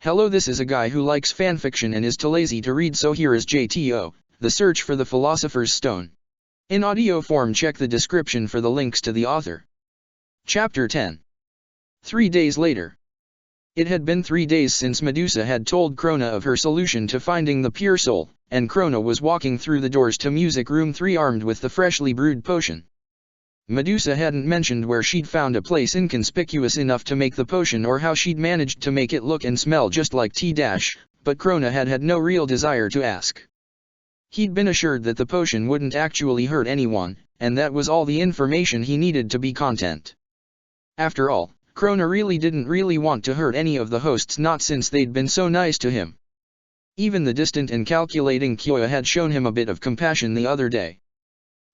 Hello, this is a guy who likes fanfiction and is too lazy to read, so here is JTO, The Search for the Philosopher's Stone. In audio form, check the description for the links to the author. Chapter 10. 3 days later. It had been 3 days since Medusa had told Krona of her solution to finding the pure soul, and Krona was walking through the doors to Music Room 3 armed with the freshly brewed potion. Medusa hadn't mentioned where she'd found a place inconspicuous enough to make the potion or how she'd managed to make it look and smell just like tea, but Krona had no real desire to ask. He'd been assured that the potion wouldn't actually hurt anyone, and that was all the information he needed to be content. After all, Krona didn't really want to hurt any of the hosts, not since they'd been so nice to him. Even the distant and calculating Kyoya had shown him a bit of compassion the other day.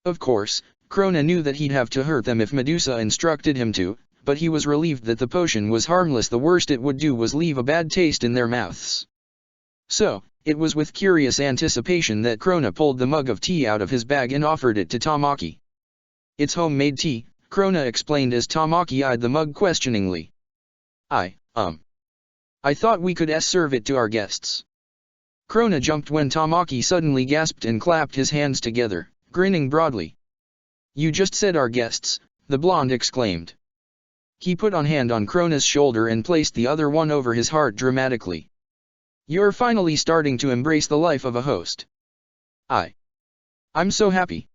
Of course, Krona knew that he'd have to hurt them if Medusa instructed him to, but he was relieved that the potion was harmless. The worst it would do was leave a bad taste in their mouths. So, it was with curious anticipation that Krona pulled the mug of tea out of his bag and offered it to Tamaki. "It's homemade tea," Krona explained as Tamaki eyed the mug questioningly. I thought we could serve it to our guests." Krona jumped when Tamaki suddenly gasped and clapped his hands together, grinning broadly. "You just said our guests," the blonde exclaimed. He put one hand on Krona's shoulder and placed the other one over his heart dramatically. "You're finally starting to embrace the life of a host. I'm so happy."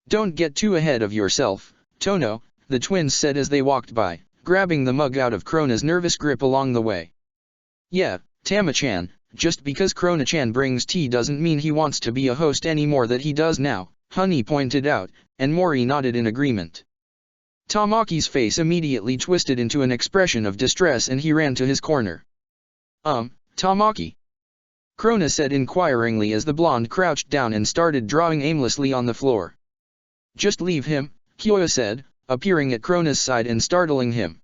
"Don't get too ahead of yourself, Tono," the twins said as they walked by, grabbing the mug out of Krona's nervous grip along the way. "Yeah, Tama-chan, just because Krona-chan brings tea doesn't mean he wants to be a host any more than he does now," Honey pointed out, and Mori nodded in agreement. Tamaki's face immediately twisted into an expression of distress and he ran to his corner. Tamaki?" Krona said inquiringly as the blonde crouched down and started drawing aimlessly on the floor. "Just leave him," Kyoya said, appearing at Krona's side and startling him.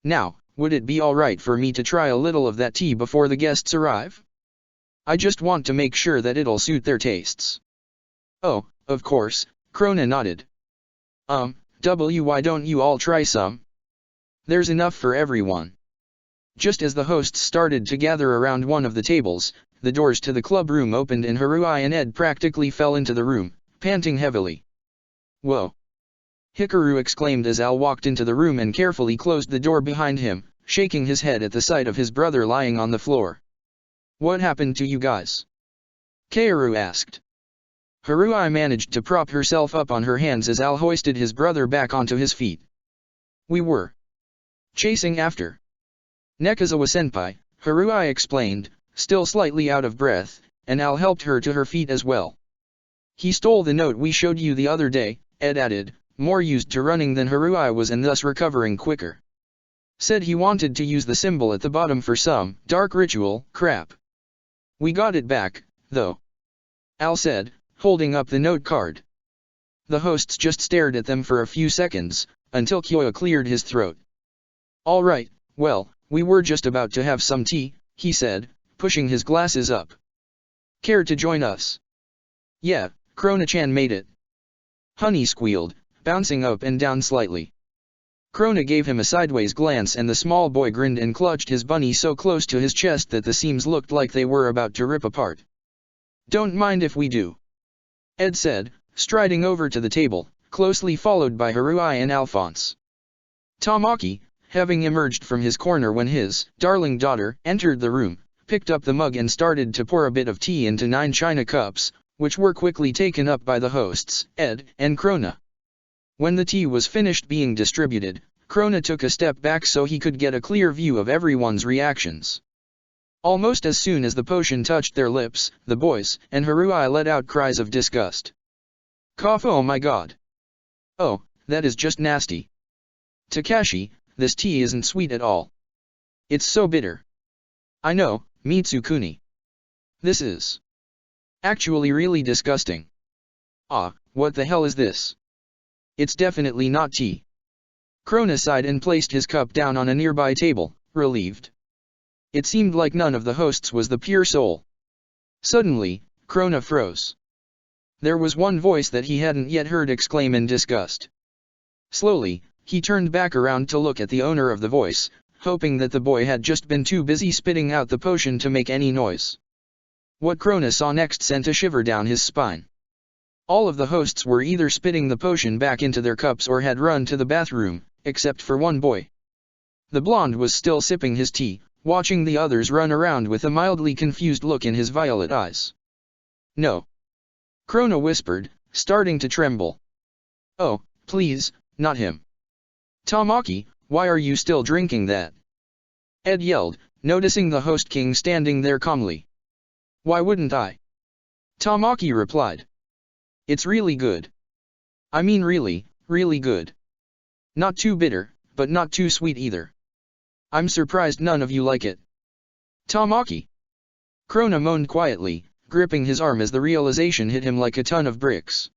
"Now, would it be alright for me to try a little of that tea before the guests arrive? I just want to make sure that it'll suit their tastes." "Oh, of course," Krona nodded. Why don't you all try some? There's enough for everyone." Just as the hosts started to gather around one of the tables, the doors to the club room opened and Harui and Ed practically fell into the room, panting heavily. "Whoa!" Hikaru exclaimed as Al walked into the room and carefully closed the door behind him, shaking his head at the sight of his brother lying on the floor. "What happened to you guys?" Kaoru asked. Harui managed to prop herself up on her hands as Al hoisted his brother back onto his feet. "We were chasing after Nekazawa-senpai," Harui explained, still slightly out of breath, and Al helped her to her feet as well. "He stole the note we showed you the other day," Ed added, more used to running than Harui was and thus recovering quicker. "Said he wanted to use the symbol at the bottom for some dark ritual crap. We got it back, though," Al said, holding up the note card. The hosts just stared at them for a few seconds, until Kyoya cleared his throat. "Alright, well, we were just about to have some tea," he said, pushing his glasses up. "Care to join us?" "Yeah, Krona-chan made it." Honey squealed, bouncing up and down slightly. Krona gave him a sideways glance and the small boy grinned and clutched his bunny so close to his chest that the seams looked like they were about to rip apart. "Don't mind if we do," Ed said, striding over to the table, closely followed by Harui and Alphonse. Tamaki, having emerged from his corner when his darling daughter entered the room, picked up the mug and started to pour a bit of tea into 9 china cups, which were quickly taken up by the hosts, Ed and Krona. When the tea was finished being distributed, Krona took a step back so he could get a clear view of everyone's reactions. Almost as soon as the potion touched their lips, the boys and Harui let out cries of disgust. Cough, "Oh my god. Oh, that is just nasty. Takashi, this tea isn't sweet at all. It's so bitter." "I know, Mitsukuni. This is actually really disgusting." What the hell is this? It's definitely not tea." Krona sighed and placed his cup down on a nearby table, relieved. It seemed like none of the hosts was the pure soul. Suddenly, Krona froze. There was one voice that he hadn't yet heard exclaim in disgust. Slowly, he turned back around to look at the owner of the voice, hoping that the boy had just been too busy spitting out the potion to make any noise. What Krona saw next sent a shiver down his spine. All of the hosts were either spitting the potion back into their cups or had run to the bathroom, except for one boy. The blonde was still sipping his tea, watching the others run around with a mildly confused look in his violet eyes. "No," Krona whispered, starting to tremble. "Oh, please, not him. Tamaki, why are you still drinking that?" Ed yelled, noticing the host king standing there calmly. "Why wouldn't I?" Tamaki replied. "It's really good. I mean really, really good. Not too bitter, but not too sweet either. I'm surprised none of you like it." "Tamaki!" Krona moaned quietly, gripping his arm as the realization hit him like a ton of bricks.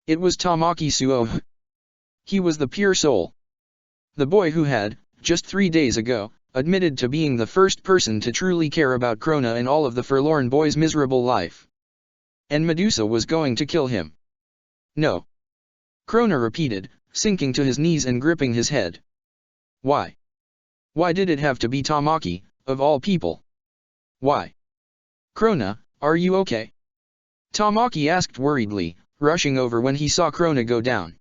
It was Tamaki Suo. He was the pure soul. The boy who had, just 3 days ago, admitted to being the first person to truly care about Krona in all of the forlorn boy's miserable life. And Medusa was going to kill him. "No." Krona repeated, sinking to his knees and gripping his head. "Why? Why did it have to be Tamaki, of all people? Why? Krona, are you okay?" Tamaki asked worriedly, rushing over when he saw Krona go down.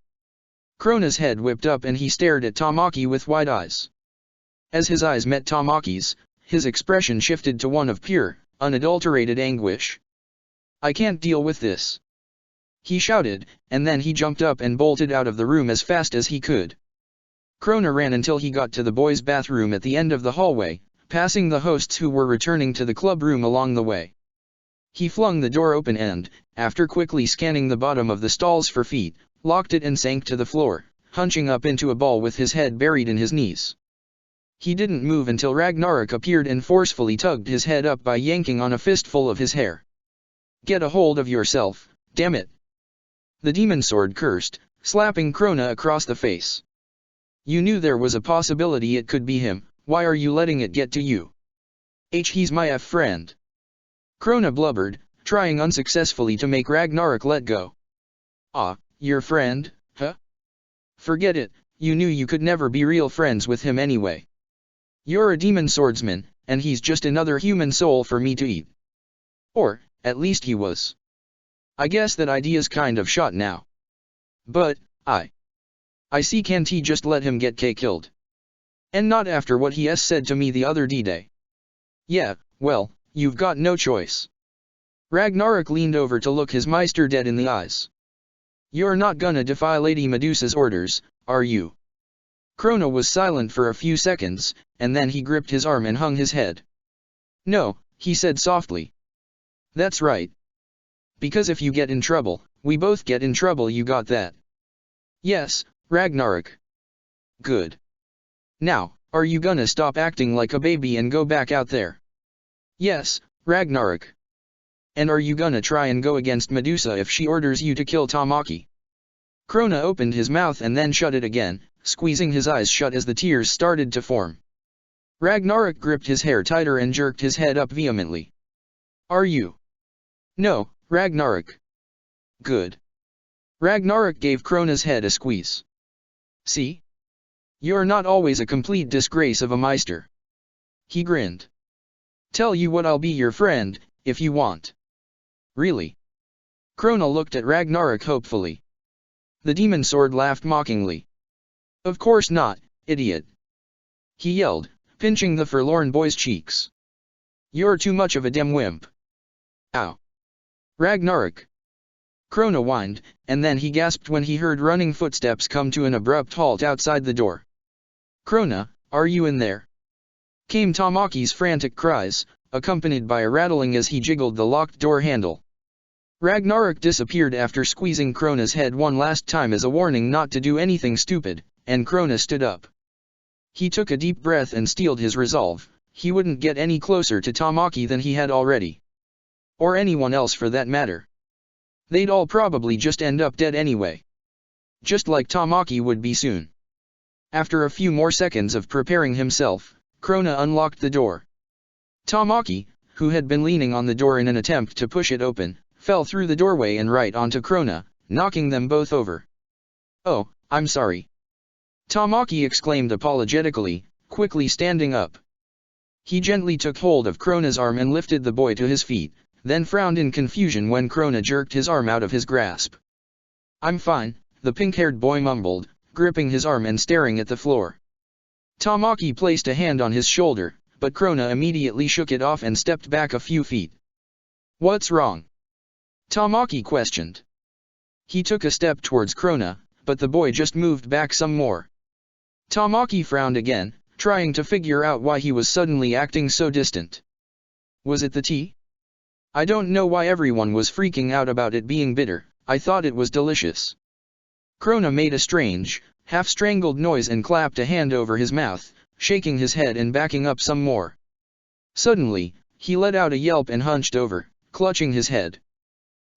Krona's head whipped up and he stared at Tamaki with wide eyes. As his eyes met Tamaki's, his expression shifted to one of pure, unadulterated anguish. "I can't deal with this," he shouted, and then he jumped up and bolted out of the room as fast as he could. Krona ran until he got to the boys' bathroom at the end of the hallway, passing the hosts who were returning to the club room along the way. He flung the door open and, after quickly scanning the bottom of the stalls for feet, locked it and sank to the floor, hunching up into a ball with his head buried in his knees. He didn't move until Ragnarok appeared and forcefully tugged his head up by yanking on a fistful of his hair. "Get a hold of yourself, damn it!" The demon sword cursed, slapping Krona across the face. "You knew there was a possibility it could be him, why are you letting it get to you?" He's my friend." Krona blubbered, trying unsuccessfully to make Ragnarok let go. "Ah, your friend, huh? Forget it, you knew you could never be real friends with him anyway. You're a demon swordsman, and he's just another human soul for me to eat. Or, at least he was. I guess that idea's kind of shot now. But, I see can't he just let him get killed? And not after what he said to me the other D-Day. Yeah, well, you've got no choice." Ragnarok leaned over to look his Meister dead in the eyes. "You're not gonna defy Lady Medusa's orders, are you?" Krona was silent for a few seconds, and then he gripped his arm and hung his head. "No," he said softly. "That's right. Because if you get in trouble, we both get in trouble, you got that?" "Yes, Ragnarok." "Good. Now, are you gonna stop acting like a baby and go back out there?" "Yes, Ragnarok." "And are you gonna try and go against Medusa if she orders you to kill Tamaki?" Krona opened his mouth and then shut it again, squeezing his eyes shut as the tears started to form. Ragnarok gripped his hair tighter and jerked his head up vehemently. "Are you?" "No, Ragnarok." "Good." Ragnarok gave Krona's head a squeeze. "See? You're not always a complete disgrace of a Meister." He grinned. "Tell you what, I'll be your friend, if you want." "Really?" Krona looked at Ragnarok hopefully. The demon sword laughed mockingly. "Of course not, idiot," he yelled, pinching the forlorn boy's cheeks. "You're too much of a dem wimp." "Ow. Ragnarok." Krona whined, and then he gasped when he heard running footsteps come to an abrupt halt outside the door. "Krona, are you in there?" came Tamaki's frantic cries, accompanied by a rattling as he jiggled the locked door handle. Ragnarok disappeared after squeezing Krona's head one last time as a warning not to do anything stupid, and Krona stood up. He took a deep breath and steeled his resolve. He wouldn't get any closer to Tamaki than he had already. Or anyone else for that matter. They'd all probably just end up dead anyway. Just like Tamaki would be soon. After a few more seconds of preparing himself, Krona unlocked the door. Tamaki, who had been leaning on the door in an attempt to push it open, fell through the doorway and right onto Krona, knocking them both over. "Oh, I'm sorry," Tamaki exclaimed apologetically, quickly standing up. He gently took hold of Krona's arm and lifted the boy to his feet, then frowned in confusion when Krona jerked his arm out of his grasp. "I'm fine," the pink-haired boy mumbled, gripping his arm and staring at the floor. Tamaki placed a hand on his shoulder, but Krona immediately shook it off and stepped back a few feet. "What's wrong?" Tamaki questioned. He took a step towards Krona, but the boy just moved back some more. Tamaki frowned again, trying to figure out why he was suddenly acting so distant. Was it the tea? "I don't know why everyone was freaking out about it being bitter, I thought it was delicious." Krona made a strange, half-strangled noise and clapped a hand over his mouth, shaking his head and backing up some more. Suddenly, he let out a yelp and hunched over, clutching his head.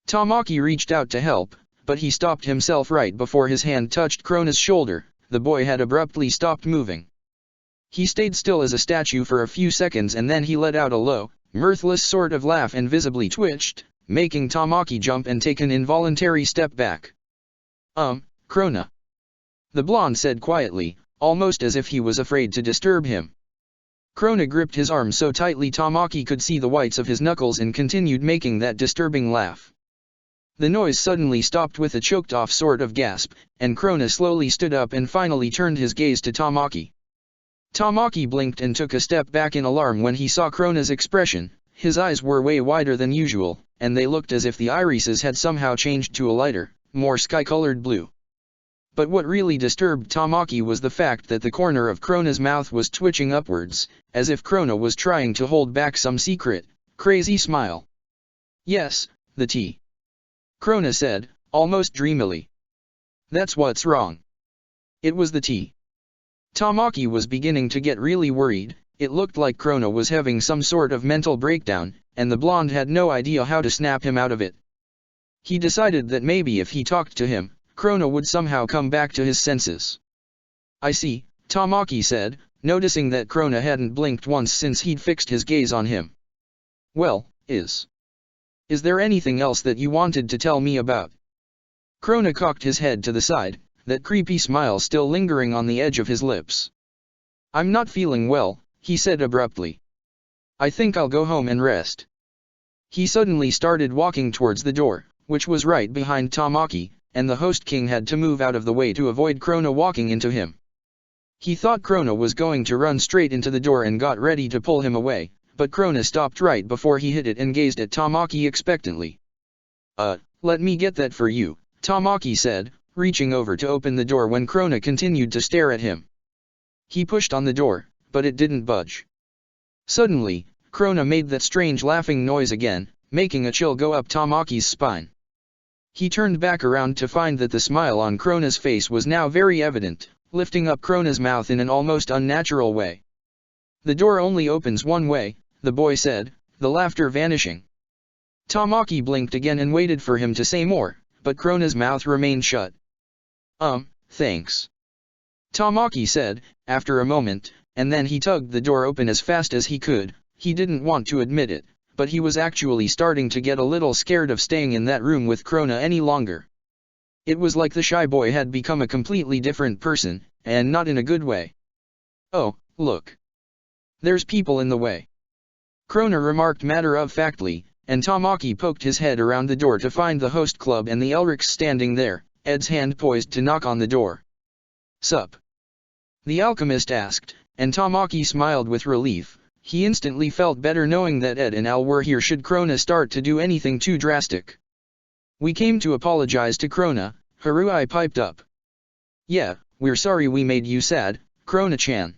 Tamaki reached out to help, but he stopped himself right before his hand touched Krona's shoulder. The boy had abruptly stopped moving. He stayed still as a statue for a few seconds and then he let out a low, mirthless sort of laugh and visibly twitched, making Tamaki jump and take an involuntary step back. Krona," the blonde said quietly, almost as if he was afraid to disturb him. Krona gripped his arm so tightly Tamaki could see the whites of his knuckles and continued making that disturbing laugh. The noise suddenly stopped with a choked-off sort of gasp, and Krona slowly stood up and finally turned his gaze to Tamaki. Tamaki blinked and took a step back in alarm when he saw Krona's expression. His eyes were way wider than usual, and they looked as if the irises had somehow changed to a lighter, more sky-colored blue. But what really disturbed Tamaki was the fact that the corner of Krona's mouth was twitching upwards, as if Krona was trying to hold back some secret, crazy smile. "Yes, the tea," Krona said, almost dreamily. "That's what's wrong." It was the tea. Tamaki was beginning to get really worried. It looked like Krona was having some sort of mental breakdown, and the blonde had no idea how to snap him out of it. He decided that maybe if he talked to him, Krona would somehow come back to his senses. "I see," Tamaki said, noticing that Krona hadn't blinked once since he'd fixed his gaze on him. "Well, is there anything else that you wanted to tell me about?" Krona cocked his head to the side, that creepy smile still lingering on the edge of his lips. "I'm not feeling well," he said abruptly. "I think I'll go home and rest." He suddenly started walking towards the door, which was right behind Tamaki, and the host king had to move out of the way to avoid Krona walking into him. He thought Krona was going to run straight into the door and got ready to pull him away, but Krona stopped right before he hit it and gazed at Tamaki expectantly. Let me get that for you," Tamaki said, reaching over to open the door when Krona continued to stare at him. He pushed on the door, but it didn't budge. Suddenly, Krona made that strange laughing noise again, making a chill go up Tamaki's spine. He turned back around to find that the smile on Krona's face was now very evident, lifting up Krona's mouth in an almost unnatural way. "The door only opens one way," the boy said, the laughter vanishing. Tamaki blinked again and waited for him to say more, but Krona's mouth remained shut. Thanks," Tamaki said, after a moment, and then he tugged the door open as fast as he could. He didn't want to admit it, but he was actually starting to get a little scared of staying in that room with Krona any longer. It was like the shy boy had become a completely different person, and not in a good way. "Oh, look. There's people in the way," Krona remarked matter-of-factly, and Tamaki poked his head around the door to find the host club and the Elrics standing there, Ed's hand poised to knock on the door. "Sup?" the alchemist asked, and Tamaki smiled with relief. He instantly felt better knowing that Ed and Al were here should Krona start to do anything too drastic. "We came to apologize to Krona," Harui piped up. "Yeah, we're sorry we made you sad, Krona-chan,"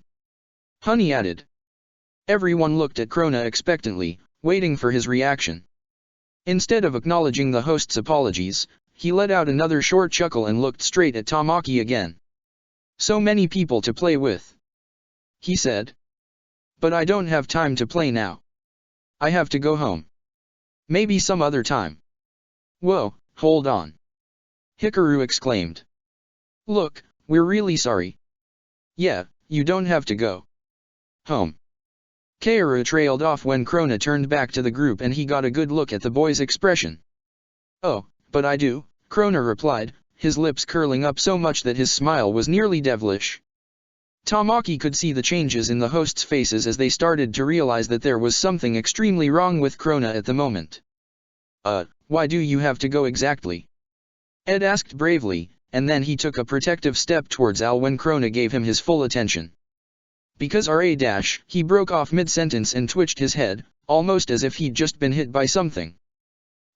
Honey added. Everyone looked at Krona expectantly, waiting for his reaction. Instead of acknowledging the host's apologies, he let out another short chuckle and looked straight at Tamaki again. "So many people to play with," he said. "But I don't have time to play now. I have to go home. Maybe some other time." "Whoa, hold on," Hikaru exclaimed. "Look, we're really sorry." "Yeah, you don't have to go home." Kaoru trailed off when Krona turned back to the group and he got a good look at the boy's expression. "Oh, but I do," Krona replied, his lips curling up so much that his smile was nearly devilish. Tamaki could see the changes in the hosts' faces as they started to realize that there was something extremely wrong with Krona at the moment. Why do you have to go exactly? Ed asked bravely, and then he took a protective step towards Al when Krona gave him his full attention. Because he broke off mid-sentence and twitched his head, almost as if he'd just been hit by something.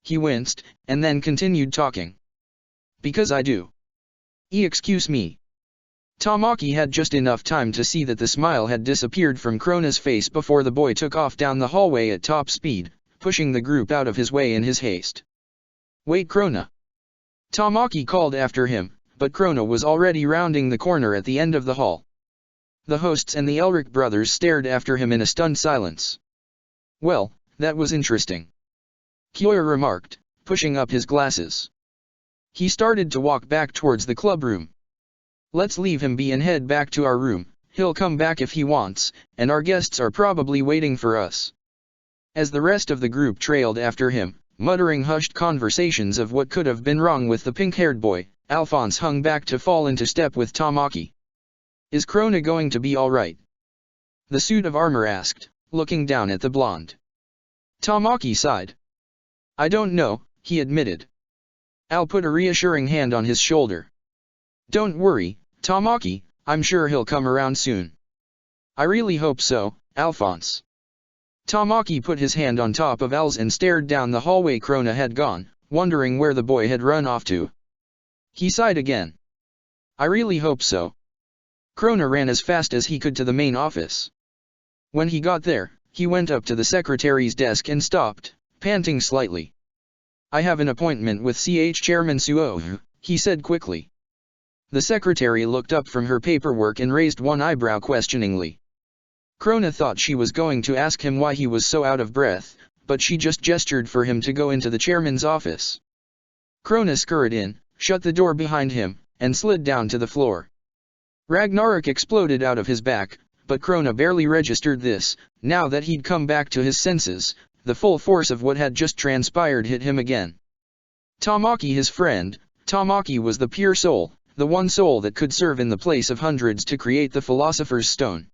He winced, and then continued talking. Because I do. Excuse me. Tamaki had just enough time to see that the smile had disappeared from Krona's face before the boy took off down the hallway at top speed, pushing the group out of his way in his haste. Wait, Krona! Tamaki called after him, but Krona was already rounding the corner at the end of the hall. The hosts and the Elric brothers stared after him in a stunned silence. Well, that was interesting. Kyoya remarked, pushing up his glasses. He started to walk back towards the club room. Let's leave him be and head back to our room. He'll come back if he wants, and our guests are probably waiting for us. As the rest of the group trailed after him, muttering hushed conversations of what could have been wrong with the pink-haired boy, Alphonse hung back to fall into step with Tamaki. Is Krona going to be alright? The suit of armor asked, looking down at the blonde. Tamaki sighed. I don't know, he admitted. Al put a reassuring hand on his shoulder. Don't worry, Tamaki, I'm sure he'll come around soon. I really hope so, Alphonse. Tamaki put his hand on top of Al's and stared down the hallway Krona had gone, wondering where the boy had run off to. He sighed again. I really hope so. Krona ran as fast as he could to the main office. When he got there, he went up to the secretary's desk and stopped, panting slightly. I have an appointment with Chairman Suo, he said quickly. The secretary looked up from her paperwork and raised one eyebrow questioningly. Krona thought she was going to ask him why he was so out of breath, but she just gestured for him to go into the chairman's office. Krona scurried in, shut the door behind him, and slid down to the floor. Ragnarok exploded out of his back, but Krona barely registered this. Now that he'd come back to his senses, the full force of what had just transpired hit him again. Tamaki, his friend, Tamaki was the pure soul, the one soul that could serve in the place of hundreds to create the Philosopher's Stone.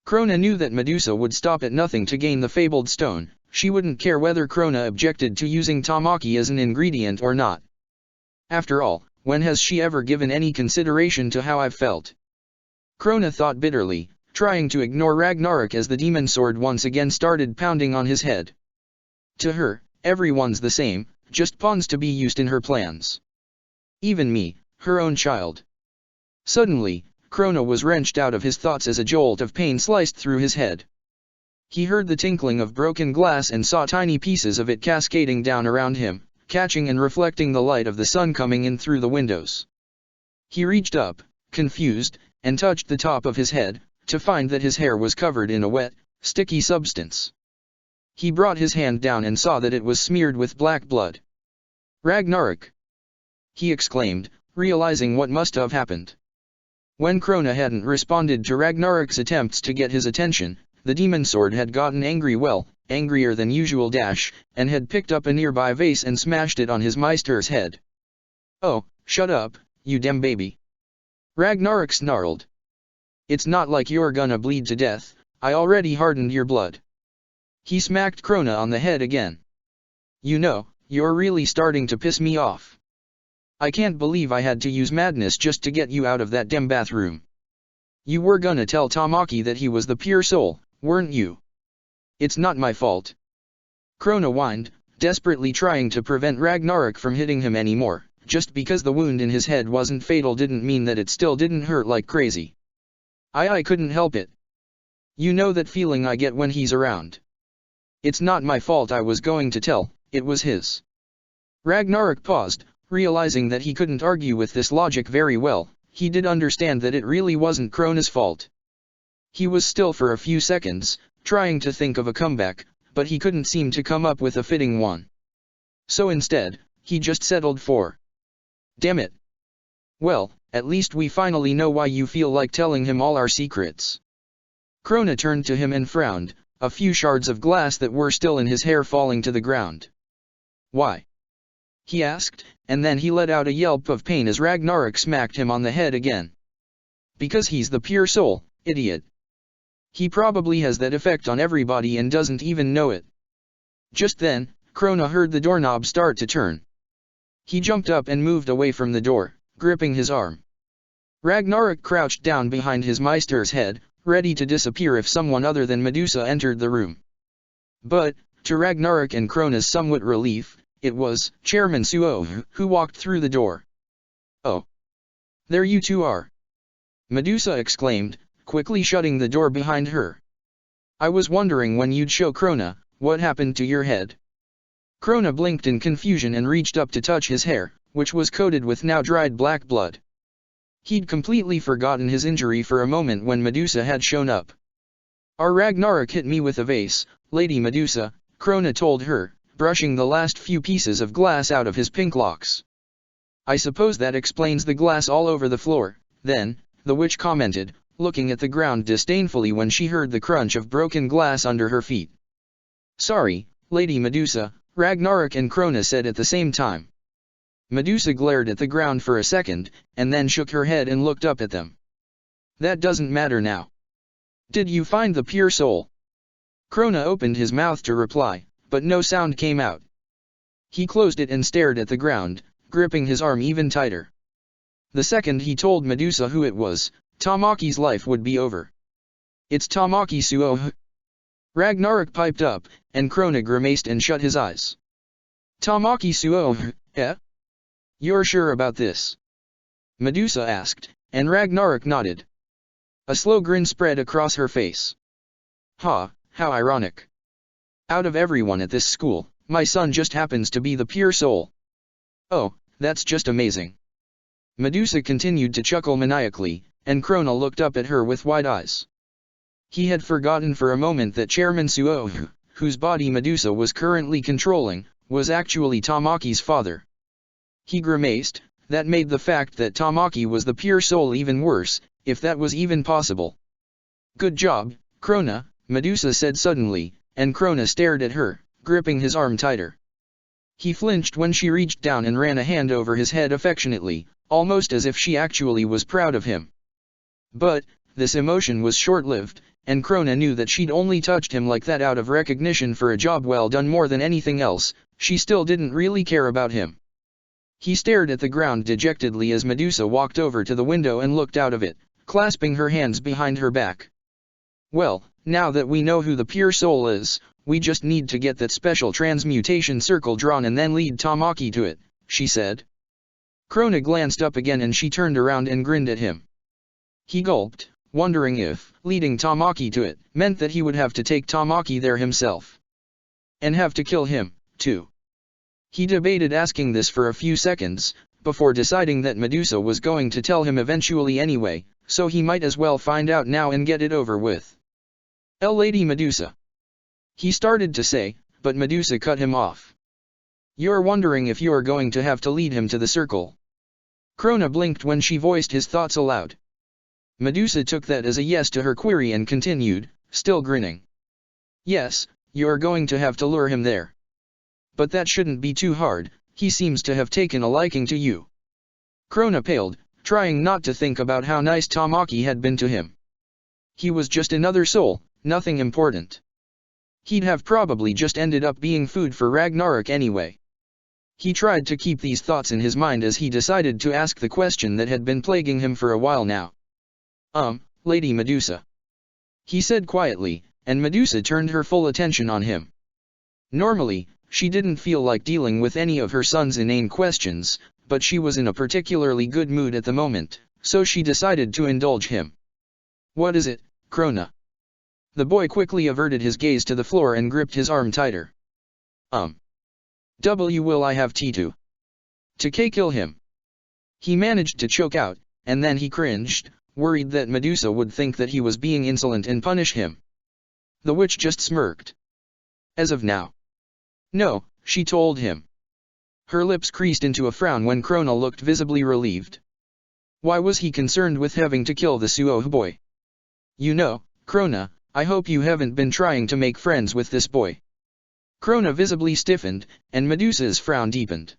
Krona knew that Medusa would stop at nothing to gain the fabled stone. She wouldn't care whether Krona objected to using Tamaki as an ingredient or not. After all, when has she ever given any consideration to how I've felt? Krona thought bitterly, trying to ignore Ragnarok as the demon sword once again started pounding on his head. To her, everyone's the same, just pawns to be used in her plans. Even me, her own child. Suddenly, Krona was wrenched out of his thoughts as a jolt of pain sliced through his head. He heard the tinkling of broken glass and saw tiny pieces of it cascading down around him, catching and reflecting the light of the sun coming in through the windows. He reached up, confused, and touched the top of his head, to find that his hair was covered in a wet, sticky substance. He brought his hand down and saw that it was smeared with black blood. Ragnarok! He exclaimed, realizing what must have happened. When Krona hadn't responded to Ragnarok's attempts to get his attention, the demon sword had gotten angry, angrier than usual, and had picked up a nearby vase and smashed it on his Meister's head. Oh, shut up, you damn baby! Ragnarok snarled. It's not like you're gonna bleed to death, I already hardened your blood. He smacked Krona on the head again. You know, you're really starting to piss me off. I can't believe I had to use madness just to get you out of that damn bathroom. You were gonna tell Tamaki that he was the pure soul, weren't you? It's not my fault. Krona whined, desperately trying to prevent Ragnarok from hitting him anymore. Just because the wound in his head wasn't fatal didn't mean that it still didn't hurt like crazy. I couldn't help it. You know that feeling I get when he's around. It's not my fault I was going to tell, it was his. Ragnarok paused, realizing that he couldn't argue with this logic very well. He did understand that it really wasn't Krona's fault. He was still for a few seconds, trying to think of a comeback, but he couldn't seem to come up with a fitting one. So instead, he just settled for, damn it. Well, at least we finally know why you feel like telling him all our secrets. Krona turned to him and frowned, a few shards of glass that were still in his hair falling to the ground. Why? He asked, and then he let out a yelp of pain as Ragnarok smacked him on the head again. Because he's the pure soul, idiot. He probably has that effect on everybody and doesn't even know it. Just then, Krona heard the doorknob start to turn. He jumped up and moved away from the door, gripping his arm. Ragnarok crouched down behind his Meister's head, ready to disappear if someone other than Medusa entered the room. But, to Ragnarok and Krona's somewhat relief, it was Chairman Suo who walked through the door. "Oh. There you two are," Medusa exclaimed, quickly shutting the door behind her. "I was wondering when you'd show Krona, what happened to your head?" Krona blinked in confusion and reached up to touch his hair, which was coated with now dried black blood. He'd completely forgotten his injury for a moment when Medusa had shown up. "Our Ragnarok hit me with a vase, Lady Medusa," Krona told her, brushing the last few pieces of glass out of his pink locks. "I suppose that explains the glass all over the floor." Then, the witch commented, looking at the ground disdainfully when she heard the crunch of broken glass under her feet. "Sorry, Lady Medusa," Ragnarok and Krona said at the same time. Medusa glared at the ground for a second, and then shook her head and looked up at them. "That doesn't matter now. Did you find the pure soul?" Krona opened his mouth to reply, but no sound came out. He closed it and stared at the ground, gripping his arm even tighter. The second he told Medusa who it was, Tamaki's life would be over. "It's Tamaki Suo." Ragnarok piped up, and Krona grimaced and shut his eyes. "Tamaki Suo, eh? You're sure about this?" Medusa asked, and Ragnarok nodded. A slow grin spread across her face. "Ha, how ironic. Out of everyone at this school, my son just happens to be the pure soul. Oh, that's just amazing." Medusa continued to chuckle maniacally, and Krona looked up at her with wide eyes. He had forgotten for a moment that Chairman Suo, whose body Medusa was currently controlling, was actually Tamaki's father. He grimaced. That made the fact that Tamaki was the pure soul even worse, if that was even possible. "Good job, Krona," Medusa said suddenly, and Krona stared at her, gripping his arm tighter. He flinched when she reached down and ran a hand over his head affectionately, almost as if she actually was proud of him. But, this emotion was short-lived, and Krona knew that she'd only touched him like that out of recognition for a job well done more than anything else. She still didn't really care about him. He stared at the ground dejectedly as Medusa walked over to the window and looked out of it, clasping her hands behind her back. "Well, now that we know who the pure soul is, we just need to get that special transmutation circle drawn and then lead Tamaki to it," she said. Krona glanced up again and she turned around and grinned at him. He gulped, wondering if leading Tamaki to it meant that he would have to take Tamaki there himself. And have to kill him, too. He debated asking this for a few seconds, before deciding that Medusa was going to tell him eventually anyway, so he might as well find out now and get it over with. Lady Medusa," he started to say, but Medusa cut him off. "You're wondering if you're going to have to lead him to the circle?" Krona blinked when she voiced his thoughts aloud. Medusa took that as a yes to her query and continued, still grinning. "Yes, you're going to have to lure him there. But that shouldn't be too hard, he seems to have taken a liking to you." Krona paled, trying not to think about how nice Tamaki had been to him. He was just another soul, nothing important. He'd have probably just ended up being food for Ragnarok anyway. He tried to keep these thoughts in his mind as he decided to ask the question that had been plaguing him for a while now. Lady Medusa," he said quietly, and Medusa turned her full attention on him. Normally, she didn't feel like dealing with any of her son's inane questions, but she was in a particularly good mood at the moment, so she decided to indulge him. "What is it, Krona?" The boy quickly averted his gaze to the floor and gripped his arm tighter. Will I have to kill him?" He managed to choke out, and then he cringed, worried that Medusa would think that he was being insolent and punish him. The witch just smirked. "As of now, no," she told him. Her lips creased into a frown when Krona looked visibly relieved. Why was he concerned with having to kill the Suo boy? "You know, Krona, I hope you haven't been trying to make friends with this boy." Krona visibly stiffened, and Medusa's frown deepened.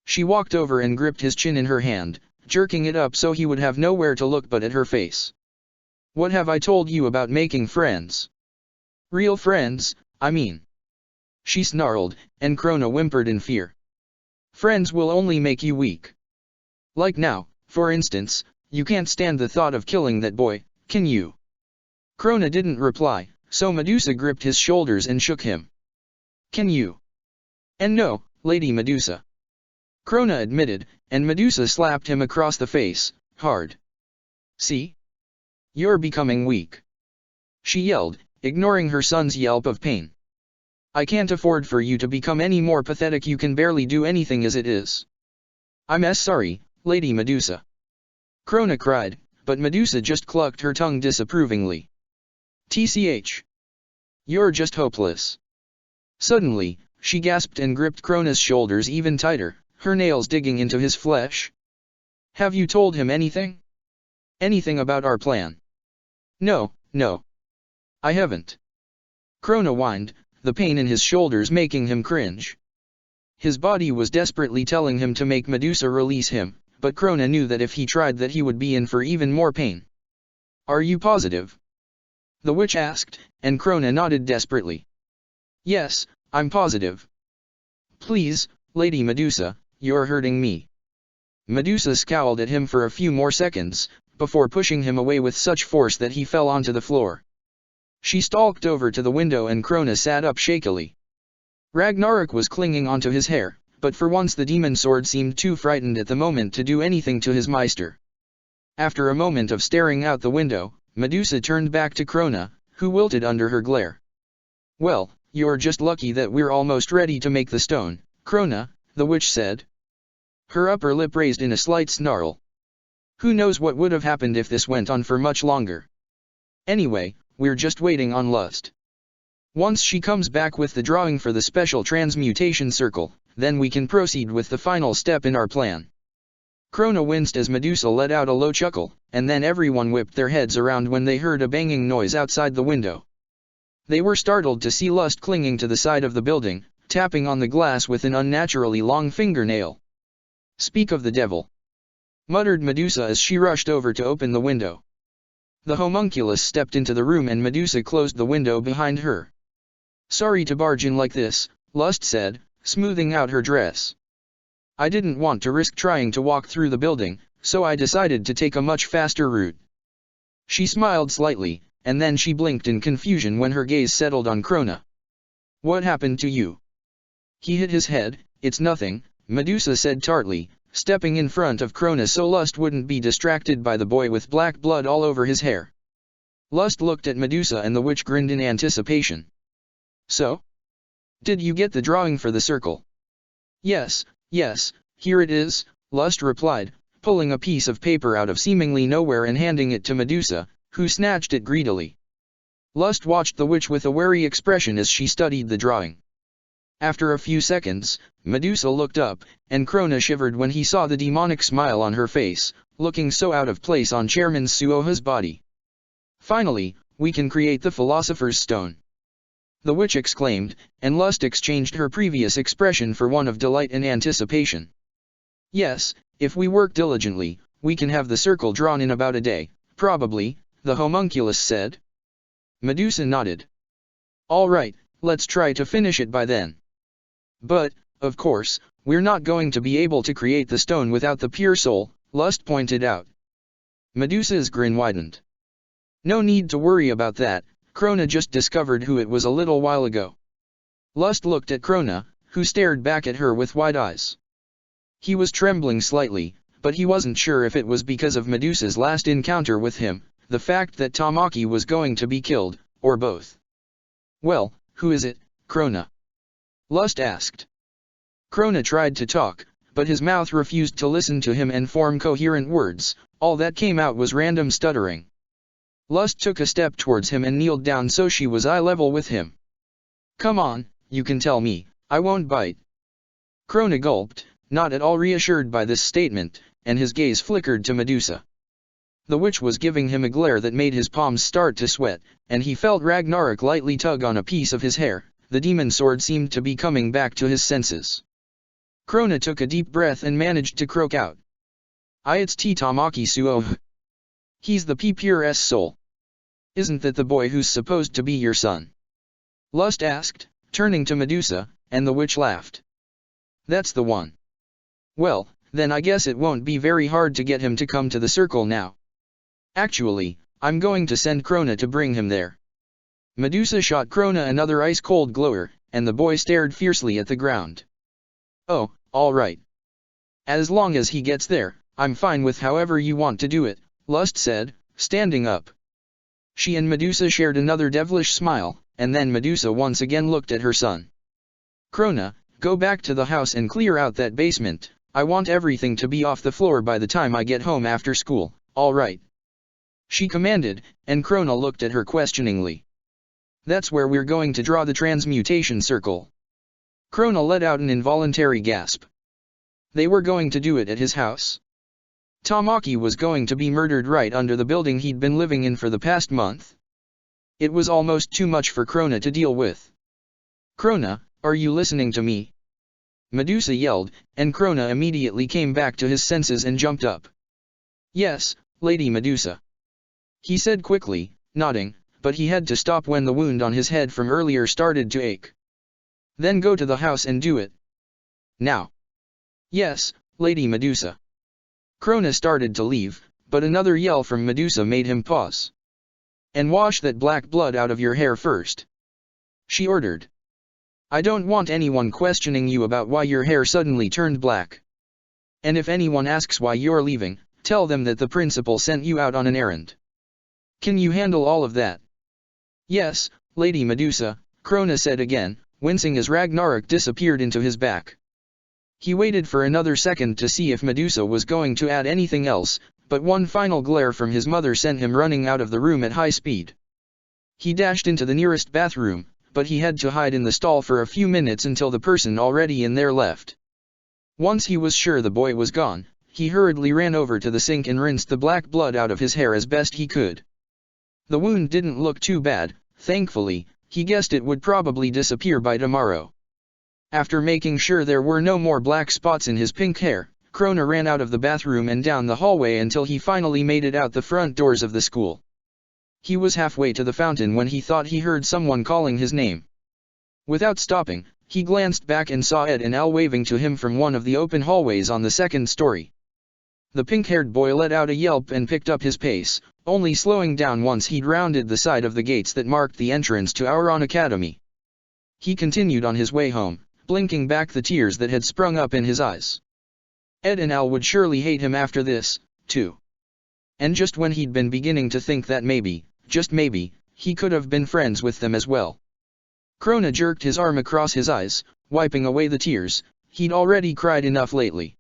She walked over and gripped his chin in her hand, jerking it up so he would have nowhere to look but at her face. What have I told you about making friends? Real friends, I mean. She snarled, and Krona whimpered in fear. Friends will only make you weak. Like now, for instance, you can't stand the thought of killing that boy, can you? Krona didn't reply, so Medusa gripped his shoulders and shook him. Can you? And no, Lady Medusa. Krona admitted, and Medusa slapped him across the face, hard. See? You're becoming weak. She yelled, ignoring her son's yelp of pain. I can't afford for you to become any more pathetic. You can barely do anything as it is. I'm sorry, Lady Medusa. Krona cried, but Medusa just clucked her tongue disapprovingly. TCH. You're just hopeless. Suddenly, she gasped and gripped Krona's shoulders even tighter, her nails digging into his flesh. Have you told him anything? Anything about our plan? No, no. I haven't. Krona whined, the pain in his shoulders making him cringe. His body was desperately telling him to make Medusa release him, but Krona knew that if he tried that he would be in for even more pain. Are you positive? The witch asked, and Krona nodded desperately. Yes, I'm positive. Please, Lady Medusa, you're hurting me. Medusa scowled at him for a few more seconds, before pushing him away with such force that he fell onto the floor. She stalked over to the window and Krona sat up shakily. Ragnarok was clinging onto his hair, but for once the demon sword seemed too frightened at the moment to do anything to his meister. After a moment of staring out the window, Medusa turned back to Krona, who wilted under her glare. Well, you're just lucky that we're almost ready to make the stone, Krona, the witch said. Her upper lip raised in a slight snarl. Who knows what would have happened if this went on for much longer. Anyway, we're just waiting on Lust. Once she comes back with the drawing for the special transmutation circle, then we can proceed with the final step in our plan. Krona winced as Medusa let out a low chuckle, and then everyone whipped their heads around when they heard a banging noise outside the window. They were startled to see Lust clinging to the side of the building, tapping on the glass with an unnaturally long fingernail. Speak of the devil, muttered Medusa as she rushed over to open the window. The homunculus stepped into the room and Medusa closed the window behind her. Sorry to barge in like this, Lust said, smoothing out her dress. I didn't want to risk trying to walk through the building, so I decided to take a much faster route. She smiled slightly, and then she blinked in confusion when her gaze settled on Krona. What happened to you? He hit his head. It's nothing, Medusa said tartly, stepping in front of Krona so Lust wouldn't be distracted by the boy with black blood all over his hair. Lust looked at Medusa and the witch grinned in anticipation. So? Did you get the drawing for the circle? Yes, here it is, Lust replied, pulling a piece of paper out of seemingly nowhere and handing it to Medusa, who snatched it greedily. Lust watched the witch with a wary expression as she studied the drawing. After a few seconds, Medusa looked up, and Krona shivered when he saw the demonic smile on her face, looking so out of place on Chairman Suoha's body. Finally, we can create the Philosopher's Stone. The witch exclaimed, and Lust exchanged her previous expression for one of delight and anticipation. Yes, if we work diligently, we can have the circle drawn in about a day, probably, the homunculus said. Medusa nodded. All right, let's try to finish it by then. But, of course, we're not going to be able to create the stone without the pure soul, Lust pointed out. Medusa's grin widened. No need to worry about that, Krona just discovered who it was a little while ago. Lust looked at Krona, who stared back at her with wide eyes. He was trembling slightly, but he wasn't sure if it was because of Medusa's last encounter with him, the fact that Tamaki was going to be killed, or both. Well, who is it, Krona? Lust asked. Krona tried to talk, but his mouth refused to listen to him and form coherent words. All that came out was random stuttering. Lust took a step towards him and kneeled down so she was eye level with him. Come on, you can tell me, I won't bite. Krona gulped, not at all reassured by this statement, and his gaze flickered to Medusa. The witch was giving him a glare that made his palms start to sweat, and he felt Ragnarok lightly tug on a piece of his hair. The demon sword seemed to be coming back to his senses. Krona took a deep breath and managed to croak out. It's Tamaki Suo. He's the Pure's soul. Isn't that the boy who's supposed to be your son? Lust asked, turning to Medusa, and the witch laughed. That's the one. Well, then I guess it won't be very hard to get him to come to the circle now. Actually, I'm going to send Krona to bring him there. Medusa shot Krona another ice-cold glower, and the boy stared fiercely at the ground. Oh, all right. As long as he gets there, I'm fine with however you want to do it, Lust said, standing up. She and Medusa shared another devilish smile, and then Medusa once again looked at her son. Krona, go back to the house and clear out that basement. I want everything to be off the floor by the time I get home after school, all right? She commanded, and Krona looked at her questioningly. That's where we're going to draw the transmutation circle. Krona let out an involuntary gasp. They were going to do it at his house. Tamaki was going to be murdered right under the building he'd been living in for the past month. It was almost too much for Krona to deal with. Krona, are you listening to me? Medusa yelled, and Krona immediately came back to his senses and jumped up. Yes, Lady Medusa. He said quickly, nodding, but he had to stop when the wound on his head from earlier started to ache. Then go to the house and do it. Now. Yes, Lady Medusa. Krona started to leave, but another yell from Medusa made him pause. And wash that black blood out of your hair first. She ordered. I don't want anyone questioning you about why your hair suddenly turned black. And if anyone asks why you're leaving, tell them that the principal sent you out on an errand. Can you handle all of that? Yes, Lady Medusa, Krona said again, wincing as Ragnarok disappeared into his back. He waited for another second to see if Medusa was going to add anything else, but one final glare from his mother sent him running out of the room at high speed. He dashed into the nearest bathroom, but he had to hide in the stall for a few minutes until the person already in there left. Once he was sure the boy was gone, he hurriedly ran over to the sink and rinsed the black blood out of his hair as best he could. The wound didn't look too bad, thankfully. He guessed it would probably disappear by tomorrow. After making sure there were no more black spots in his pink hair, Krona ran out of the bathroom and down the hallway until he finally made it out the front doors of the school. He was halfway to the fountain when he thought he heard someone calling his name. Without stopping, he glanced back and saw Ed and Al waving to him from one of the open hallways on the second story. The pink-haired boy let out a yelp and picked up his pace, only slowing down once he'd rounded the side of the gates that marked the entrance to Auron Academy. He continued on his way home, blinking back the tears that had sprung up in his eyes. Ed and Al would surely hate him after this, too. And just when he'd been beginning to think that maybe, just maybe, he could have been friends with them as well. Krona jerked his arm across his eyes, wiping away the tears. He'd already cried enough lately.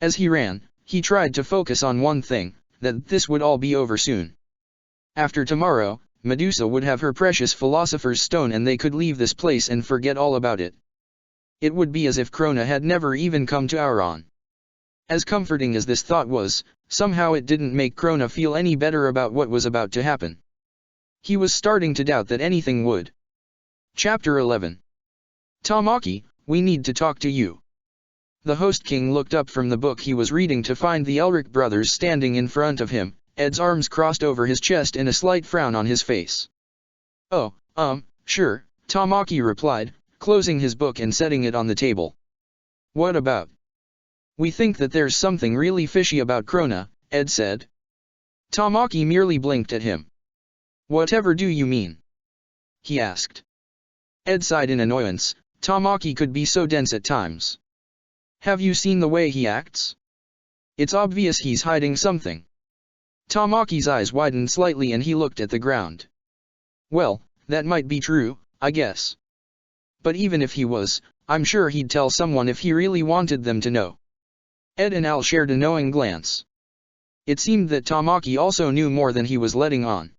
As he ran, he tried to focus on one thing, that this would all be over soon. After tomorrow, Medusa would have her precious Philosopher's Stone and they could leave this place and forget all about it. It would be as if Krona had never even come to Auron. As comforting as this thought was, somehow it didn't make Krona feel any better about what was about to happen. He was starting to doubt that anything would. Chapter 11. Tamaki, we need to talk to you. The host king looked up from the book he was reading to find the Elric brothers standing in front of him, Ed's arms crossed over his chest and a slight frown on his face. Oh, sure, Tamaki replied, closing his book and setting it on the table. What about? We think that there's something really fishy about Krona, Ed said. Tamaki merely blinked at him. Whatever do you mean? He asked. Ed sighed in annoyance. Tamaki could be so dense at times. Have you seen the way he acts? It's obvious he's hiding something. Tamaki's eyes widened slightly and he looked at the ground. Well, that might be true, I guess. But even if he was, I'm sure he'd tell someone if he really wanted them to know. Ed and Al shared a knowing glance. It seemed that Tamaki also knew more than he was letting on.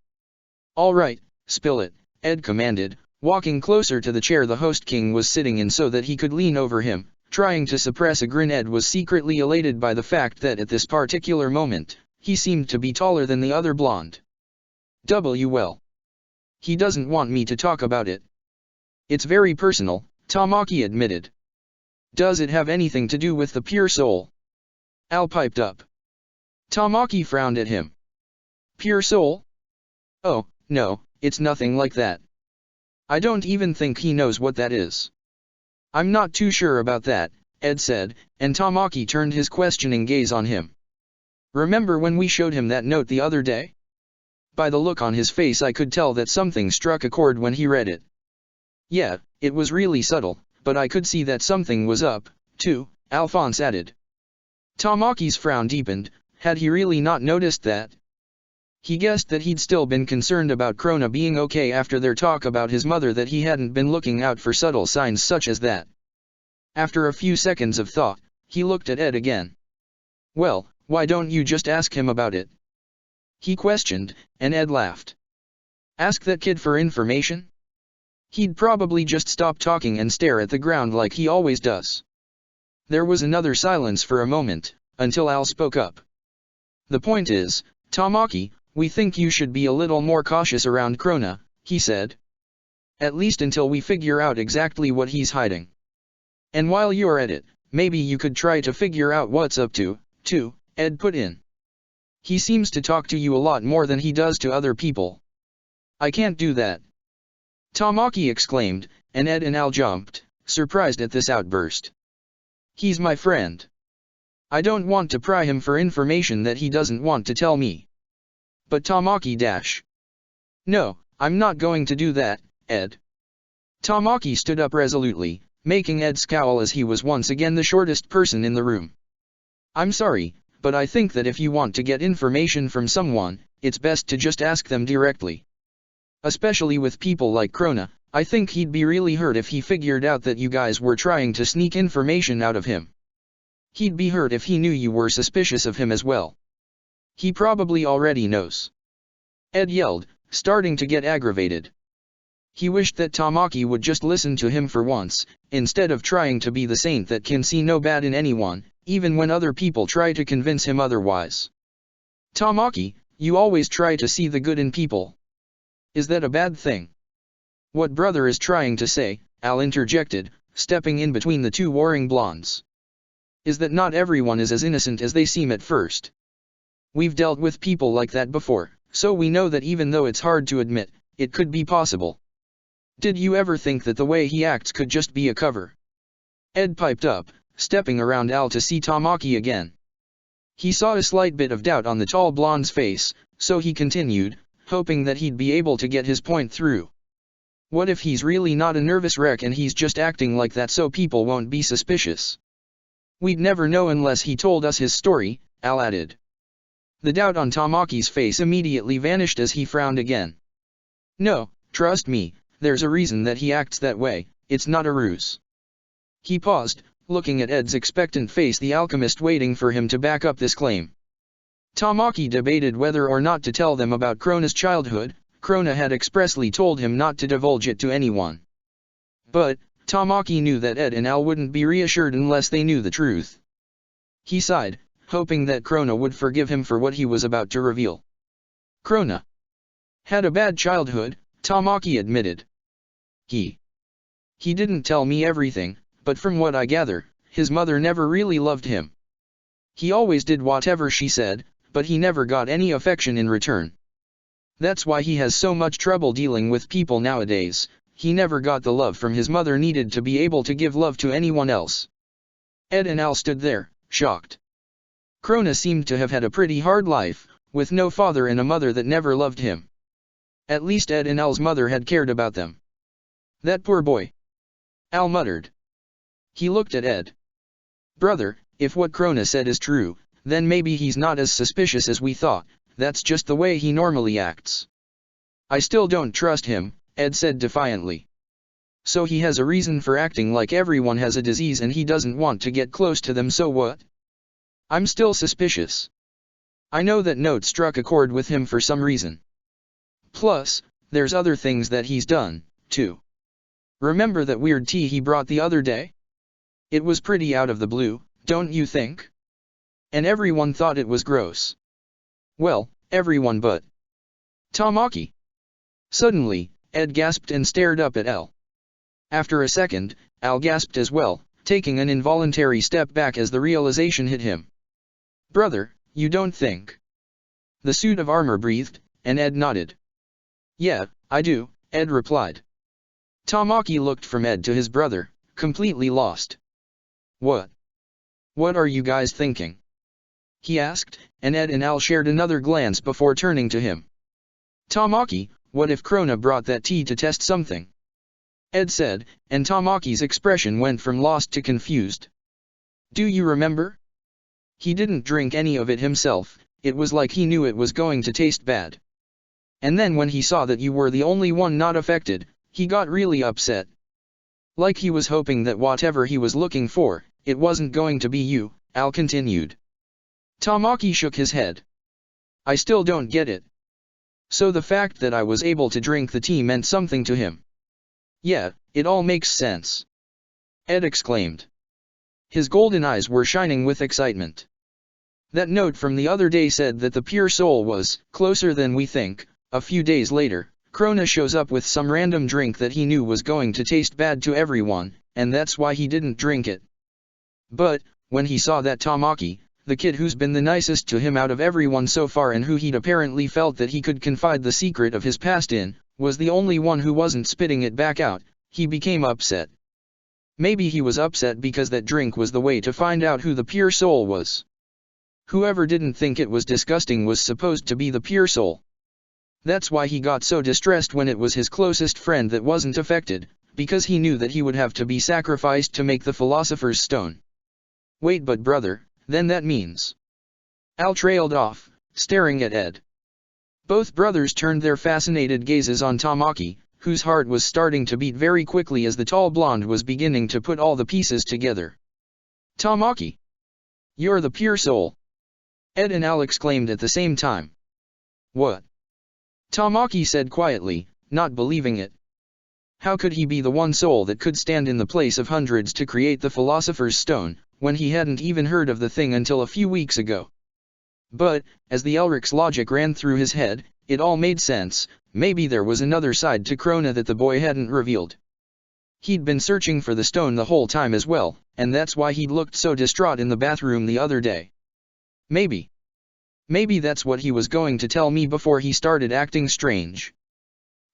All right, spill it, Ed commanded, walking closer to the chair the host king was sitting in so that he could lean over him. Trying to suppress a grin, Ed was secretly elated by the fact that at this particular moment, he seemed to be taller than the other blonde. Well. He doesn't want me to talk about it. It's very personal, Tamaki admitted. Does it have anything to do with the pure soul? Al piped up. Tamaki frowned at him. Pure soul? Oh, no, it's nothing like that. I don't even think he knows what that is. I'm not too sure about that, Ed said, and Tamaki turned his questioning gaze on him. Remember when we showed him that note the other day? By the look on his face I could tell that something struck a chord when he read it. Yeah, it was really subtle, but I could see that something was up, too, Alphonse added. Tamaki's frown deepened. Had he really not noticed that? He guessed that he'd still been concerned about Krona being okay after their talk about his mother, that he hadn't been looking out for subtle signs such as that. After a few seconds of thought, he looked at Ed again. Well, why don't you just ask him about it? He questioned, and Ed laughed. Ask that kid for information? He'd probably just stop talking and stare at the ground like he always does. There was another silence for a moment, until Al spoke up. The point is, Tamaki, we think you should be a little more cautious around Krona, he said. At least until we figure out exactly what he's hiding. And while you're at it, maybe you could try to figure out what's up to, too, Ed put in. He seems to talk to you a lot more than he does to other people. I can't do that. Tamaki exclaimed, and Ed and Al jumped, surprised at this outburst. He's my friend. I don't want to pry him for information that he doesn't want to tell me. But Tamaki No, I'm not going to do that, Ed. Tamaki stood up resolutely, making Ed scowl as he was once again the shortest person in the room. I'm sorry, but I think that if you want to get information from someone, it's best to just ask them directly. Especially with people like Krona, I think he'd be really hurt if he figured out that you guys were trying to sneak information out of him. He'd be hurt if he knew you were suspicious of him as well. He probably already knows. Ed yelled, starting to get aggravated. He wished that Tamaki would just listen to him for once, instead of trying to be the saint that can see no bad in anyone, even when other people try to convince him otherwise. Tamaki, you always try to see the good in people. Is that a bad thing? What brother is trying to say, Al interjected, stepping in between the two warring blondes. Is that not everyone is as innocent as they seem at first. We've dealt with people like that before, so we know that even though it's hard to admit, it could be possible. Did you ever think that the way he acts could just be a cover? Ed piped up, stepping around Al to see Tamaki again. He saw a slight bit of doubt on the tall blonde's face, so he continued, hoping that he'd be able to get his point through. What if he's really not a nervous wreck and he's just acting like that so people won't be suspicious? We'd never know unless he told us his story, Al added. The doubt on Tamaki's face immediately vanished as he frowned again. No, trust me, there's a reason that he acts that way, it's not a ruse. He paused, looking at Ed's expectant face, the alchemist waiting for him to back up this claim. Tamaki debated whether or not to tell them about Krona's childhood. Krona had expressly told him not to divulge it to anyone. But Tamaki knew that Ed and Al wouldn't be reassured unless they knew the truth. He sighed, hoping that Krona would forgive him for what he was about to reveal. Krona had a bad childhood, Tamaki admitted. He didn't tell me everything, but from what I gather, his mother never really loved him. He always did whatever she said, but he never got any affection in return. That's why he has so much trouble dealing with people nowadays. He never got the love from his mother needed to be able to give love to anyone else. Ed and Al stood there, shocked. Krona seemed to have had a pretty hard life, with no father and a mother that never loved him. At least Ed and Al's mother had cared about them. That poor boy. Al muttered. He looked at Ed. Brother, if what Krona said is true, then maybe he's not as suspicious as we thought. That's just the way he normally acts. I still don't trust him, Ed said defiantly. So he has a reason for acting like everyone has a disease and he doesn't want to get close to them, so what? I'm still suspicious. I know that note struck a chord with him for some reason. Plus, there's other things that he's done, too. Remember that weird tea he brought the other day? It was pretty out of the blue, don't you think? And everyone thought it was gross. Well, everyone but Tamaki. Suddenly, Ed gasped and stared up at Al. After a second, Al gasped as well, taking an involuntary step back as the realization hit him. Brother, You don't think? The suit of armor breathed, and Ed nodded. Yeah, I do, Ed replied. Tamaki looked from Ed to his brother, completely lost. What? What are you guys thinking? He asked, and Ed and Al shared another glance before turning to him. Tamaki, what if Krona brought that tea to test something? Ed said, and Tamaki's expression went from lost to confused. Do you remember? He didn't drink any of it himself, it was like he knew it was going to taste bad. And then when he saw that you were the only one not affected, he got really upset. Like he was hoping that whatever he was looking for, it wasn't going to be you, Al continued. Tamaki shook his head. I still don't get it. So the fact that I was able to drink the tea meant something to him. Yeah, it all makes sense. Ed exclaimed. His golden eyes were shining with excitement. That note from the other day said that the pure soul was closer than we think. A few days later, Krona shows up with some random drink that he knew was going to taste bad to everyone, and that's why he didn't drink it. But, when he saw that Tamaki, the kid who's been the nicest to him out of everyone so far and who he'd apparently felt that he could confide the secret of his past in, was the only one who wasn't spitting it back out, he became upset. Maybe he was upset because that drink was the way to find out who the pure soul was. Whoever didn't think it was disgusting was supposed to be the pure soul. That's why he got so distressed when it was his closest friend that wasn't affected, because he knew that he would have to be sacrificed to make the Philosopher's Stone. Wait, but brother, then that means... Al trailed off, staring at Ed. Both brothers turned their fascinated gazes on Tamaki, whose heart was starting to beat very quickly as the tall blonde was beginning to put all the pieces together. Tamaki! You're the pure soul! Ed and Al exclaimed at the same time. What? Tamaki said quietly, not believing it. How could he be the one soul that could stand in the place of hundreds to create the Philosopher's Stone, when he hadn't even heard of the thing until a few weeks ago? But, as the Elric's logic ran through his head, it all made sense. Maybe there was another side to Krona that the boy hadn't revealed. He'd been searching for the stone the whole time as well, and that's why he'd looked so distraught in the bathroom the other day. Maybe that's what he was going to tell me before he started acting strange.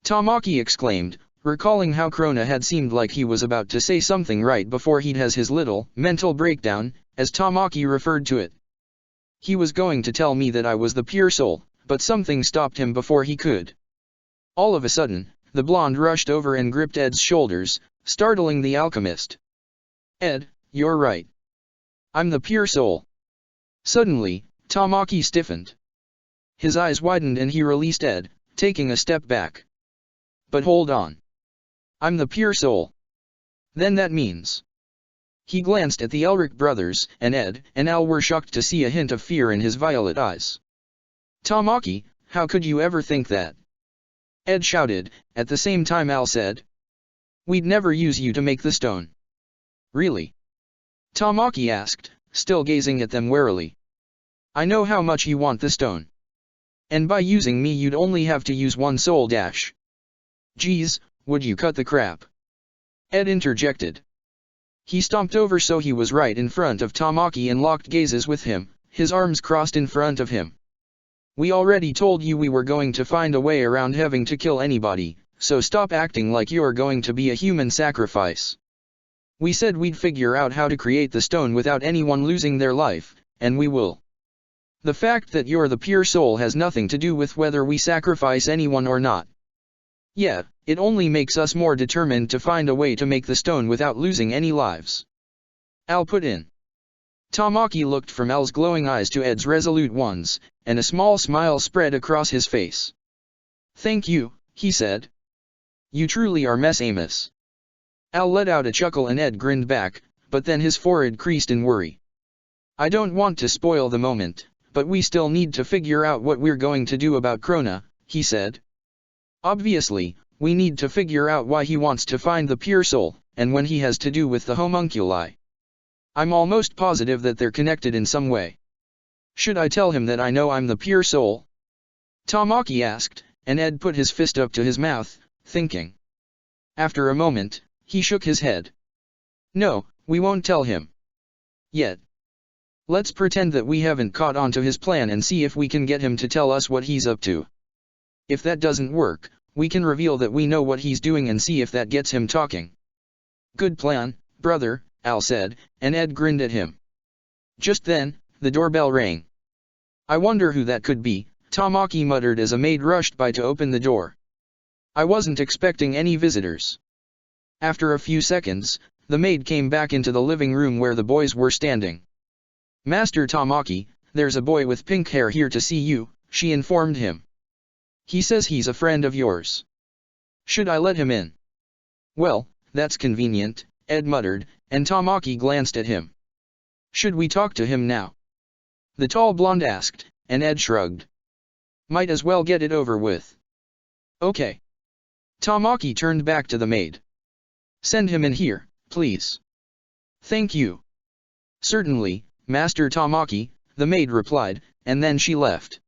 Tamaki exclaimed, recalling how Krona had seemed like he was about to say something right before he'd has his little mental breakdown, as Tamaki referred to it. He was going to tell me that I was the pure soul, but something stopped him before he could. All of a sudden, the blonde rushed over and gripped Ed's shoulders, startling the alchemist. Ed, you're right. I'm the pure soul. Suddenly, Tamaki stiffened. His eyes widened and he released Ed, taking a step back. But hold on. I'm the pure soul. Then that means... He glanced at the Elric brothers, and Ed and Al were shocked to see a hint of fear in his violet eyes. Tamaki, how could you ever think that? Ed shouted, at the same time Al said. We'd never use you to make the stone. Really? Tamaki asked, still gazing at them warily. I know how much you want the stone. And by using me you'd only have to use one soul dash. Geez, would you cut the crap? Ed interjected. He stomped over so he was right in front of Tamaki and locked gazes with him, his arms crossed in front of him. We already told you we were going to find a way around having to kill anybody, so stop acting like you're going to be a human sacrifice. We said we'd figure out how to create the stone without anyone losing their life, and we will. The fact that you're the pure soul has nothing to do with whether we sacrifice anyone or not. Yeah, it only makes us more determined to find a way to make the stone without losing any lives. Al put in. Tamaki looked from Al's glowing eyes to Ed's resolute ones, and a small smile spread across his face. Thank you, he said. You truly are Amos. Al let out a chuckle and Ed grinned back, but then his forehead creased in worry. I don't want to spoil the moment, but we still need to figure out what we're going to do about Krona, he said. Obviously, we need to figure out why he wants to find the pure soul, and when he has to do with the homunculi. I'm almost positive that they're connected in some way. Should I tell him that I know I'm the pure soul? Tamaki asked, and Ed put his fist up to his mouth, thinking. After a moment, he shook his head. No, we won't tell him. Yet. Let's pretend that we haven't caught on to his plan and see if we can get him to tell us what he's up to. If that doesn't work, we can reveal that we know what he's doing and see if that gets him talking. Good plan, brother, Al said, and Ed grinned at him. Just then, the doorbell rang. I wonder who that could be, Tamaki muttered as a maid rushed by to open the door. I wasn't expecting any visitors. After a few seconds, the maid came back into the living room where the boys were standing. Master Tamaki, there's a boy with pink hair here to see you, she informed him. He says he's a friend of yours. Should I let him in? Well, that's convenient, Ed muttered, and Tamaki glanced at him. Should we talk to him now? The tall blonde asked, and Ed shrugged. Might as well get it over with. Okay. Tamaki turned back to the maid. Send him in here, please. Thank you. Certainly, Master Tamaki, the maid replied, and then she left.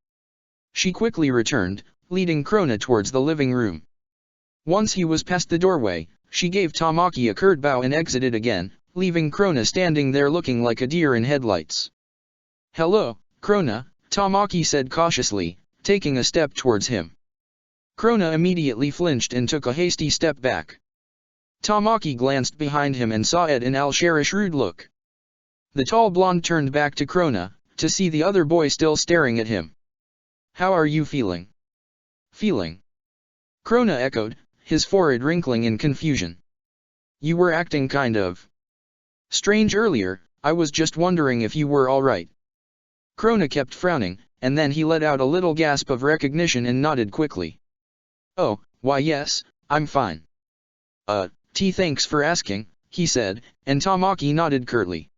She quickly returned, leading Krona towards the living room. Once he was past the doorway, she gave Tamaki a curt bow and exited again, leaving Krona standing there looking like a deer in headlights. Hello, Krona, Tamaki said cautiously, taking a step towards him. Krona immediately flinched and took a hasty step back. Tamaki glanced behind him and saw Ed and Al share a shrewd look. The tall blonde turned back to Krona, to see the other boy still staring at him. How are you feeling? Feeling? Krona echoed, his forehead wrinkling in confusion. You were acting kind of strange earlier, I was just wondering if you were alright. Krona kept frowning, and then he let out a little gasp of recognition and nodded quickly. Oh, why yes, I'm fine. Thanks for asking, he said, and Tamaki nodded curtly.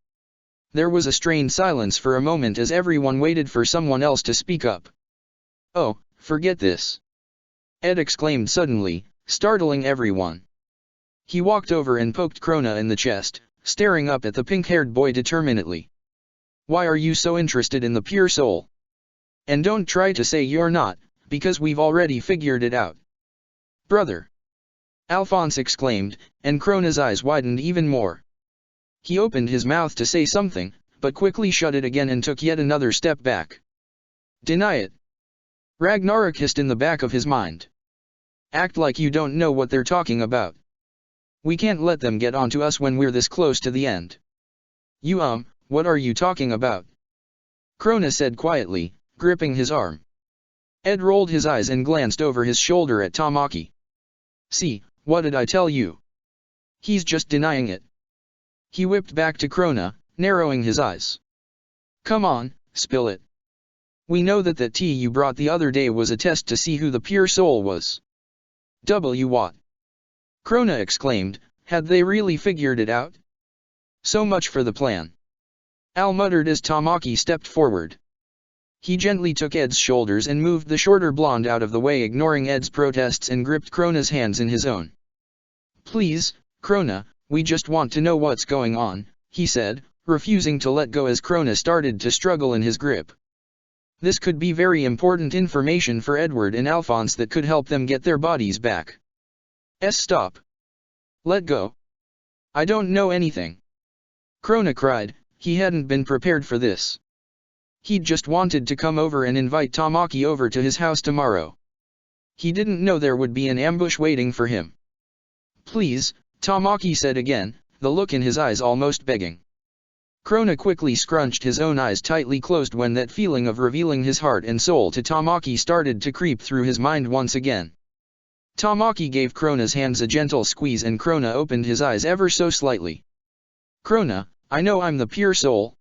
There was a strained silence for a moment as everyone waited for someone else to speak up. Oh, forget this. Ed exclaimed suddenly, startling everyone. He walked over and poked Krona in the chest, staring up at the pink-haired boy determinedly. Why are you so interested in the pure soul? And don't try to say you're not, because we've already figured it out. Brother! Alphonse exclaimed, and Krona's eyes widened even more. He opened his mouth to say something, but quickly shut it again and took yet another step back. Deny it. Ragnarok hissed in the back of his mind. Act like you don't know what they're talking about. We can't let them get onto us when we're this close to the end. You what are you talking about? Krona said quietly, gripping his arm. Ed rolled his eyes and glanced over his shoulder at Tamaki. See, what did I tell you? He's just denying it. He whipped back to Krona, narrowing his eyes. Come on, spill it. We know that tea you brought the other day was a test to see who the pure soul was. What? Krona exclaimed, had they really figured it out? So much for the plan. Al muttered as Tamaki stepped forward. He gently took Ed's shoulders and moved the shorter blonde out of the way, ignoring Ed's protests, and gripped Krona's hands in his own. Please, Krona, we just want to know what's going on, he said, refusing to let go as Krona started to struggle in his grip. This could be very important information for Edward and Alphonse that could help them get their bodies back. Stop. Let go. I don't know anything. Krona cried, he hadn't been prepared for this. He'd just wanted to come over and invite Tamaki over to his house tomorrow. He didn't know there would be an ambush waiting for him. Please, Tamaki said again, the look in his eyes almost begging. Krona quickly scrunched his own eyes tightly closed when that feeling of revealing his heart and soul to Tamaki started to creep through his mind once again. Tamaki gave Krona's hands a gentle squeeze and Krona opened his eyes ever so slightly. Krona, I know I'm the pure soul.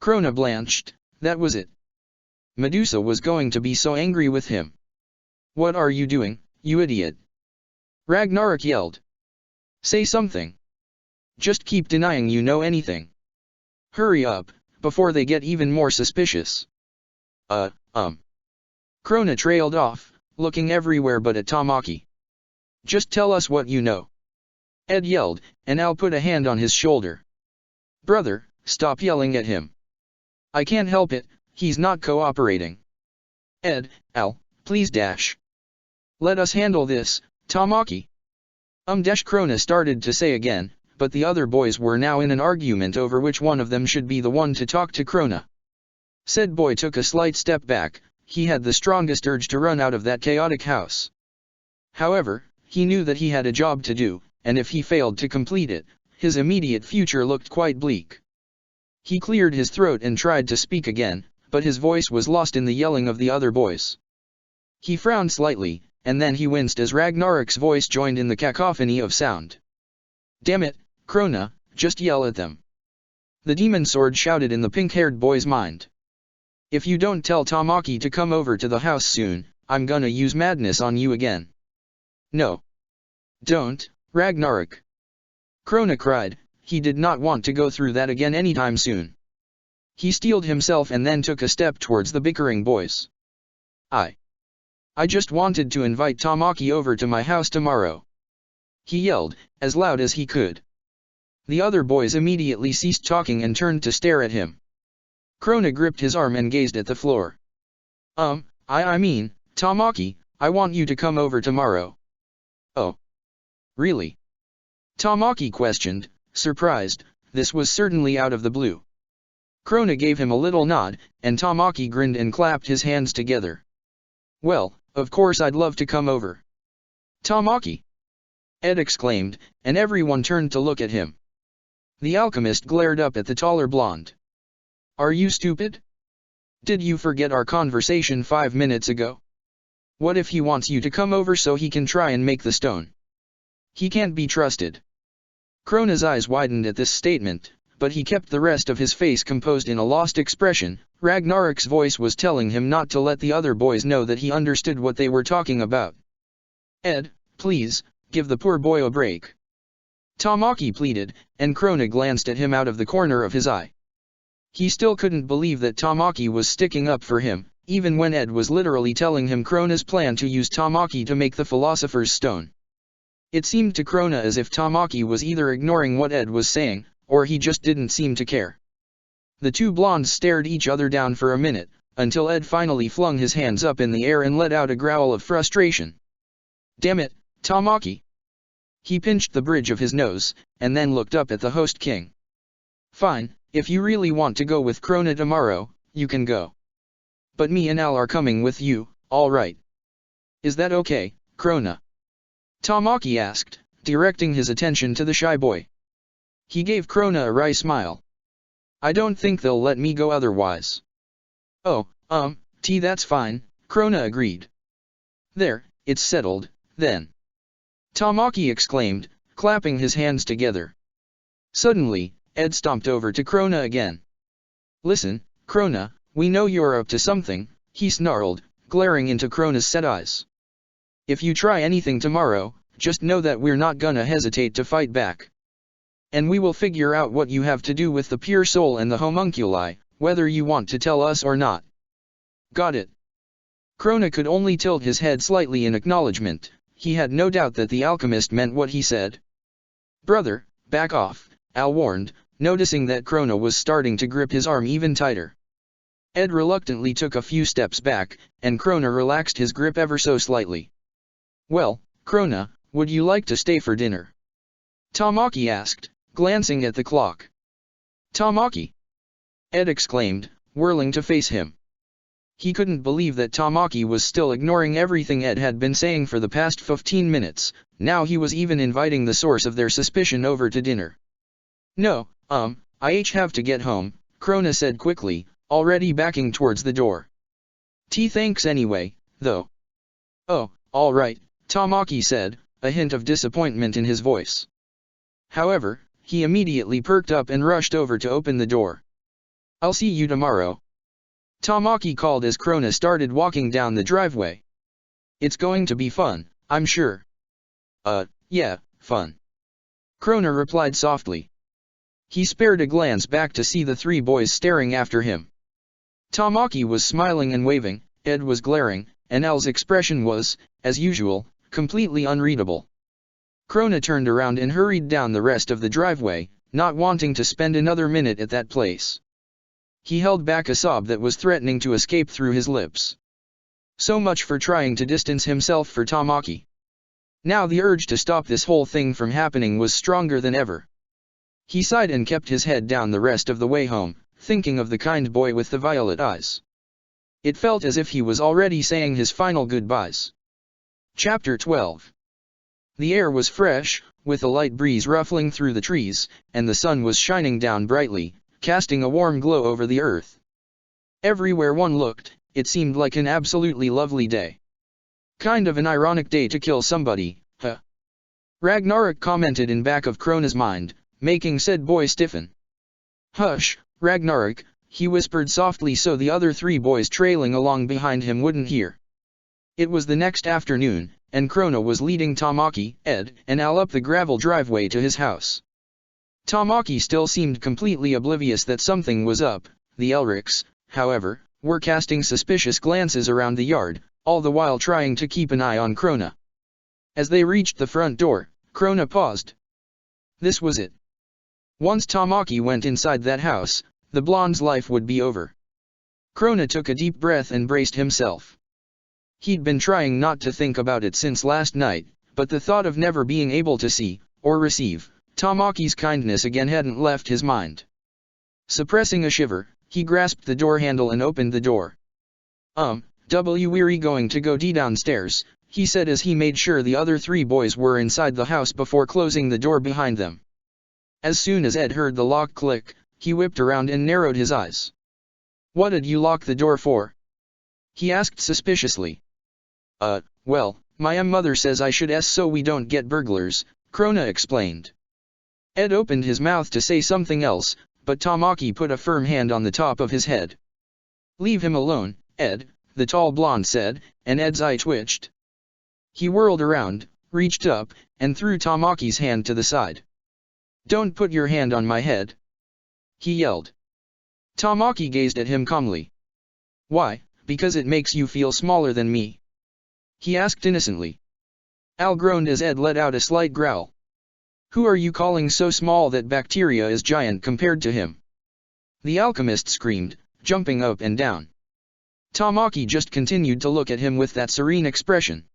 Krona blanched, that was it. Medusa was going to be so angry with him. What are you doing, you idiot? Ragnarok yelled. Say something. Just keep denying you know anything. Hurry up, before they get even more suspicious. Krona trailed off, looking everywhere but at Tamaki. Just tell us what you know. Ed yelled, and Al put a hand on his shoulder. Brother, stop yelling at him. I can't help it, he's not cooperating. Ed, Al, please dash. Let us handle this, Tamaki. Krona started to say again, but the other boys were now in an argument over which one of them should be the one to talk to Krona. Said boy took a slight step back. He had the strongest urge to run out of that chaotic house. However, he knew that he had a job to do, and if he failed to complete it, his immediate future looked quite bleak. He cleared his throat and tried to speak again, but his voice was lost in the yelling of the other boys. He frowned slightly, and then he winced as Ragnarok's voice joined in the cacophony of sound. "Damn it, Krona, just yell at them." The demon sword shouted in the pink-haired boy's mind. "If you don't tell Tamaki to come over to the house soon, I'm gonna use madness on you again." "No. Don't, Ragnarok!" Krona cried. He did not want to go through that again anytime soon. He steeled himself and then took a step towards the bickering boys. I just wanted to invite Tamaki over to my house tomorrow," he yelled, as loud as he could. The other boys immediately ceased talking and turned to stare at him. Krona gripped his arm and gazed at the floor. I mean, Tamaki, I want you to come over tomorrow." "Oh. Really?" Tamaki questioned, surprised. This was certainly out of the blue. Krona gave him a little nod, and Tamaki grinned and clapped his hands together. "Well, of course I'd love to come over." "Tamaki!" Ed exclaimed, and everyone turned to look at him. The alchemist glared up at the taller blonde. "Are you stupid? Did you forget our conversation 5 minutes ago? What if he wants you to come over so he can try and make the stone? He can't be trusted." Krona's eyes widened at this statement, but he kept the rest of his face composed in a lost expression. Ragnarok's voice was telling him not to let the other boys know that he understood what they were talking about. "Ed, please, give the poor boy a break," Tamaki pleaded, and Krona glanced at him out of the corner of his eye. He still couldn't believe that Tamaki was sticking up for him, even when Ed was literally telling him Krona's plan to use Tamaki to make the Philosopher's Stone. It seemed to Krona as if Tamaki was either ignoring what Ed was saying, or he just didn't seem to care. The two blondes stared each other down for a minute, until Ed finally flung his hands up in the air and let out a growl of frustration. "Damn it, Tamaki!" He pinched the bridge of his nose, and then looked up at the host king. "Fine, if you really want to go with Krona tomorrow, you can go. But me and Al are coming with you, all right? Is that okay, Krona?" Tamaki asked, directing his attention to the shy boy. He gave Krona a wry smile. "I don't think they'll let me go otherwise." "Oh, that's fine," Krona agreed. "There, it's settled, then," Tamaki exclaimed, clapping his hands together. Suddenly, Ed stomped over to Krona again. "Listen, Krona, we know you're up to something," he snarled, glaring into Krona's set eyes. "If you try anything tomorrow, just know that we're not gonna hesitate to fight back. And we will figure out what you have to do with the pure soul and the homunculi, whether you want to tell us or not. Got it?" Krona could only tilt his head slightly in acknowledgement. He had no doubt that the alchemist meant what he said. "Brother, back off," Al warned, noticing that Krona was starting to grip his arm even tighter. Ed reluctantly took a few steps back, and Krona relaxed his grip ever so slightly. "Well, Krona, would you like to stay for dinner?" Tamaki asked, glancing at the clock. "Tamaki!" Ed exclaimed, whirling to face him. He couldn't believe that Tamaki was still ignoring everything Ed had been saying for the past 15 minutes, now he was even inviting the source of their suspicion over to dinner. "No, I have to get home," Krona said quickly, already backing towards the door. Thanks anyway, though." "Oh, all right," Tamaki said, a hint of disappointment in his voice. However, he immediately perked up and rushed over to open the door. "I'll see you tomorrow," Tamaki called as Krona started walking down the driveway. "It's going to be fun, I'm sure." Yeah, fun," Krona replied softly. He spared a glance back to see the three boys staring after him. Tamaki was smiling and waving, Ed was glaring, and Al's expression was, as usual, completely unreadable. Krona turned around and hurried down the rest of the driveway, not wanting to spend another minute at that place. He held back a sob that was threatening to escape through his lips. So much for trying to distance himself from Tamaki. Now the urge to stop this whole thing from happening was stronger than ever. He sighed and kept his head down the rest of the way home, thinking of the kind boy with the violet eyes. It felt as if he was already saying his final goodbyes. Chapter 12. The air was fresh, with a light breeze ruffling through the trees, and the sun was shining down brightly, casting a warm glow over the earth. Everywhere one looked, it seemed like an absolutely lovely day. Kind of an ironic day to kill somebody, huh? Ragnarok commented in back of Krona's mind, making said boy stiffen. Hush, Ragnarok, he whispered softly so the other three boys trailing along behind him wouldn't hear. It was the next afternoon, and Krona was leading Tamaki, Ed, and Al up the gravel driveway to his house. Tamaki still seemed completely oblivious that something was up. The Elrics, however, were casting suspicious glances around the yard, all the while trying to keep an eye on Krona. As they reached the front door, Krona paused. This was it. Once Tamaki went inside that house, the blonde's life would be over. Krona took a deep breath and braced himself. He'd been trying not to think about it since last night, but the thought of never being able to see, or receive, Tamaki's kindness again hadn't left his mind. Suppressing a shiver, he grasped the door handle and opened the door. We're going to go downstairs, he said as he made sure the other three boys were inside the house before closing the door behind them. As soon as Ed heard the lock click, he whipped around and narrowed his eyes. What did you lock the door for? He asked suspiciously. Well, my mother says I should so we don't get burglars, Krona explained. Ed opened his mouth to say something else, but Tamaki put a firm hand on the top of his head. Leave him alone, Ed, the tall blonde said, and Ed's eye twitched. He whirled around, reached up, and threw Tamaki's hand to the side. Don't put your hand on my head, he yelled. Tamaki gazed at him calmly. Why, because it makes you feel smaller than me? He asked innocently. Al groaned as Ed let out a slight growl. Who are you calling so small that bacteria is giant compared to him? The alchemist screamed, jumping up and down. Tamaki just continued to look at him with that serene expression.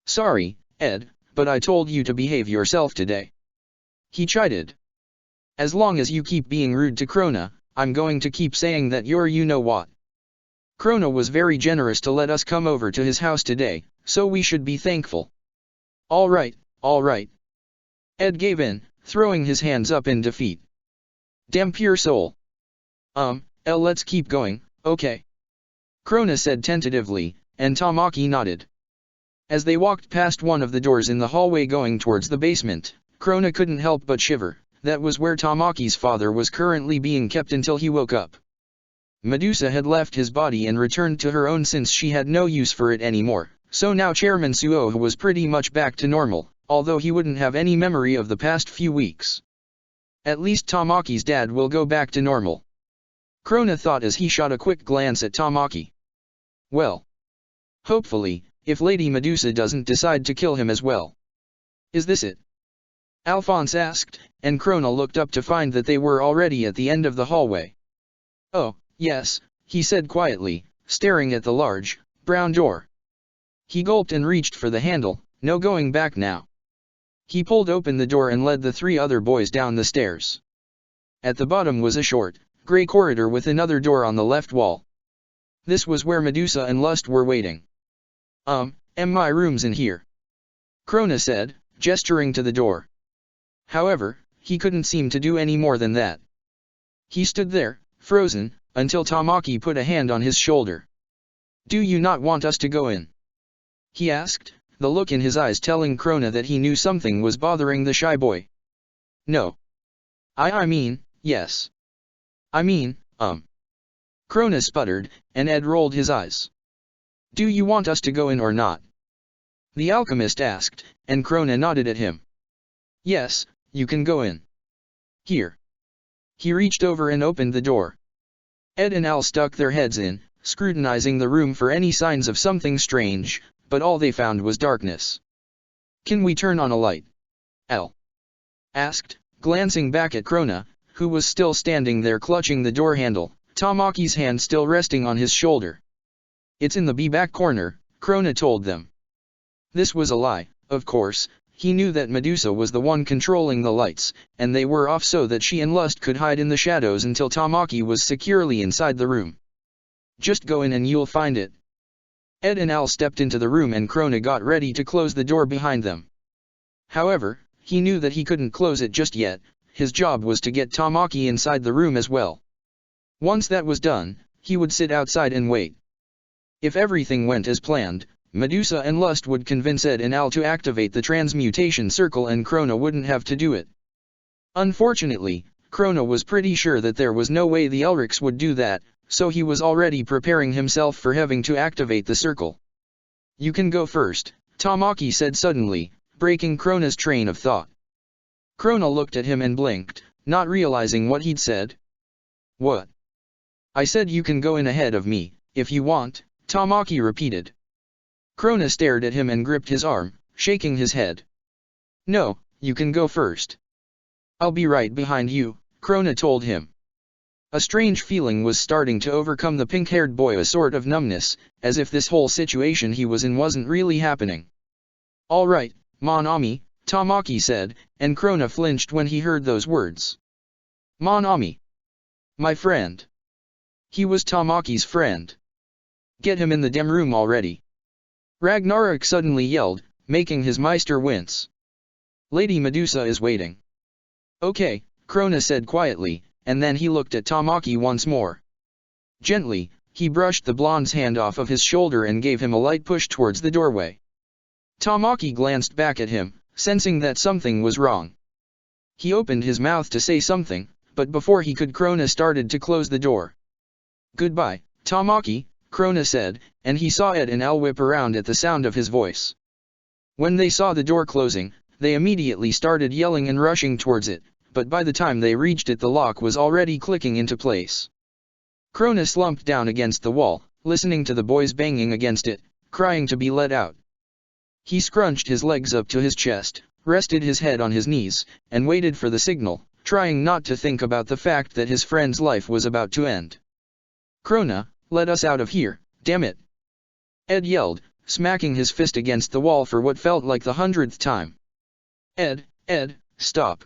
Sorry, Ed, but I told you to behave yourself today. He chided. As long as you keep being rude to Krona, I'm going to keep saying that you're you-know-what. Krona was very generous to let us come over to his house today, so we should be thankful. All right. Ed gave in, throwing his hands up in defeat. Damn pure soul. Let's keep going, okay? Krona said tentatively, and Tamaki nodded. As they walked past one of the doors in the hallway going towards the basement, Krona couldn't help but shiver. That was where Tamaki's father was currently being kept until he woke up. Medusa had left his body and returned to her own since she had no use for it anymore, so now Chairman Suo was pretty much back to normal, although he wouldn't have any memory of the past few weeks. At least Tamaki's dad will go back to normal. Krona thought as he shot a quick glance at Tamaki. Well. Hopefully, if Lady Medusa doesn't decide to kill him as well. Is this it? Alphonse asked, and Krona looked up to find that they were already at the end of the hallway. Oh, yes, he said quietly, staring at the large, brown door. He gulped and reached for the handle, no going back now. He pulled open the door and led the three other boys down the stairs. At the bottom was a short, gray corridor with another door on the left wall. This was where Medusa and Lust were waiting. My room's in here, Krona said, gesturing to the door. However, he couldn't seem to do any more than that. He stood there, frozen, until Tamaki put a hand on his shoulder. Do you not want us to go in? He asked, the look in his eyes telling Krona that he knew something was bothering the shy boy. No. I mean, yes. Krona sputtered, and Ed rolled his eyes. Do you want us to go in or not? The alchemist asked, and Krona nodded at him. Yes, you can go in. Here. He reached over and opened the door. Ed and Al stuck their heads in, scrutinizing the room for any signs of something strange, but all they found was darkness. Can we turn on a light? Al asked, glancing back at Krona, who was still standing there clutching the door handle, Tamaki's hand still resting on his shoulder. It's in the back corner, Krona told them. This was a lie, of course. he knew that Medusa was the one controlling the lights, and they were off so that she and Lust could hide in the shadows until Tamaki was securely inside the room. "Just go in and you'll find it." Ed and Al stepped into the room and Krona got ready to close the door behind them. However, he knew that he couldn't close it just yet. His job was to get Tamaki inside the room as well. Once that was done, he would sit outside and wait. If everything went as planned, Medusa and Lust would convince Ed and Al to activate the transmutation circle and Krona wouldn't have to do it. Unfortunately, Krona was pretty sure that there was no way the Elrics would do that, so he was already preparing himself for having to activate the circle. "You can go first," Tamaki said suddenly, breaking Krona's train of thought. Krona looked at him and blinked, not realizing what he'd said. "What?" "I said you can go in ahead of me, if you want," Tamaki repeated. Krona stared at him and gripped his arm, shaking his head. "No, you can go first." "I'll be right behind you," Krona told him. A strange feeling was starting to overcome the pink-haired boy, a sort of numbness, as if this whole situation he was in wasn't really happening. "All right, Mon Ami," Tamaki said, and Krona flinched when he heard those words. Mon Ami. My friend. He was Tamaki's friend. "Get him in the dem room already." Ragnarok suddenly yelled, making his Meister wince. "Lady Medusa is waiting." "Okay," Krona said quietly, and then he looked at Tamaki once more. Gently, he brushed the blonde's hand off of his shoulder and gave him a light push towards the doorway. Tamaki glanced back at him, sensing that something was wrong. He opened his mouth to say something, but before he could, Krona started to close the door. "Goodbye, Tamaki," Krona said, and he saw Ed and Al whip around at the sound of his voice. When they saw the door closing, they immediately started yelling and rushing towards it, but by the time they reached it the lock was already clicking into place. Krona slumped down against the wall, listening to the boys banging against it, crying to be let out. He scrunched his legs up to his chest, rested his head on his knees, and waited for the signal, trying not to think about the fact that his friend's life was about to end. "Krona, let us out of here, damn it!" Ed yelled, smacking his fist against the wall for what felt like the 100th time. Ed, stop!"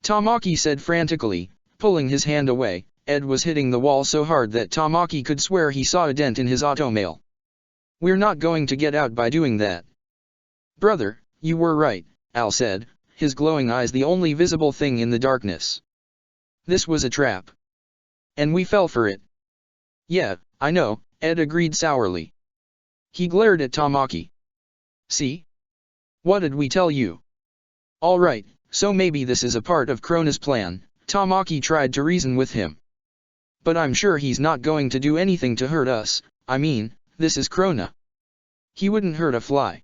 Tamaki said frantically, pulling his hand away. Ed was hitting the wall so hard that Tamaki could swear he saw a dent in his automail. "We're not going to get out by doing that." "Brother, you were right," Al said, his glowing eyes the only visible thing in the darkness. "This was a trap. And we fell for it." "Yeah, I know," Ed agreed sourly. He glared at Tamaki. "See? What did we tell you?" "All right, so maybe this is a part of Krona's plan," Tamaki tried to reason with him. "But I'm sure he's not going to do anything to hurt us. I mean, this is Krona. He wouldn't hurt a fly."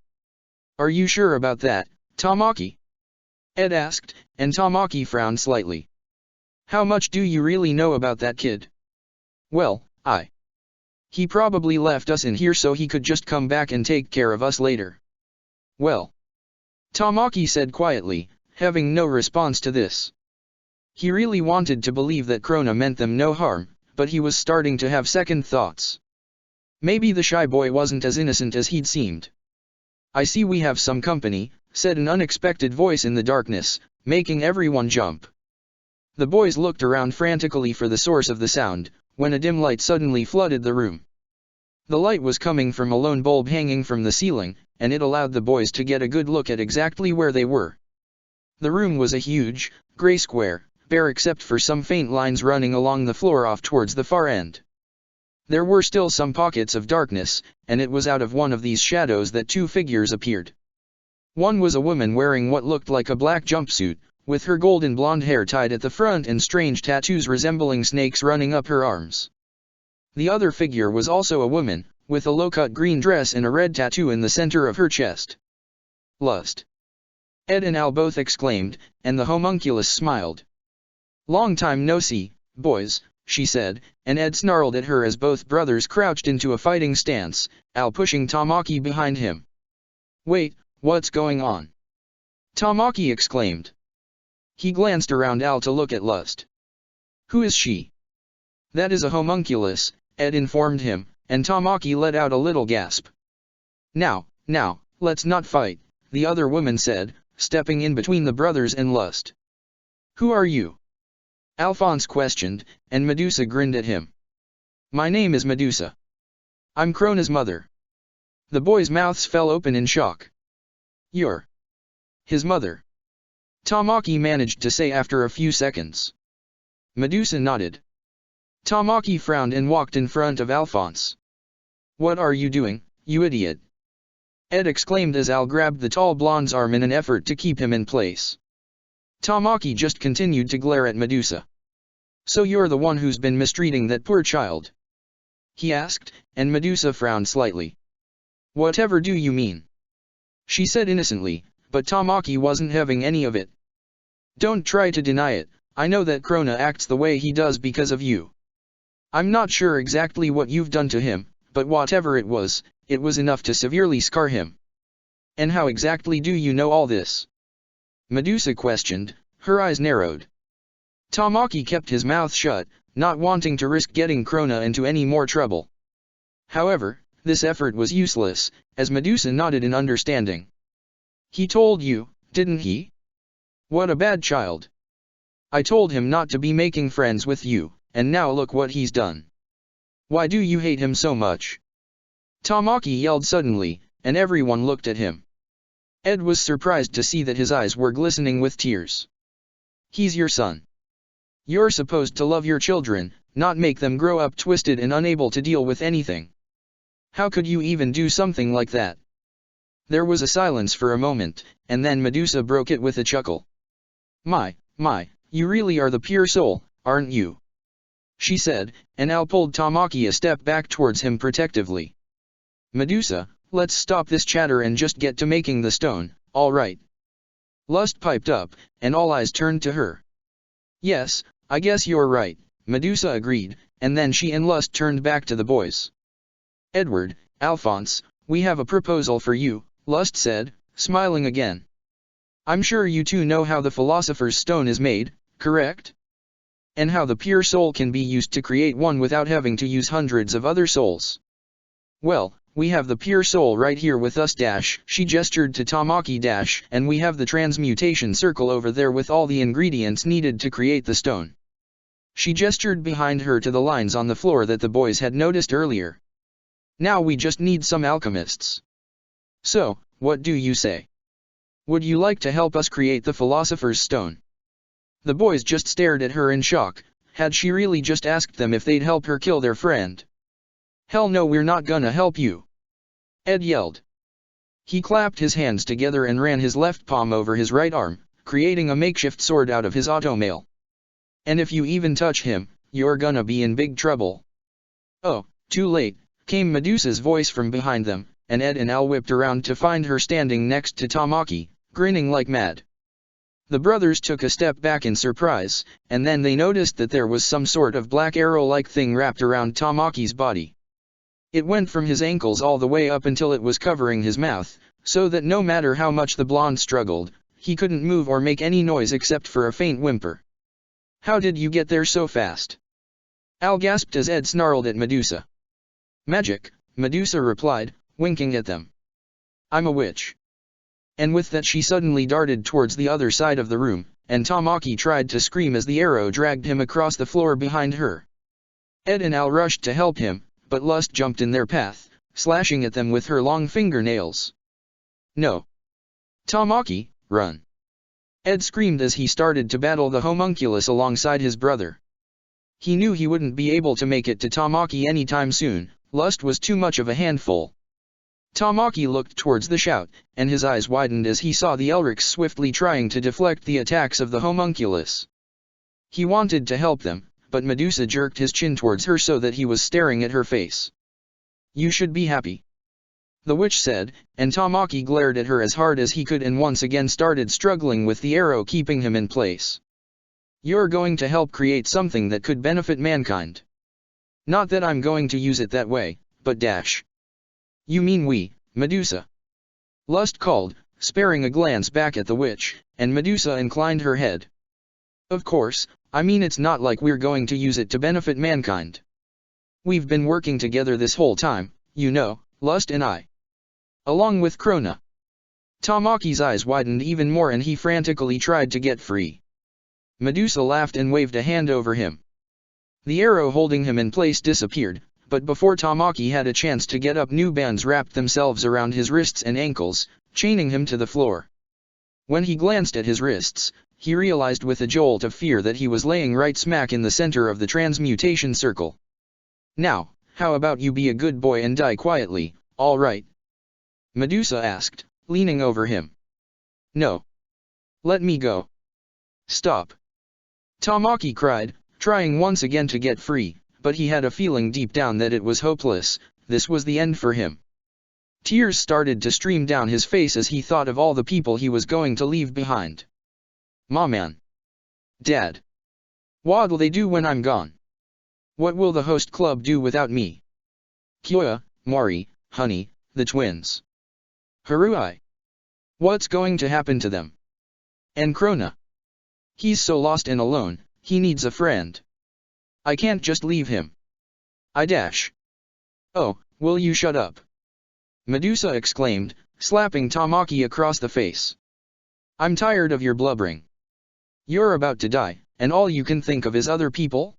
"Are you sure about that, Tamaki?" Ed asked, and Tamaki frowned slightly. "How much do you really know about that kid?" "Well, he probably left us in here so he could just come back and take care of us later." "Well," Tamaki said quietly, having no response to this. He really wanted to believe that Krona meant them no harm, but he was starting to have second thoughts. Maybe the shy boy wasn't as innocent as he'd seemed. "I see we have some company," said an unexpected voice in the darkness, making everyone jump. The boys looked around frantically for the source of the sound, when a dim light suddenly flooded the room. The light was coming from a lone bulb hanging from the ceiling, and it allowed the boys to get a good look at exactly where they were. The room was a huge, gray square, bare except for some faint lines running along the floor off towards the far end. There were still some pockets of darkness, and it was out of one of these shadows that two figures appeared. One was a woman wearing what looked like a black jumpsuit, with her golden blonde hair tied at the front and strange tattoos resembling snakes running up her arms. The other figure was also a woman, with a low-cut green dress and a red tattoo in the center of her chest. "Lust!" Ed and Al both exclaimed, and the homunculus smiled. "Long time no see, boys," she said, and Ed snarled at her as both brothers crouched into a fighting stance, Al pushing Tamaki behind him. "Wait, what's going on?" Tamaki exclaimed. He glanced around Al to look at Lust. "Who is she?" "That is a homunculus," Ed informed him, and Tamaki let out a little gasp. Now, let's not fight," the other woman said, stepping in between the brothers and Lust. Who are you? Alphonse questioned, and Medusa grinned at him. My name is Medusa. I'm Crona's mother. The boys' mouths fell open in shock. You're his mother, Tamaki managed to say after a few seconds. Medusa nodded. Tamaki frowned and walked in front of Alphonse. What are you doing, you idiot? Ed exclaimed as Al grabbed the tall blonde's arm in an effort to keep him in place. Tamaki just continued to glare at Medusa. So you're the one who's been mistreating that poor child? He asked, and Medusa frowned slightly. Whatever do you mean? She said innocently, but Tamaki wasn't having any of it. Don't try to deny it, I know that Crona acts the way he does because of you. I'm not sure exactly what you've done to him, but whatever it was enough to severely scar him. And how exactly do you know all this? Medusa questioned, her eyes narrowed. Tamaki kept his mouth shut, not wanting to risk getting Crona into any more trouble. However, this effort was useless, as Medusa nodded in understanding. He told you, didn't he? What a bad child. I told him not to be making friends with you, and now look what he's done. Why do you hate him so much? Tamaki yelled suddenly, and everyone looked at him. Ed was surprised to see that his eyes were glistening with tears. He's your son. You're supposed to love your children, not make them grow up twisted and unable to deal with anything. How could you even do something like that? There was a silence for a moment, and then Medusa broke it with a chuckle. My, you really are the pure soul, aren't you? She said, and Al pulled Tamaki a step back towards him protectively. Medusa, let's stop this chatter and just get to making the stone, all right? Lust piped up, and all eyes turned to her. Yes, I guess you're right, Medusa agreed, and then she and Lust turned back to the boys. Edward, Alphonse, we have a proposal for you, Lust said, smiling again. I'm sure you two know how the Philosopher's Stone is made, correct? And how the pure soul can be used to create one without having to use hundreds of other souls. Well, we have the pure soul right here with us dash, she gestured to Tamaki dash, and we have the transmutation circle over there with all the ingredients needed to create the stone. She gestured behind her to the lines on the floor that the boys had noticed earlier. Now we just need some alchemists. So, what do you say? Would you like to help us create the Philosopher's Stone? The boys just stared at her in shock. Had she really just asked them if they'd help her kill their friend? Hell no, we're not gonna help you. Ed yelled. He clapped his hands together and ran his left palm over his right arm, creating a makeshift sword out of his automail. And if you even touch him, you're gonna be in big trouble. Oh, too late, came Medusa's voice from behind them, and Ed and Al whipped around to find her standing next to Tamaki, grinning like mad. The brothers took a step back in surprise, and then they noticed that there was some sort of black arrow-like thing wrapped around Tamaki's body. It went from his ankles all the way up until it was covering his mouth, so that no matter how much the blonde struggled, he couldn't move or make any noise except for a faint whimper. How did you get there so fast? Al gasped as Ed snarled at Medusa. Magic, Medusa replied, winking at them. I'm a witch. And with that she suddenly darted towards the other side of the room, and Tamaki tried to scream as the arrow dragged him across the floor behind her. Ed and Al rushed to help him, but Lust jumped in their path, slashing at them with her long fingernails. No. Tamaki, run. Ed screamed as he started to battle the homunculus alongside his brother. He knew he wouldn't be able to make it to Tamaki anytime soon. Lust was too much of a handful. Tamaki looked towards the shout, and his eyes widened as he saw the Elrics swiftly trying to deflect the attacks of the homunculus. He wanted to help them, but Medusa jerked his chin towards her so that he was staring at her face. You should be happy, the witch said, and Tamaki glared at her as hard as he could and once again started struggling with the arrow keeping him in place. You're going to help create something that could benefit mankind. Not that I'm going to use it that way, but dash. You mean we, Medusa? Lust called, sparing a glance back at the witch, and Medusa inclined her head. Of course, I mean it's not like we're going to use it to benefit mankind. We've been working together this whole time, you know, Lust and I. Along with Crona. Tamaki's eyes widened even more and he frantically tried to get free. Medusa laughed and waved a hand over him. The arrow holding him in place disappeared, but before Tamaki had a chance to get up, new bands wrapped themselves around his wrists and ankles, chaining him to the floor. When he glanced at his wrists, he realized with a jolt of fear that he was laying right smack in the center of the transmutation circle. "Now, how about you be a good boy and die quietly, all right?" Medusa asked, leaning over him. "No. Let me go." "Stop!" Tamaki cried, trying once again to get free, but he had a feeling deep down that it was hopeless. This was the end for him. Tears started to stream down his face as he thought of all the people he was going to leave behind. "Mom, Dad. What'll they do when I'm gone? What will the host club do without me? Kyoya, Mari, Honey, the twins. Harui. What's going to happen to them? And Krona. He's so lost and alone, he needs a friend. I can't just leave him. I dash." "Oh, will you shut up?" Medusa exclaimed, slapping Tamaki across the face. "I'm tired of your blubbering. You're about to die, and all you can think of is other people?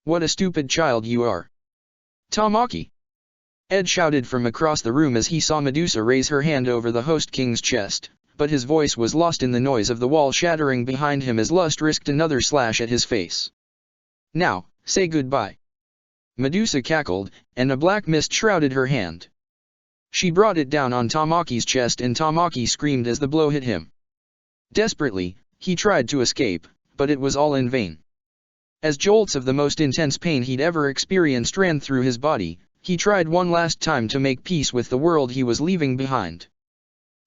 What a stupid child you are." "Tamaki!" Ed shouted from across the room as he saw Medusa raise her hand over the host king's chest, but his voice was lost in the noise of the wall shattering behind him as Lust risked another slash at his face. "Now, say goodbye." Medusa cackled, and a black mist shrouded her hand. She brought it down on Tamaki's chest and Tamaki screamed as the blow hit him. Desperately, he tried to escape, but it was all in vain. As jolts of the most intense pain he'd ever experienced ran through his body, he tried one last time to make peace with the world he was leaving behind.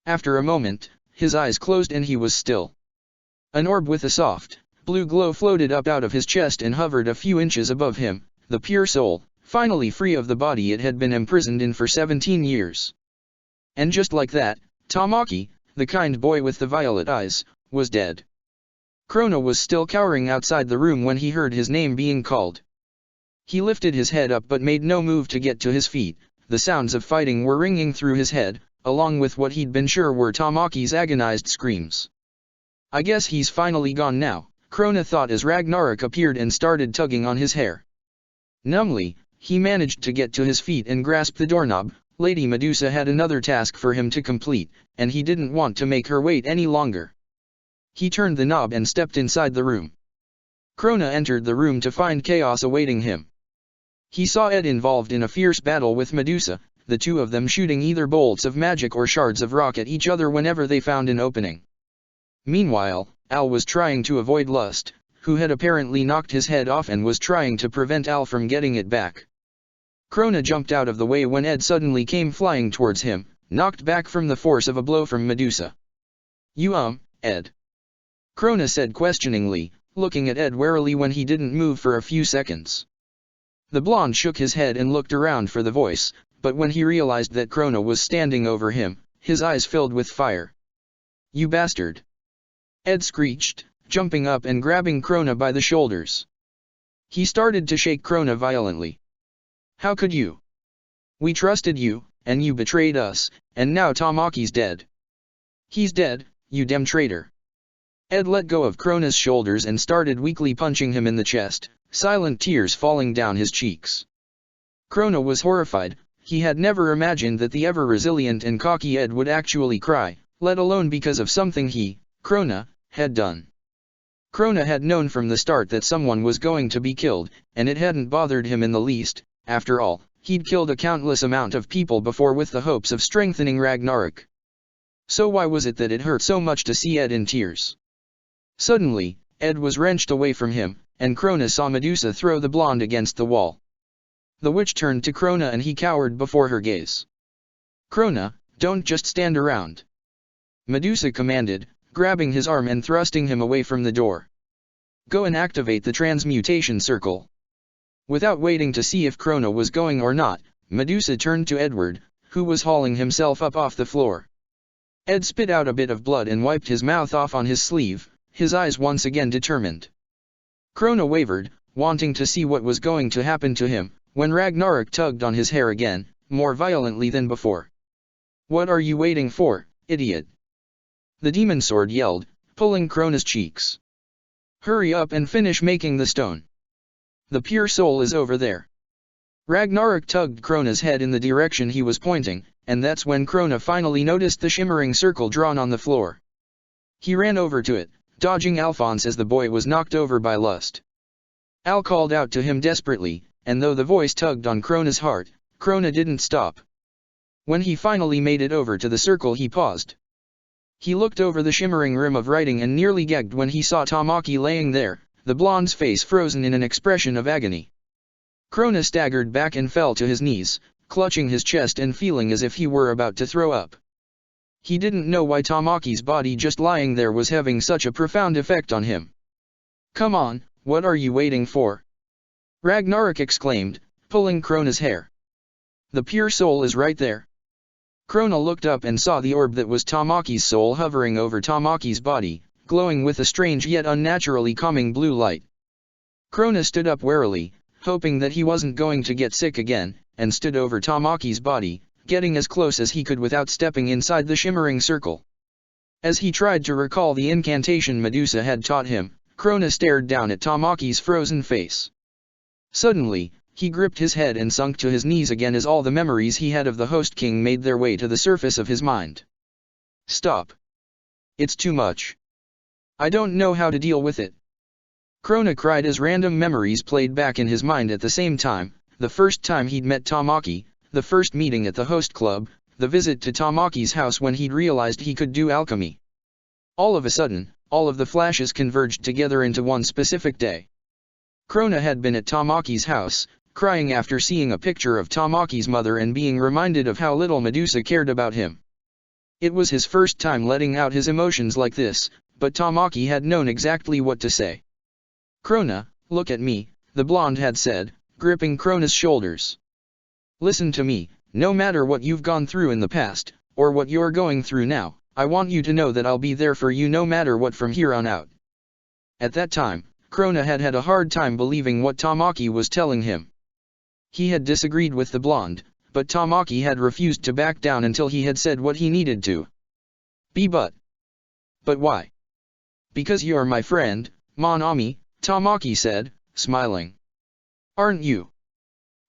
After a moment, his eyes closed and he was still. An orb with a soft, blue glow floated up out of his chest and hovered a few inches above him, the pure soul, finally free of the body it had been imprisoned in for 17 years. And just like that, Tamaki, the kind boy with the violet eyes, was dead. Krona was still cowering outside the room when he heard his name being called. He lifted his head up but made no move to get to his feet. The sounds of fighting were ringing through his head, along with what he'd been sure were Tamaki's agonized screams. "I guess he's finally gone now," Krona thought as Ragnarok appeared and started tugging on his hair. Numbly, he managed to get to his feet and grasp the doorknob. Lady Medusa had another task for him to complete, and he didn't want to make her wait any longer. He turned the knob and stepped inside the room. Krona entered the room to find chaos awaiting him. He saw Ed involved in a fierce battle with Medusa, the two of them shooting either bolts of magic or shards of rock at each other whenever they found an opening. Meanwhile, Al was trying to avoid Lust, who had apparently knocked his head off and was trying to prevent Al from getting it back. Krona jumped out of the way when Ed suddenly came flying towards him, knocked back from the force of a blow from Medusa. "You Ed?" Krona said questioningly, looking at Ed warily when he didn't move for a few seconds. The blonde shook his head and looked around for the voice, but when he realized that Krona was standing over him, his eyes filled with fire. "You bastard!" Ed screeched, jumping up and grabbing Krona by the shoulders. He started to shake Krona violently. "How could you? We trusted you, and you betrayed us, and now Tamaki's dead." "He's dead, you damn traitor." Ed let go of Krona's shoulders and started weakly punching him in the chest, silent tears falling down his cheeks. Krona was horrified. He had never imagined that the ever-resilient and cocky Ed would actually cry, let alone because of something he, Krona, had done. Krona had known from the start that someone was going to be killed, and it hadn't bothered him in the least. After all, he'd killed a countless amount of people before with the hopes of strengthening Ragnarok. So why was it that it hurt so much to see Ed in tears? Suddenly, Ed was wrenched away from him, and Krona saw Medusa throw the blonde against the wall. The witch turned to Krona and he cowered before her gaze. "Krona, don't just stand around," Medusa commanded, grabbing his arm and thrusting him away from the door. "Go and activate the transmutation circle." Without waiting to see if Krona was going or not, Medusa turned to Edward, who was hauling himself up off the floor. Ed spit out a bit of blood and wiped his mouth off on his sleeve, his eyes once again determined. Krona wavered, wanting to see what was going to happen to him, when Ragnarok tugged on his hair again, more violently than before. "What are you waiting for, idiot?" the demon sword yelled, pulling Krona's cheeks. Hurry up and finish making the stone. The pure soul is over there. Ragnarok tugged Krona's head in the direction he was pointing, and that's when Krona finally noticed the shimmering circle drawn on the floor. He ran over to it, dodging Alphonse as the boy was knocked over by lust. Al called out to him desperately, and though the voice tugged on Krona's heart, Krona didn't stop. When he finally made it over to the circle, he paused. He looked over the shimmering rim of writing and nearly gagged when he saw Tamaki laying there, the blonde's face frozen in an expression of agony. Krona staggered back and fell to his knees, clutching his chest and feeling as if he were about to throw up. He didn't know why Tamaki's body just lying there was having such a profound effect on him. "Come on, what are you waiting for?" Ragnarok exclaimed, pulling Krona's hair. "The pure soul is right there." Krona looked up and saw the orb that was Tamaki's soul hovering over Tamaki's body, glowing with a strange yet unnaturally calming blue light. Krona stood up warily, hoping that he wasn't going to get sick again, and stood over Tamaki's body, getting as close as he could without stepping inside the shimmering circle. As he tried to recall the incantation Medusa had taught him, Krona stared down at Tamaki's frozen face. Suddenly, he gripped his head and sunk to his knees again as all the memories he had of the Host King made their way to the surface of his mind. "Stop. It's too much. I don't know how to deal with it." Krona cried as random memories played back in his mind at the same time: the first time he'd met Tamaki, the first meeting at the Host Club, the visit to Tamaki's house when he'd realized he could do alchemy. All of a sudden, all of the flashes converged together into one specific day. Krona had been at Tamaki's house, crying after seeing a picture of Tamaki's mother and being reminded of how little Medusa cared about him. It was his first time letting out his emotions like this, but Tamaki had known exactly what to say. "Krona, look at me," the blonde had said, gripping Krona's shoulders. "Listen to me, no matter what you've gone through in the past, or what you're going through now, I want you to know that I'll be there for you no matter what from here on out." At that time, Krona had had a hard time believing what Tamaki was telling him. He had disagreed with the blonde, but Tamaki had refused to back down until he had said what he needed to. But why?" "Because you're my friend, Mon Ami," Tamaki said, smiling. "Aren't you?"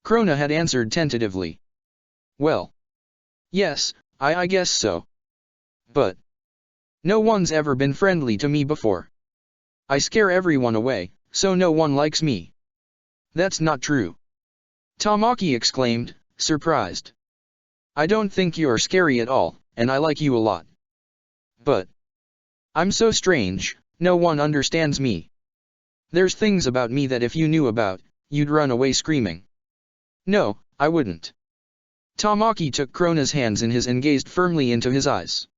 Krona had answered tentatively. "Well, yes, I guess so. But no one's ever been friendly to me before. I scare everyone away, so no one likes me." "That's not true," Tamaki exclaimed, surprised. "I don't think you're scary at all, and I like you a lot. But I'm so strange, no one understands me. There's things about me that if you knew about, you'd run away screaming." "No, I wouldn't." Tamaki took Krona's hands in his and gazed firmly into his eyes.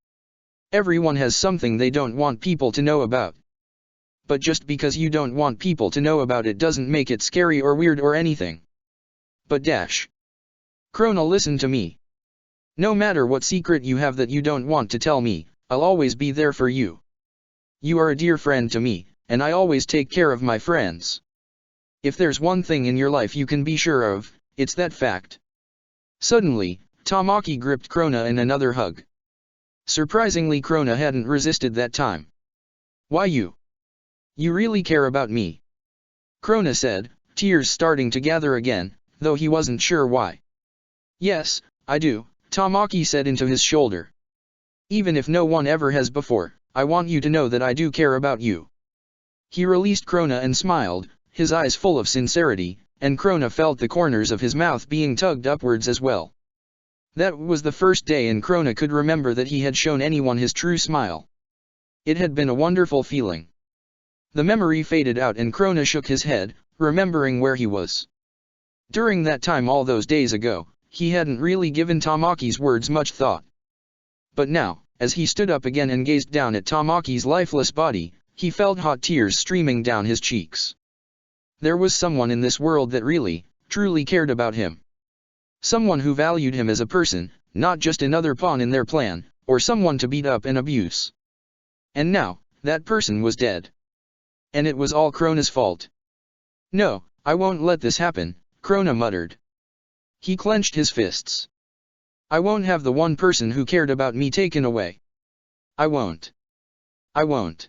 "Everyone has something they don't want people to know about. But just because you don't want people to know about it doesn't make it scary or weird or anything. But Krona, listen to me. No matter what secret you have that you don't want to tell me, I'll always be there for you. You are a dear friend to me, and I always take care of my friends. If there's one thing in your life you can be sure of, it's that fact." Suddenly, Tamaki gripped Krona in another hug. Surprisingly, Krona hadn't resisted that time. "Why you? You really care about me?" Krona said, tears starting to gather again, though he wasn't sure why. "Yes, I do," Tamaki said into his shoulder. "Even if no one ever has before, I want you to know that I do care about you." He released Krona and smiled, his eyes full of sincerity, and Krona felt the corners of his mouth being tugged upwards as well. That was the first day and Krona could remember that he had shown anyone his true smile. It had been a wonderful feeling. The memory faded out and Krona shook his head, remembering where he was. During that time all those days ago, he hadn't really given Tamaki's words much thought. But now, as he stood up again and gazed down at Tamaki's lifeless body, he felt hot tears streaming down his cheeks. There was someone in this world that really, truly cared about him. Someone who valued him as a person, not just another pawn in their plan, or someone to beat up and abuse. And now, that person was dead. And it was all Krona's fault. "No, I won't let this happen," Krona muttered. He clenched his fists. "I won't have the one person who cared about me taken away. I won't." I won't.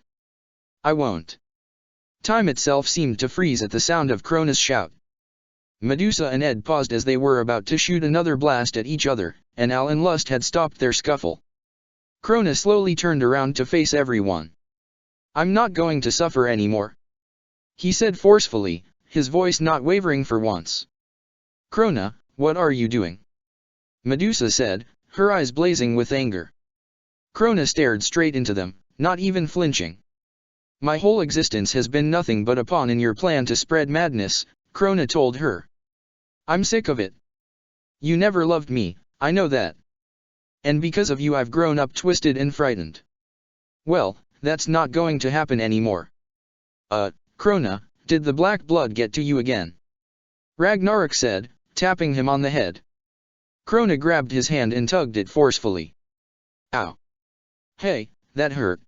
I won't. Time itself seemed to freeze at the sound of Krona's shout. Medusa and Ed paused as they were about to shoot another blast at each other, and Al and Lust had stopped their scuffle. Krona slowly turned around to face everyone. I'm not going to suffer anymore, he said forcefully, his voice not wavering for once. Krona, what are you doing? Medusa said, her eyes blazing with anger. Krona stared straight into them, not even flinching. My whole existence has been nothing but a pawn in your plan to spread madness, Krona told her. I'm sick of it. You never loved me, I know that. And because of you I've grown up twisted and frightened. Well, that's not going to happen anymore. Krona, did the black blood get to you again? Ragnarok said, tapping him on the head. Krona grabbed his hand and tugged it forcefully. Ow. Hey, that hurt.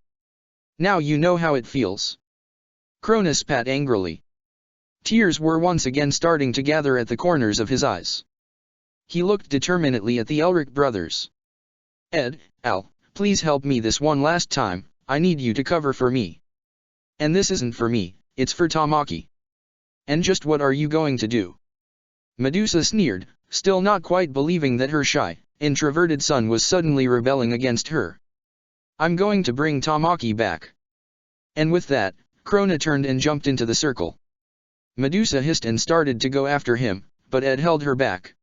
Now you know how it feels. Krona spat angrily. Tears were once again starting to gather at the corners of his eyes. He looked determinedly at the Elric brothers. Ed, Al, please help me this one last time, I need you to cover for me. And this isn't for me, it's for Tamaki. And just what are you going to do? Medusa sneered, still not quite believing that her shy, introverted son was suddenly rebelling against her. I'm going to bring Tamaki back. And with that, Krona turned and jumped into the circle. Medusa hissed and started to go after him, but Ed held her back.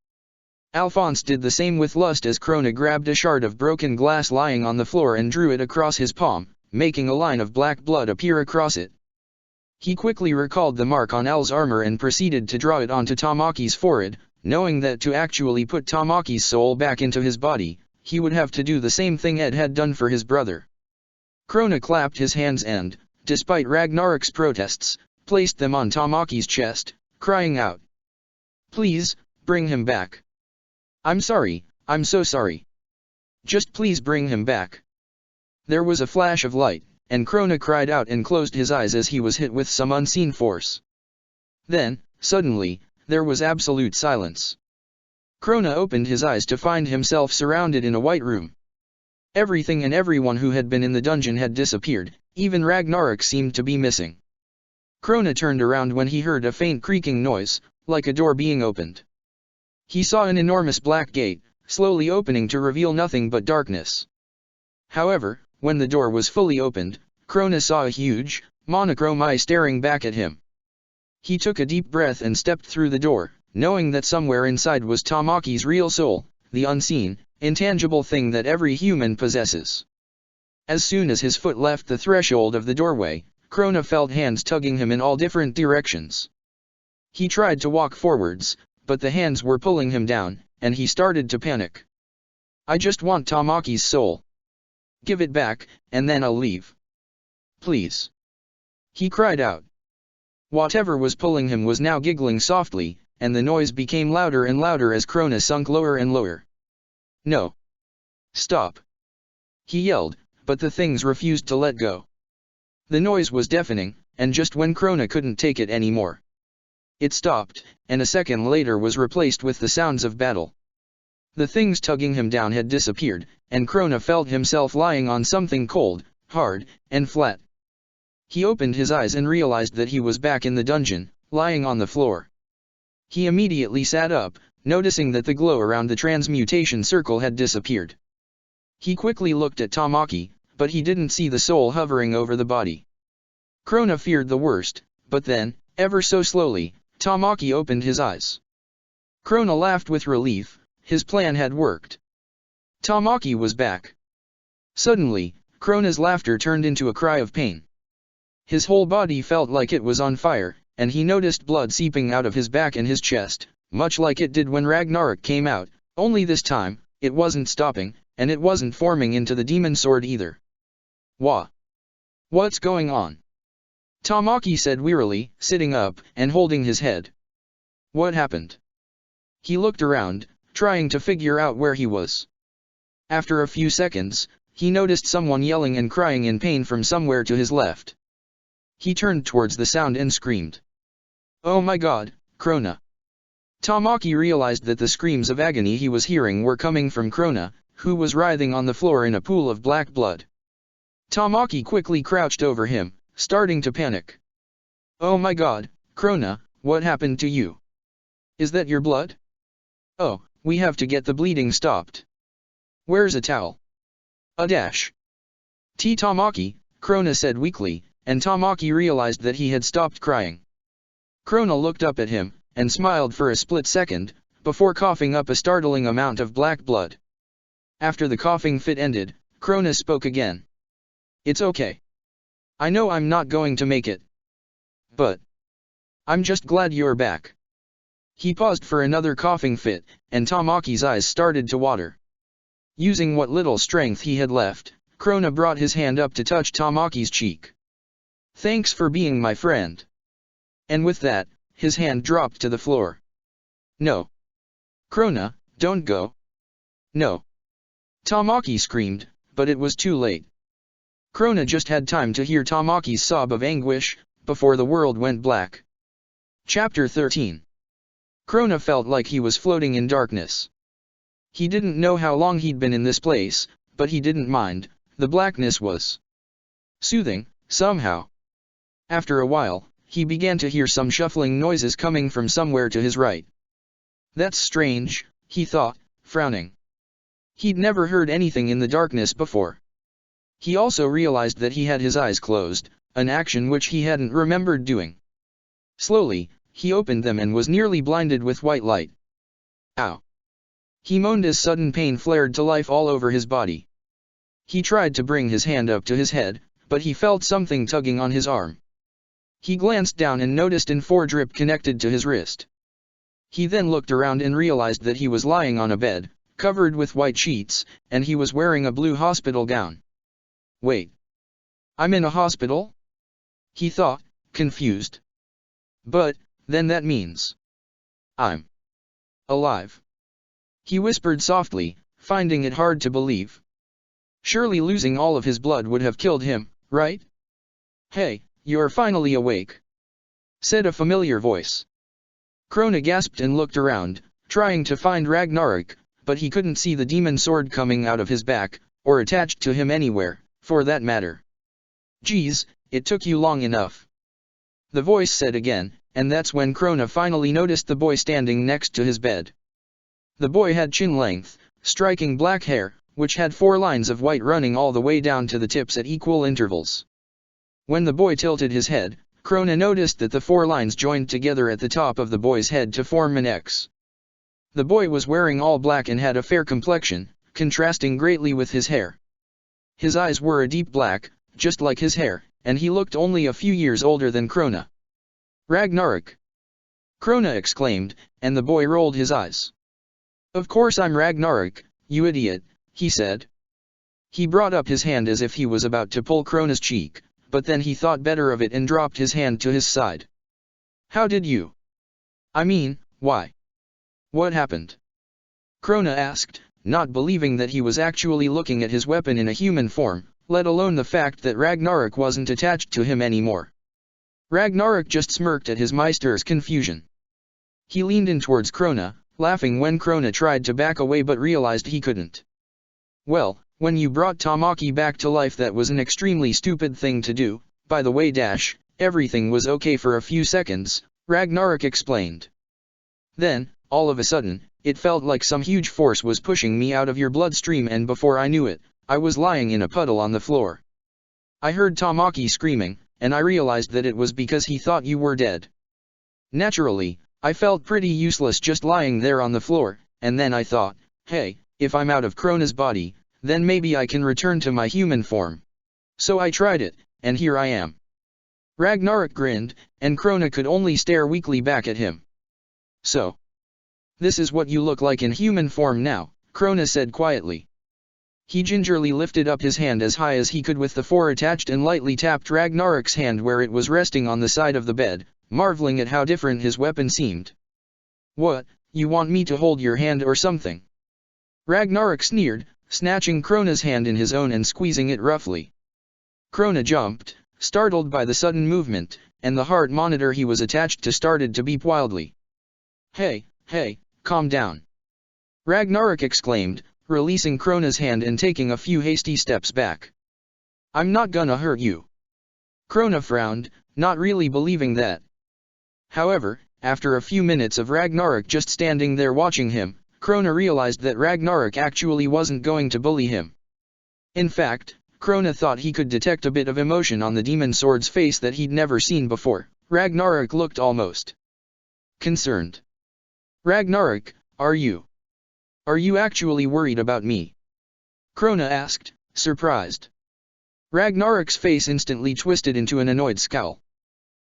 Alphonse did the same with Lust as Krona grabbed a shard of broken glass lying on the floor and drew it across his palm, making a line of black blood appear across it. He quickly recalled the mark on Al's armor and proceeded to draw it onto Tamaki's forehead, knowing that to actually put Tamaki's soul back into his body, he would have to do the same thing Ed had done for his brother. Krona clapped his hands and, despite Ragnarok's protests, placed them on Tamaki's chest, crying out. Please, bring him back. I'm sorry, I'm so sorry. Just please bring him back. There was a flash of light, and Krona cried out and closed his eyes as he was hit with some unseen force. Then, suddenly, there was absolute silence. Krona opened his eyes to find himself surrounded in a white room. Everything and everyone who had been in the dungeon had disappeared, even Ragnarok seemed to be missing. Krona turned around when he heard a faint creaking noise, like a door being opened. He saw an enormous black gate, slowly opening to reveal nothing but darkness. However, when the door was fully opened, Krona saw a huge, monochrome eye staring back at him. He took a deep breath and stepped through the door, knowing that somewhere inside was Tamaki's real soul, the unseen, intangible thing that every human possesses. As soon as his foot left the threshold of the doorway, Krona felt hands tugging him in all different directions. He tried to walk forwards, but the hands were pulling him down, and he started to panic. I just want Tamaki's soul. Give it back, and then I'll leave. Please. He cried out. Whatever was pulling him was now giggling softly, and the noise became louder and louder as Krona sunk lower and lower. No. Stop. He yelled, but the things refused to let go. The noise was deafening, and just when Krona couldn't take it anymore, it stopped, and a second later was replaced with the sounds of battle. The things tugging him down had disappeared, and Krona felt himself lying on something cold, hard, and flat. He opened his eyes and realized that he was back in the dungeon, lying on the floor. He immediately sat up, noticing that the glow around the transmutation circle had disappeared. He quickly looked at Tamaki, but he didn't see the soul hovering over the body. Krona feared the worst, but then, ever so slowly, Tamaki opened his eyes. Krona laughed with relief, his plan had worked. Tamaki was back. Suddenly, Krona's laughter turned into a cry of pain. His whole body felt like it was on fire, and he noticed blood seeping out of his back and his chest, much like it did when Ragnarok came out, only this time, it wasn't stopping, and it wasn't forming into the demon sword either. Wah! What's going on? Tamaki said wearily, sitting up, and holding his head. What happened? He looked around, trying to figure out where he was. After a few seconds, he noticed someone yelling and crying in pain from somewhere to his left. He turned towards the sound and screamed. Oh my God, Krona! Tamaki realized that the screams of agony he was hearing were coming from Krona, who was writhing on the floor in a pool of black blood. Tamaki quickly crouched over him, starting to panic. Oh my god, Krona, what happened to you? Is that your blood? Oh, we have to get the bleeding stopped. Where's a towel? A dash. Tamaki, Krona said weakly, and Tamaki realized that he had stopped crying. Krona looked up at him, and smiled for a split second, before coughing up a startling amount of black blood. After the coughing fit ended, Krona spoke again. It's okay. I know I'm not going to make it. But I'm just glad you're back. He paused for another coughing fit, and Tamaki's eyes started to water. Using what little strength he had left, Krona brought his hand up to touch Tamaki's cheek. Thanks for being my friend. And with that, his hand dropped to the floor. No. Krona, don't go. No. Tamaki screamed, but it was too late. Krona just had time to hear Tamaki's sob of anguish, before the world went black. Chapter 13. Krona felt like he was floating in darkness. He didn't know how long he'd been in this place, but he didn't mind, the blackness was soothing, somehow. After a while, he began to hear some shuffling noises coming from somewhere to his right. That's strange, he thought, frowning. He'd never heard anything in the darkness before. He also realized that he had his eyes closed, an action which he hadn't remembered doing. Slowly, he opened them and was nearly blinded with white light. Ow! He moaned as sudden pain flared to life all over his body. He tried to bring his hand up to his head, but he felt something tugging on his arm. He glanced down and noticed an IV drip connected to his wrist. He then looked around and realized that he was lying on a bed, covered with white sheets, and he was wearing a blue hospital gown. Wait. I'm in a hospital? He thought, confused. But, then that means I'm alive. He whispered softly, finding it hard to believe. Surely losing all of his blood would have killed him, right? Hey, you're finally awake, said a familiar voice. Krona gasped and looked around, trying to find Ragnarok, but he couldn't see the demon sword coming out of his back, or attached to him anywhere, for that matter. Geez, it took you long enough, the voice said again, and that's when Krona finally noticed the boy standing next to his bed. The boy had chin-length, striking black hair, which had 4 lines of white running all the way down to the tips at equal intervals. When the boy tilted his head, Krona noticed that the 4 lines joined together at the top of the boy's head to form an X. The boy was wearing all black and had a fair complexion, contrasting greatly with his hair. His eyes were a deep black, just like his hair, and he looked only a few years older than Krona. Ragnarok! Krona exclaimed, and the boy rolled his eyes. Of course I'm Ragnarok, you idiot, he said. He brought up his hand as if he was about to pull Krona's cheek, but then he thought better of it and dropped his hand to his side. How did you? I mean, why? What happened? Krona asked, not believing that he was actually looking at his weapon in a human form, let alone the fact that Ragnarok wasn't attached to him anymore. Ragnarok just smirked at his Meister's confusion. He leaned in towards Krona, laughing when Krona tried to back away but realized he couldn't. Well, when you brought Tamaki back to life, that was an extremely stupid thing to do. By the way, everything was okay for a few seconds, Ragnarok explained. Then, all of a sudden, it felt like some huge force was pushing me out of your bloodstream, and before I knew it, I was lying in a puddle on the floor. I heard Tamaki screaming, and I realized that it was because he thought you were dead. Naturally, I felt pretty useless just lying there on the floor, and then I thought, hey, if I'm out of Krona's body, then maybe I can return to my human form. So I tried it, and here I am. Ragnarok grinned, and Krona could only stare weakly back at him. So, this is what you look like in human form now, Krona said quietly. He gingerly lifted up his hand as high as he could with the 4 attached and lightly tapped Ragnarok's hand where it was resting on the side of the bed, marveling at how different his weapon seemed. What, you want me to hold your hand or something? Ragnarok sneered, snatching Krona's hand in his own and squeezing it roughly. Krona jumped, startled by the sudden movement, and the heart monitor he was attached to started to beep wildly. Hey, calm down, Ragnarok exclaimed, releasing Krona's hand and taking a few hasty steps back. I'm not gonna hurt you. Krona frowned, not really believing that. However, after a few minutes of Ragnarok just standing there watching him, Krona realized that Ragnarok actually wasn't going to bully him. In fact, Krona thought he could detect a bit of emotion on the demon sword's face that he'd never seen before. Ragnarok looked almost concerned. Ragnarok, are you actually worried about me? Krona asked, surprised. Ragnarok's face instantly twisted into an annoyed scowl.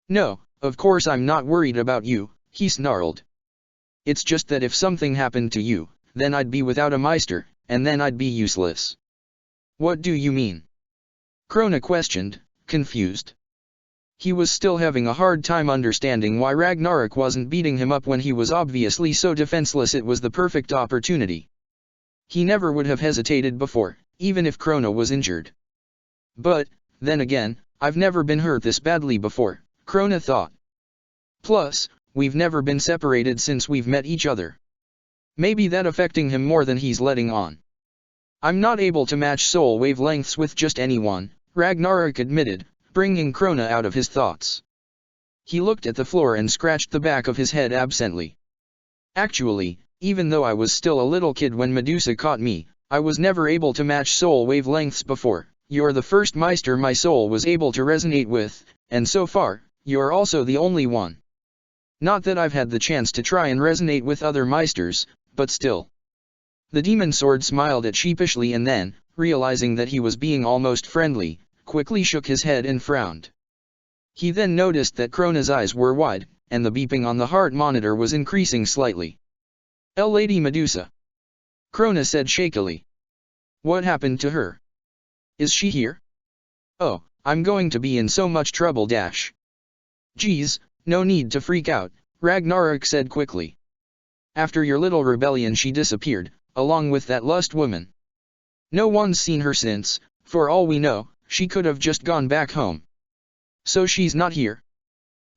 No, of course I'm not worried about you, he snarled. It's just that if something happened to you, then I'd be without a Meister, and then I'd be useless. What do you mean? Krona questioned, confused. He was still having a hard time understanding why Ragnarok wasn't beating him up when he was obviously so defenseless. It was the perfect opportunity. He never would have hesitated before, even if Krona was injured. But, then again, I've never been hurt this badly before, Krona thought. Plus, we've never been separated since we've met each other. Maybe that affecting him more than he's letting on. I'm not able to match soul wavelengths with just anyone, Ragnarok admitted, bringing Krona out of his thoughts. He looked at the floor and scratched the back of his head absently. Actually, even though I was still a little kid when Medusa caught me, I was never able to match soul wavelengths before. You're the first Meister my soul was able to resonate with, and so far, you're also the only one. Not that I've had the chance to try and resonate with other Meisters, but still. The demon sword smiled at sheepishly and then, realizing that he was being almost friendly, quickly shook his head and frowned. He then noticed that Krona's eyes were wide, and the beeping on the heart monitor was increasing slightly. Lady Medusa. Krona said shakily. What happened to her? Is she here? Oh, I'm going to be in so much trouble dash. Geez, no need to freak out, Ragnarok said quickly. After your little rebellion she disappeared, along with that lust woman. No one's seen her since, for all we know, she could have just gone back home. So she's not here?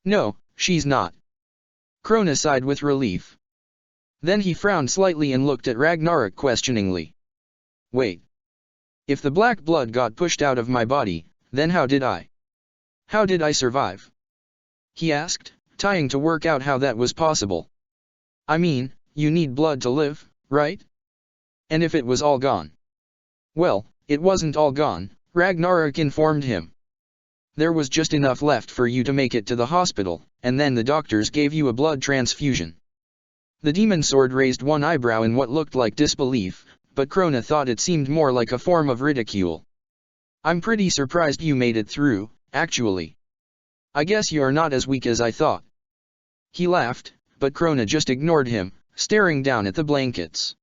No, she's not. Krona sighed with relief. Then he frowned slightly and looked at Ragnarok questioningly. Wait. If the black blood got pushed out of my body, then how did I survive? He asked, trying to work out how that was possible. I mean, you need blood to live, right? And if it was all gone? Well, it wasn't all gone, Ragnarok informed him. There was just enough left for you to make it to the hospital, and then the doctors gave you a blood transfusion. The demon sword raised one eyebrow in what looked like disbelief, but Krona thought it seemed more like a form of ridicule. I'm pretty surprised you made it through, actually. I guess you're not as weak as I thought. He laughed, but Krona just ignored him, staring down at the blankets.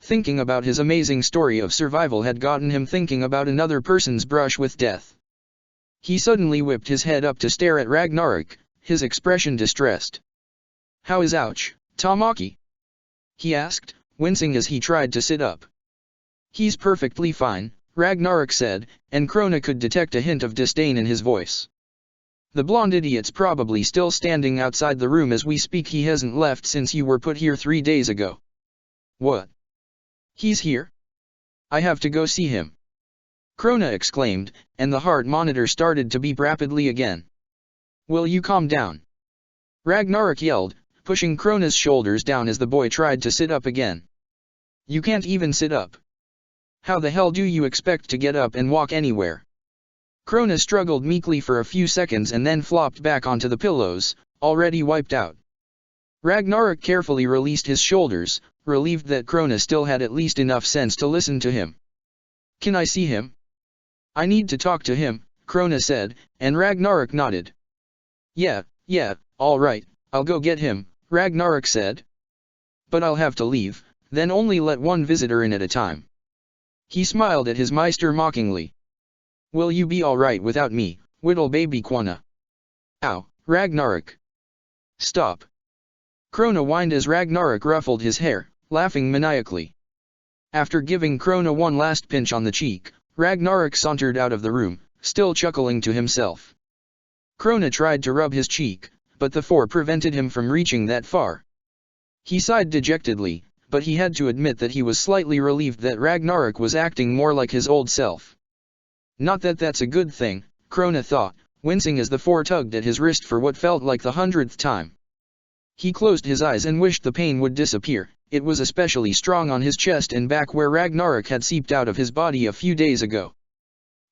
Thinking about his amazing story of survival had gotten him thinking about another person's brush with death. He suddenly whipped his head up to stare at Ragnarok, his expression distressed. How is Ouch, Tamaki? He asked, wincing as he tried to sit up. He's perfectly fine, Ragnarok said, and Krona could detect a hint of disdain in his voice. The blonde idiot's probably still standing outside the room as we speak. He hasn't left since you were put here 3 days ago. What? He's here? I have to go see him. Krona exclaimed, and the heart monitor started to beep rapidly again. Will you calm down? Ragnarok yelled, pushing Krona's shoulders down as the boy tried to sit up again. You can't even sit up. How the hell do you expect to get up and walk anywhere? Krona struggled meekly for a few seconds and then flopped back onto the pillows, already wiped out. Ragnarok carefully released his shoulders, relieved that Krona still had at least enough sense to listen to him. Can I see him? I need to talk to him, Krona said, and Ragnarok nodded. Yeah, all right, I'll go get him, Ragnarok said. But I'll have to leave, then only let one visitor in at a time. He smiled at his Meister mockingly. Will you be alright without me, whittle baby Quana? Ow, Ragnarok. Stop. Krona whined as Ragnarok ruffled his hair, laughing maniacally. After giving Krona one last pinch on the cheek, Ragnarok sauntered out of the room, still chuckling to himself. Krona tried to rub his cheek, but the four prevented him from reaching that far. He sighed dejectedly, but he had to admit that he was slightly relieved that Ragnarok was acting more like his old self. Not that that's a good thing, Krona thought, wincing as the four tugged at his wrist for what felt like the 100th time. He closed his eyes and wished the pain would disappear. It was especially strong on his chest and back where Ragnarok had seeped out of his body a few days ago.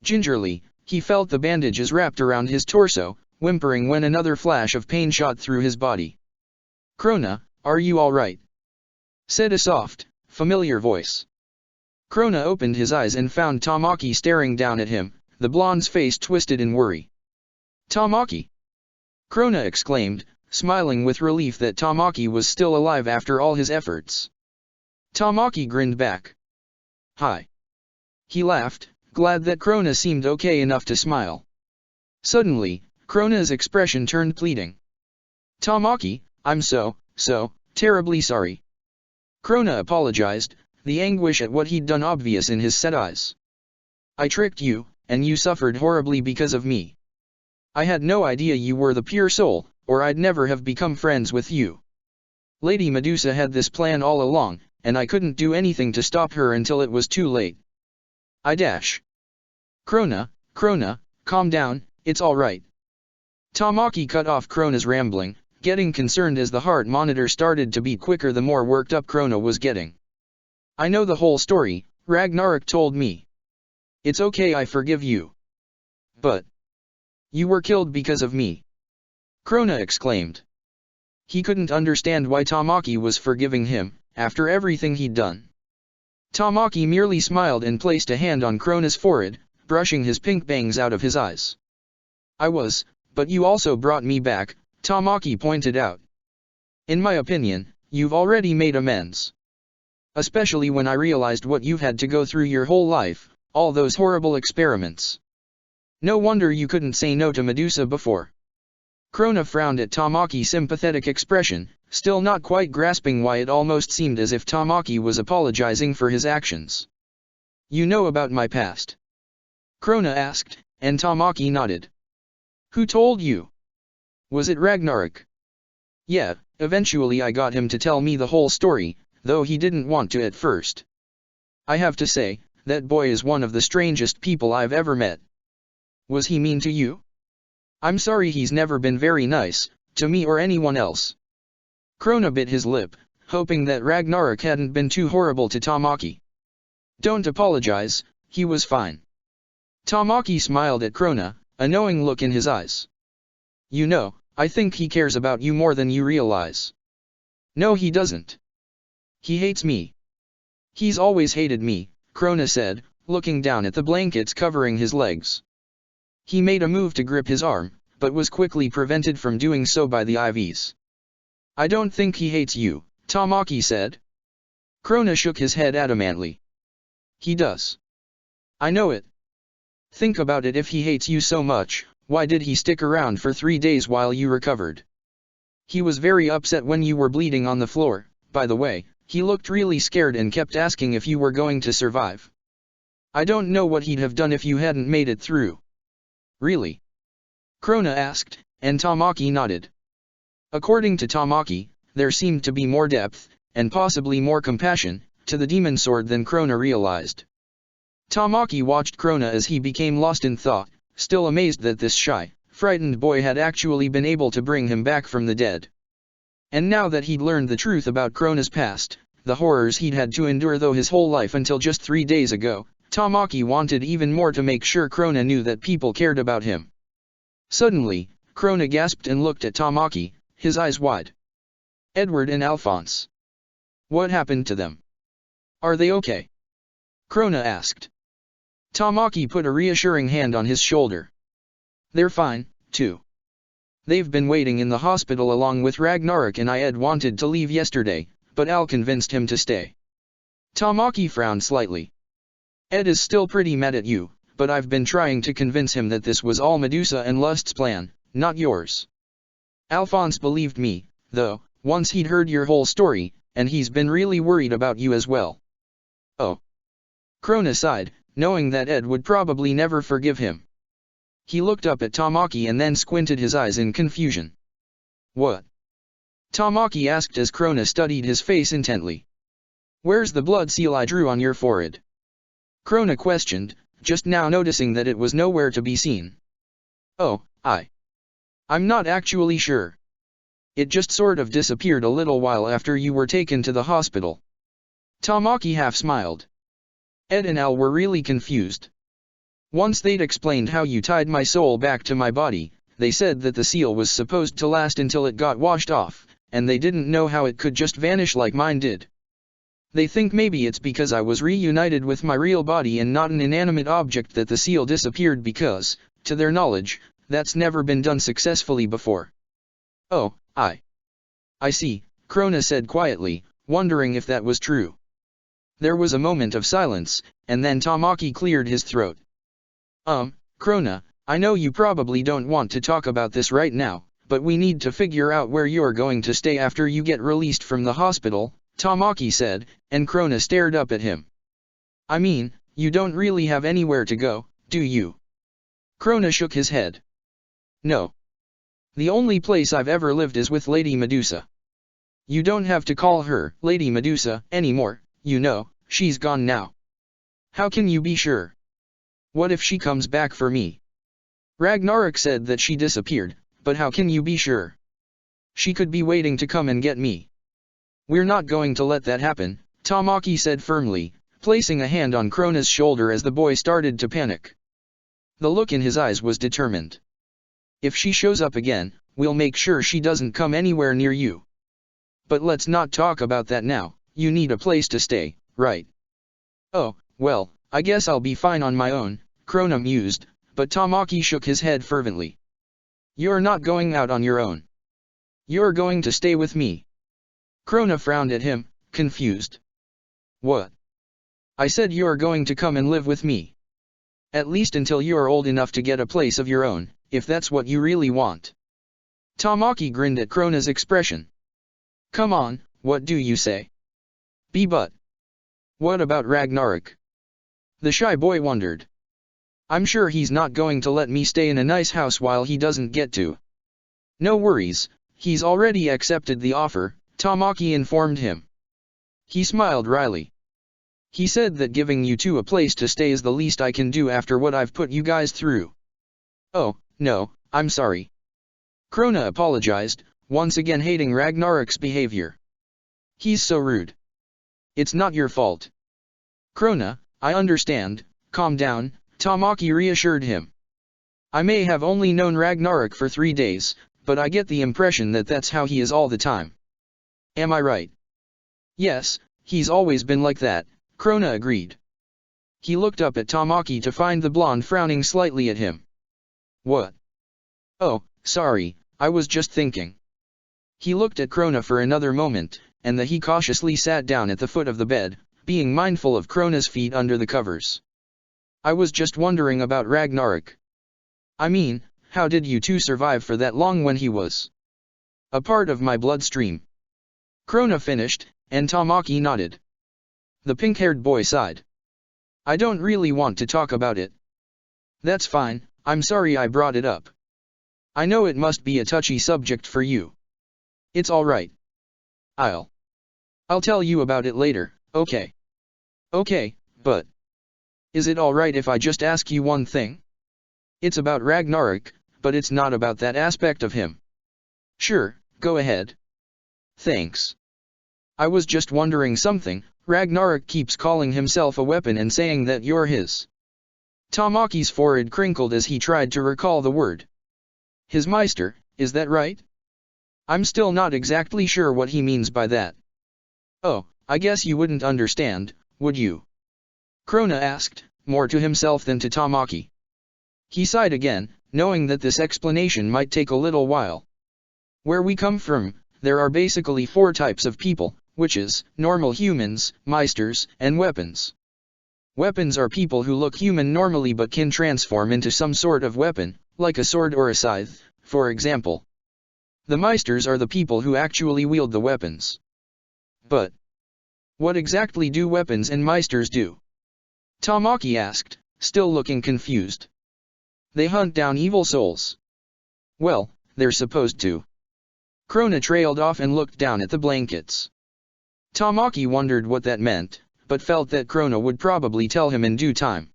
Gingerly, he felt the bandages wrapped around his torso, whimpering when another flash of pain shot through his body. "Krona, are you all right?" said a soft, familiar voice. Krona opened his eyes and found Tamaki staring down at him, the blonde's face twisted in worry. "Tamaki!" Krona exclaimed, smiling with relief that Tamaki was still alive after all his efforts. Tamaki grinned back. "Hi." He laughed, glad that Krona seemed okay enough to smile. Suddenly, Krona's expression turned pleading. "Tamaki, I'm so terribly sorry." Krona apologized, the anguish at what he'd done obvious in his set eyes. "I tricked you, and you suffered horribly because of me. I had no idea you were the pure soul, or I'd never have become friends with you. Lady Medusa had this plan all along, and I couldn't do anything to stop her until it was too late. Krona, calm down, it's all right." Tamaki cut off Krona's rambling, getting concerned as the heart monitor started to beat quicker the more worked up Krona was getting. "I know the whole story, Ragnarok told me. It's okay, I forgive you. But you were killed because of me," Krona exclaimed. He couldn't understand why Tamaki was forgiving him, after everything he'd done. Tamaki merely smiled and placed a hand on Krona's forehead, brushing his pink bangs out of his eyes. "I was, but you also brought me back," Tamaki pointed out. "In my opinion, you've already made amends. Especially when I realized what you've had to go through your whole life, all those horrible experiments. No wonder you couldn't say no to Medusa before." Krona frowned at Tamaki's sympathetic expression, still not quite grasping why it almost seemed as if Tamaki was apologizing for his actions. "You know about my past?" Krona asked, and Tamaki nodded. "Who told you? Was it Ragnarok?" "Yeah, eventually I got him to tell me the whole story, though he didn't want to at first. I have to say, that boy is one of the strangest people I've ever met." "Was he mean to you?" "I'm sorry, he's never been very nice, to me or anyone else." Krona bit his lip, hoping that Ragnarok hadn't been too horrible to Tamaki. "Don't apologize, he was fine." Tamaki smiled at Krona, a knowing look in his eyes. "You know, I think he cares about you more than you realize." "No, he doesn't. He hates me." "He's always hated me," Krona said, looking down at the blankets covering his legs. He made a move to grip his arm, but was quickly prevented from doing so by the IVs. "I don't think he hates you," Tamaki said. Krona shook his head adamantly. "He does. I know it. Think about it, if he hates you so much, why did he stick around for 3 days while you recovered? He was very upset when you were bleeding on the floor. By the way, he looked really scared and kept asking if you were going to survive. I don't know what he'd have done if you hadn't made it through." "Really?" Krona asked, and Tamaki nodded. According to Tamaki, there seemed to be more depth, and possibly more compassion, to the demon sword than Krona realized. Tamaki watched Krona as he became lost in thought, still amazed that this shy, frightened boy had actually been able to bring him back from the dead. And now that he'd learned the truth about Krona's past, the horrors he'd had to endure though his whole life until just 3 days ago, Tamaki wanted even more to make sure Krona knew that people cared about him. Suddenly, Krona gasped and looked at Tamaki, his eyes wide. "Edward and Alphonse. What happened to them? Are they okay?" Krona asked. Tamaki put a reassuring hand on his shoulder. "They're fine, too. They've been waiting in the hospital along with Ragnarok and Ed wanted to leave yesterday, but Al convinced him to stay." Tamaki frowned slightly. "Ed is still pretty mad at you, but I've been trying to convince him that this was all Medusa and Lust's plan, not yours. Alphonse believed me, though, once he'd heard your whole story, and he's been really worried about you as well." "Oh." Krona sighed, knowing that Ed would probably never forgive him. He looked up at Tamaki and then squinted his eyes in confusion. "What?" Tamaki asked as Krona studied his face intently. "Where's the blood seal I drew on your forehead?" Krona questioned, just now noticing that it was nowhere to be seen. Oh, I'm not actually sure. It just sort of disappeared a little while after you were taken to the hospital. Tamaki half smiled. Ed and Al were really confused. Once they'd explained how you tied my soul back to my body, they said that the seal was supposed to last until it got washed off, and they didn't know how it could just vanish like mine did. They think maybe it's because I was reunited with my real body and not an inanimate object that the seal disappeared because, to their knowledge, that's never been done successfully before. Oh, I see, Krona said quietly, wondering if that was true. There was a moment of silence, and then Tamaki cleared his throat. Krona, I know you probably don't want to talk about this right now, but we need to figure out where you're going to stay after you get released from the hospital, Tamaki said, and Krona stared up at him. I mean, you don't really have anywhere to go, do you? Krona shook his head. No. The only place I've ever lived is with Lady Medusa. You don't have to call her Lady Medusa anymore, you know, she's gone now. How can you be sure? What if she comes back for me? Ragnarok said that she disappeared, but how can you be sure? She could be waiting to come and get me. We're not going to let that happen, Tamaki said firmly, placing a hand on Krona's shoulder as the boy started to panic. The look in his eyes was determined. If she shows up again, we'll make sure she doesn't come anywhere near you. But let's not talk about that now, you need a place to stay, right? Oh, well, I guess I'll be fine on my own, Krona mused, but Tamaki shook his head fervently. You're not going out on your own. You're going to stay with me. Krona frowned at him, confused. What? I said you're going to come and live with me. At least until you're old enough to get a place of your own, if that's what you really want. Tamaki grinned at Krona's expression. Come on, what do you say? But. What about Ragnarok? The shy boy wondered. I'm sure he's not going to let me stay in a nice house while he doesn't get to. No worries, he's already accepted the offer, Tamaki informed him. He smiled wryly. He said that giving you two a place to stay is the least I can do after what I've put you guys through. Oh, no, I'm sorry. Krona apologized, once again hating Ragnarok's behavior. He's so rude. It's not your fault. Krona, I understand, calm down, Tamaki reassured him. I may have only known Ragnarok for 3 days, but I get the impression that that's how he is all the time. Am I right? Yes, he's always been like that, Krona agreed. He looked up at Tamaki to find the blonde frowning slightly at him. What? Oh, sorry, I was just thinking. He looked at Krona for another moment, and then he cautiously sat down at the foot of the bed, being mindful of Krona's feet under the covers. I was just wondering about Ragnarok. I mean, how did you two survive for that long when he was a part of my bloodstream? Krona finished, and Tamaki nodded. The pink-haired boy sighed. I don't really want to talk about it. That's fine, I'm sorry I brought it up. I know it must be a touchy subject for you. It's alright. I'll tell you about it later, okay? Okay, but is it alright if I just ask you one thing? It's about Ragnarok, but it's not about that aspect of him. Sure, go ahead. Thanks. I was just wondering something. Ragnarok keeps calling himself a weapon and saying that you're his. Tamaki's forehead crinkled as he tried to recall the word. His Meister, is that right? I'm still not exactly sure what he means by that. Oh, I guess you wouldn't understand, would you? Krona asked, more to himself than to Tamaki. He sighed again, knowing that this explanation might take a little while. Where we come from, there are basically 4 types of people, witches, normal humans, meisters, and weapons. Weapons are people who look human normally but can transform into some sort of weapon, like a sword or a scythe, for example. The meisters are the people who actually wield the weapons. But what exactly do weapons and meisters do? Tamaki asked, still looking confused. They hunt down evil souls. Well, they're supposed to. Krona trailed off and looked down at the blankets. Tamaki wondered what that meant, but felt that Krona would probably tell him in due time.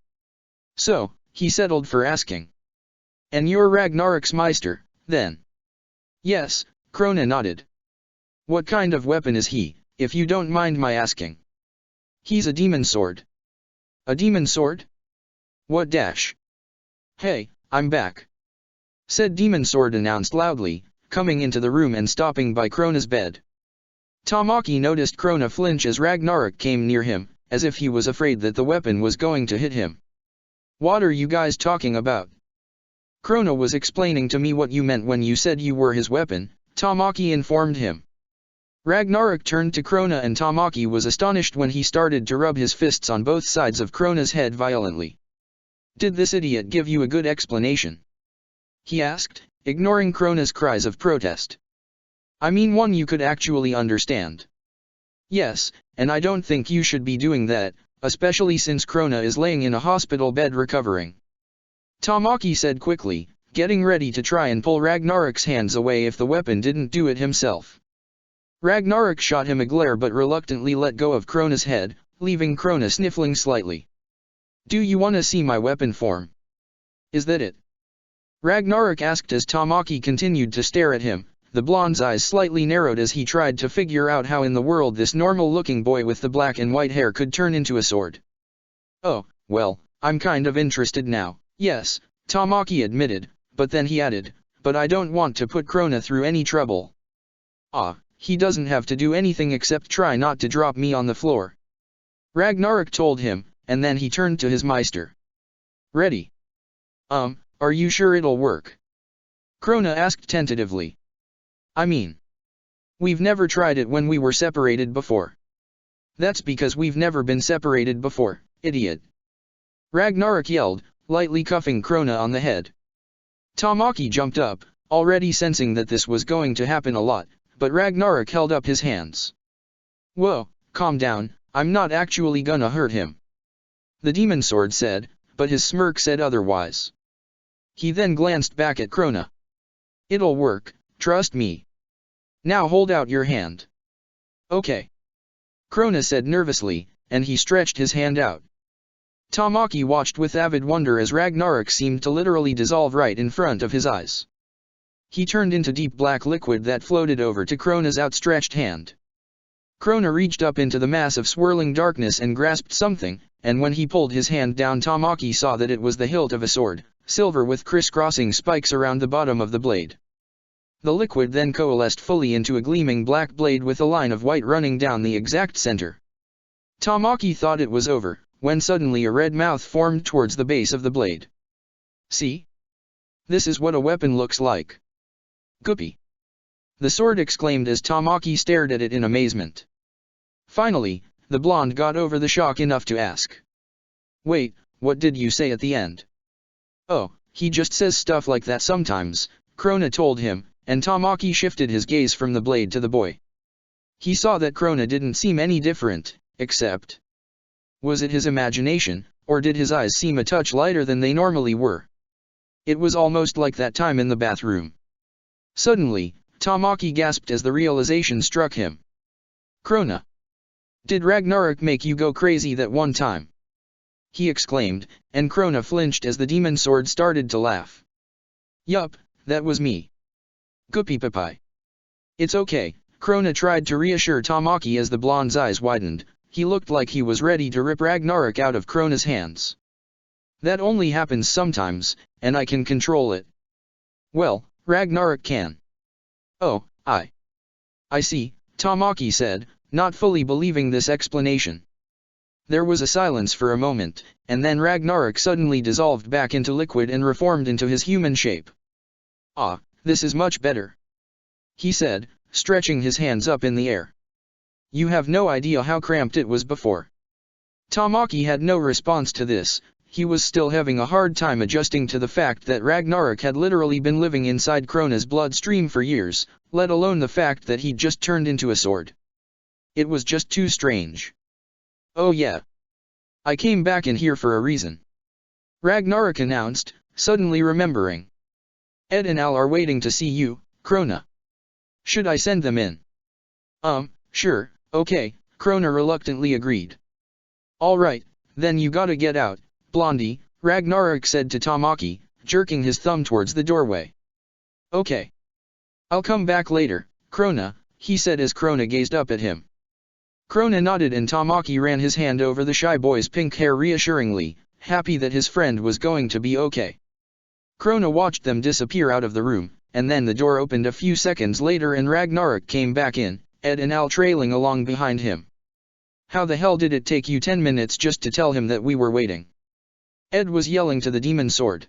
So, he settled for asking. And you're Ragnarok's Meister, then? Yes, Krona nodded. What kind of weapon is he, if you don't mind my asking? He's a demon sword. A demon sword? What dash? Hey, I'm back. Said Demon Sword announced loudly, coming into the room and stopping by Krona's bed. Tamaki noticed Krona flinch as Ragnarok came near him, as if he was afraid that the weapon was going to hit him. What are you guys talking about? Krona was explaining to me what you meant when you said you were his weapon, Tamaki informed him. Ragnarok turned to Krona and Tamaki was astonished when he started to rub his fists on both sides of Krona's head violently. Did this idiot give you a good explanation? He asked, ignoring Krona's cries of protest. I mean one you could actually understand. Yes, and I don't think you should be doing that, especially since Krona is laying in a hospital bed recovering. Tamaki said quickly, getting ready to try and pull Ragnarok's hands away if the weapon didn't do it himself. Ragnarok shot him a glare but reluctantly let go of Krona's head, leaving Krona sniffling slightly. Do you want to see my weapon form? Is that it? Ragnarok asked as Tamaki continued to stare at him, the blonde's eyes slightly narrowed as he tried to figure out how in the world this normal-looking boy with the black and white hair could turn into a sword. Oh, well, I'm kind of interested now, yes, Tamaki admitted, but then he added, but I don't want to put Krona through any trouble. Ah, he doesn't have to do anything except try not to drop me on the floor. Ragnarok told him, and then he turned to his Meister. Ready? Are you sure it'll work? Krona asked tentatively. I mean, we've never tried it when we were separated before. That's because we've never been separated before, idiot. Ragnarok yelled, lightly cuffing Krona on the head. Tamaki jumped up, already sensing that this was going to happen a lot, but Ragnarok held up his hands. Whoa, calm down, I'm not actually gonna hurt him. The demon sword said, but his smirk said otherwise. He then glanced back at Krona. It'll work, trust me. Now hold out your hand. Okay. Krona said nervously, and he stretched his hand out. Tamaki watched with avid wonder as Ragnarok seemed to literally dissolve right in front of his eyes. He turned into deep black liquid that floated over to Krona's outstretched hand. Krona reached up into the mass of swirling darkness and grasped something, and when he pulled his hand down Tamaki saw that it was the hilt of a sword, silver with crisscrossing spikes around the bottom of the blade. The liquid then coalesced fully into a gleaming black blade with a line of white running down the exact center. Tamaki thought it was over, when suddenly a red mouth formed towards the base of the blade. See? This is what a weapon looks like. Goopy! The sword exclaimed as Tamaki stared at it in amazement. Finally, the blonde got over the shock enough to ask. Wait, what did you say at the end? Oh, he just says stuff like that sometimes, Krona told him, and Tamaki shifted his gaze from the blade to the boy. He saw that Krona didn't seem any different, except... Was it his imagination, or did his eyes seem a touch lighter than they normally were? It was almost like that time in the bathroom. Suddenly, Tamaki gasped as the realization struck him. Krona! Did Ragnarok make you go crazy that one time? He exclaimed, and Krona flinched as the demon sword started to laugh. Yup, that was me. Goopy papai. It's okay, Krona tried to reassure Tamaki as the blonde's eyes widened. He looked like he was ready to rip Ragnarok out of Krona's hands. That only happens sometimes, and I can control it. Well, Ragnarok can. Oh, I see, Tamaki said, not fully believing this explanation. There was a silence for a moment, and then Ragnarok suddenly dissolved back into liquid and reformed into his human shape. Ah, this is much better. He said, stretching his hands up in the air. You have no idea how cramped it was before. Tamaki had no response to this. He was still having a hard time adjusting to the fact that Ragnarok had literally been living inside Krona's bloodstream for years, let alone the fact that he'd just turned into a sword. It was just too strange. Oh yeah. I came back in here for a reason. Ragnarok announced, suddenly remembering. Ed and Al are waiting to see you, Krona. Should I send them in? Sure, okay, Krona reluctantly agreed. Alright, then you gotta get out, Blondie, Ragnarok said to Tamaki, jerking his thumb towards the doorway. Okay. I'll come back later, Krona, he said as Krona gazed up at him. Krona nodded and Tamaki ran his hand over the shy boy's pink hair reassuringly, happy that his friend was going to be okay. Krona watched them disappear out of the room, and then the door opened a few seconds later and Ragnarok came back in, Ed and Al trailing along behind him. How the hell did it take you 10 minutes just to tell him that we were waiting? Ed was yelling to the demon sword.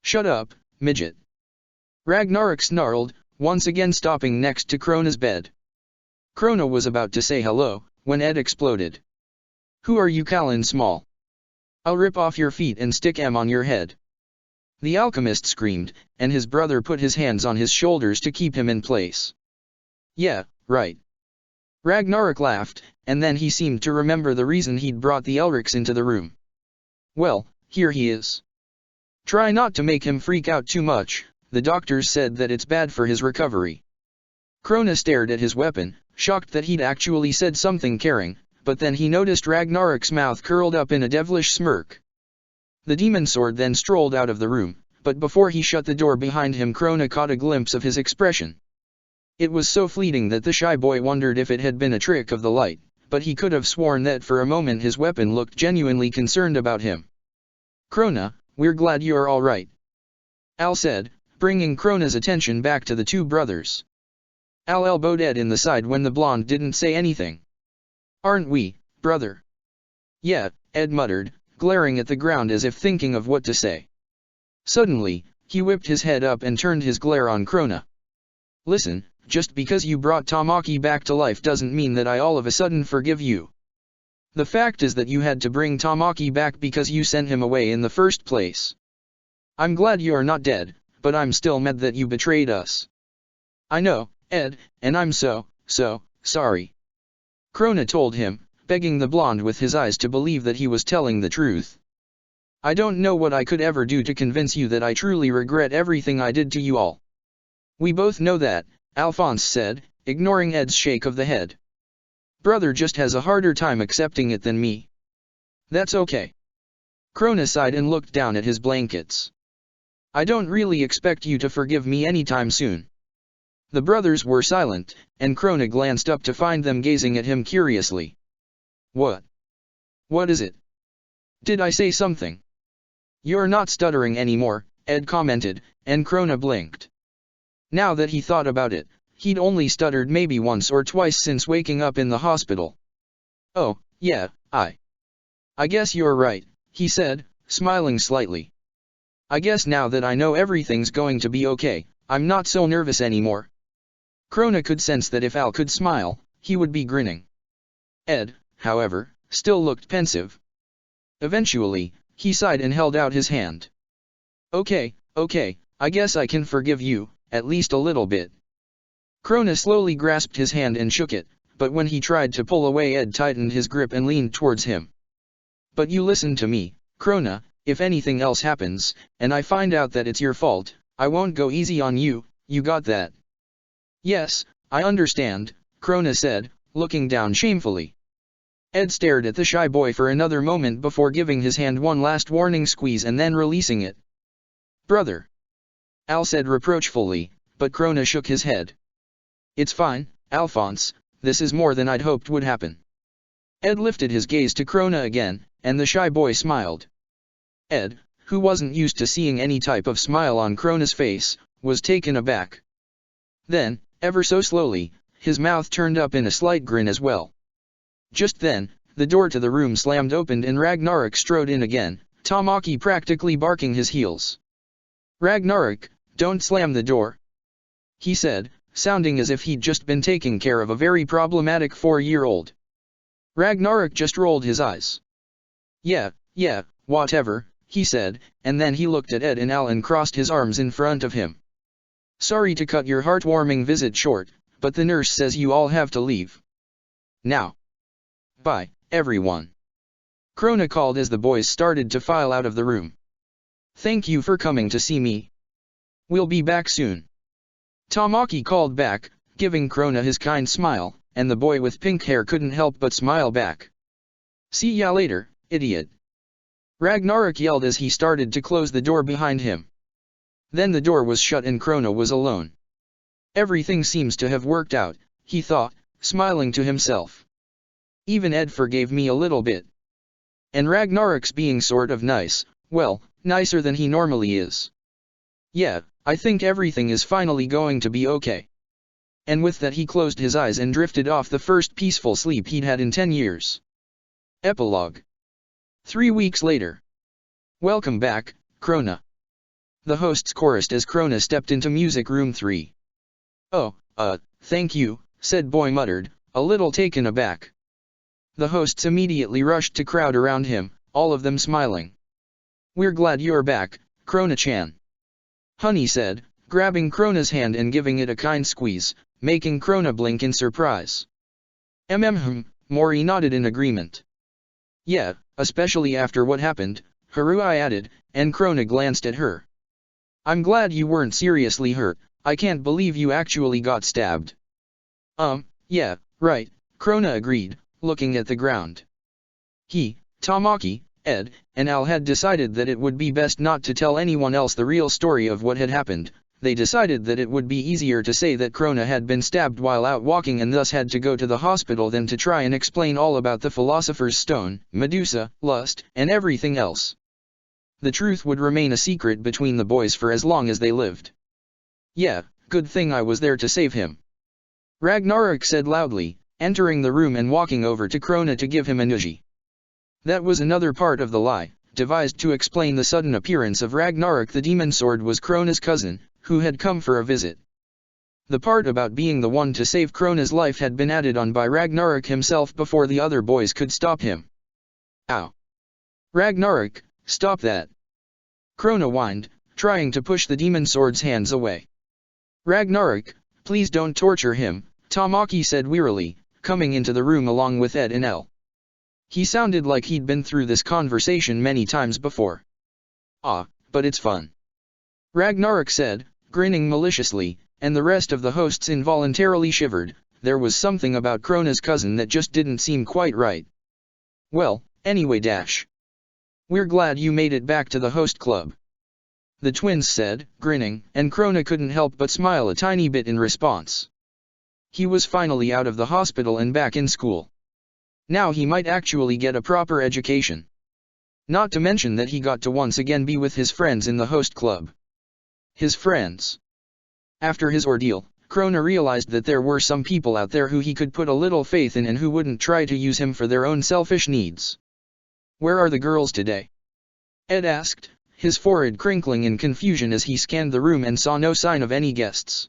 Shut up, midget. Ragnarok snarled, once again stopping next to Krona's bed. Krona was about to say hello, when Ed exploded. Who are you, Callan Small? I'll rip off your feet and stick 'em on your head. The alchemist screamed, and his brother put his hands on his shoulders to keep him in place. Yeah, right. Ragnarok laughed, and then he seemed to remember the reason he'd brought the Elrics into the room. Well, here he is. Try not to make him freak out too much, the doctors said that it's bad for his recovery. Krona stared at his weapon, shocked that he'd actually said something caring, but then he noticed Ragnarok's mouth curled up in a devilish smirk. The demon sword then strolled out of the room, but before he shut the door behind him Krona caught a glimpse of his expression. It was so fleeting that the shy boy wondered if it had been a trick of the light, but he could have sworn that for a moment his weapon looked genuinely concerned about him. Krona, we're glad you're all right, Al said, bringing Krona's attention back to the two brothers. Al elbowed Ed in the side when the blonde didn't say anything. Aren't we, brother? Yeah, Ed muttered, glaring at the ground as if thinking of what to say. Suddenly, he whipped his head up and turned his glare on Krona. Listen, just because you brought Tamaki back to life doesn't mean that I all of a sudden forgive you. The fact is that you had to bring Tamaki back because you sent him away in the first place. I'm glad you are not dead, but I'm still mad that you betrayed us. I know, Ed, and I'm so sorry. Krona told him, begging the blonde with his eyes to believe that he was telling the truth. I don't know what I could ever do to convince you that I truly regret everything I did to you all. We both know that, Alphonse said, ignoring Ed's shake of the head. Brother just has a harder time accepting it than me. That's okay. Krona sighed and looked down at his blankets. I don't really expect you to forgive me anytime soon. The brothers were silent, and Krona glanced up to find them gazing at him curiously. What? What is it? Did I say something? You're not stuttering anymore, Ed commented, and Krona blinked. Now that he thought about it, he'd only stuttered maybe once or twice since waking up in the hospital. Oh, yeah, I guess you're right, he said, smiling slightly. I guess now that I know everything's going to be okay, I'm not so nervous anymore. Krona could sense that if Al could smile, he would be grinning. Ed, however, still looked pensive. Eventually, he sighed and held out his hand. Okay, I guess I can forgive you, at least a little bit. Krona slowly grasped his hand and shook it, but when he tried to pull away Ed tightened his grip and leaned towards him. But you listen to me, Krona, if anything else happens, and I find out that it's your fault, I won't go easy on you, you got that? Yes, I understand, Krona said, looking down shamefully. Ed stared at the shy boy for another moment before giving his hand one last warning squeeze and then releasing it. Brother, Al said reproachfully, but Krona shook his head. It's fine, Alphonse, this is more than I'd hoped would happen. Ed lifted his gaze to Krona again, and the shy boy smiled. Ed, who wasn't used to seeing any type of smile on Krona's face, was taken aback. Then, ever so slowly, his mouth turned up in a slight grin as well. Just then, the door to the room slammed open and Ragnarok strode in again, Tamaki practically barking his heels. Ragnarok, don't slam the door, he said, sounding as if he'd just been taking care of a very problematic 4-year-old. Ragnarok just rolled his eyes. Yeah, whatever, he said, and then he looked at Ed and Al and crossed his arms in front of him. Sorry to cut your heartwarming visit short, but the nurse says you all have to leave. Now. Bye, everyone. Krona called as the boys started to file out of the room. Thank you for coming to see me. We'll be back soon. Tamaki called back, giving Krona his kind smile, and the boy with pink hair couldn't help but smile back. See ya later, idiot. Ragnarok yelled as he started to close the door behind him. Then the door was shut and Krona was alone. Everything seems to have worked out, he thought, smiling to himself. Even Ed forgave me a little bit. And Ragnarok's being sort of nice, well, nicer than he normally is. Yeah, I think everything is finally going to be okay. And with that he closed his eyes and drifted off the first peaceful sleep he'd had in 10 years. Epilogue. 3 weeks later. Welcome back, Krona. The hosts chorused as Krona stepped into music room 3. Oh, thank you, said Boy muttered, a little taken aback. The hosts immediately rushed to crowd around him, all of them smiling. We're glad you're back, Krona-chan. Honey said, grabbing Krona's hand and giving it a kind squeeze, making Krona blink in surprise. Mori nodded in agreement. Yeah, especially after what happened, Harui added, and Krona glanced at her. I'm glad you weren't seriously hurt, I can't believe you actually got stabbed. Yeah, right, Krona agreed, looking at the ground. He, Tamaki, Ed, and Al had decided that it would be best not to tell anyone else the real story of what had happened. They decided that it would be easier to say that Krona had been stabbed while out walking and thus had to go to the hospital than to try and explain all about the Philosopher's Stone, Medusa, lust, and everything else. The truth would remain a secret between the boys for as long as they lived. Yeah, good thing I was there to save him. Ragnarok said loudly, entering the room and walking over to Krona to give him a nudge. That was another part of the lie, devised to explain the sudden appearance of Ragnarok the demon sword was Krona's cousin, who had come for a visit. The part about being the one to save Krona's life had been added on by Ragnarok himself before the other boys could stop him. Ow! Ragnarok, stop that! Krona whined, trying to push the demon sword's hands away. Ragnarok, please don't torture him, Tamaki said wearily, coming into the room along with Ed and Elle. He sounded like he'd been through this conversation many times before. But it's fun. Ragnarok said, grinning maliciously, and the rest of the hosts involuntarily shivered. There was something about Krona's cousin that just didn't seem quite right. Well, anyway we're glad you made it back to the host club. The twins said, grinning, and Krona couldn't help but smile a tiny bit in response. He was finally out of the hospital and back in school. Now he might actually get a proper education. Not to mention that he got to once again be with his friends in the host club. His friends. After his ordeal, Krona realized that there were some people out there who he could put a little faith in and who wouldn't try to use him for their own selfish needs. Where are the girls today? Ed asked, his forehead crinkling in confusion as he scanned the room and saw no sign of any guests.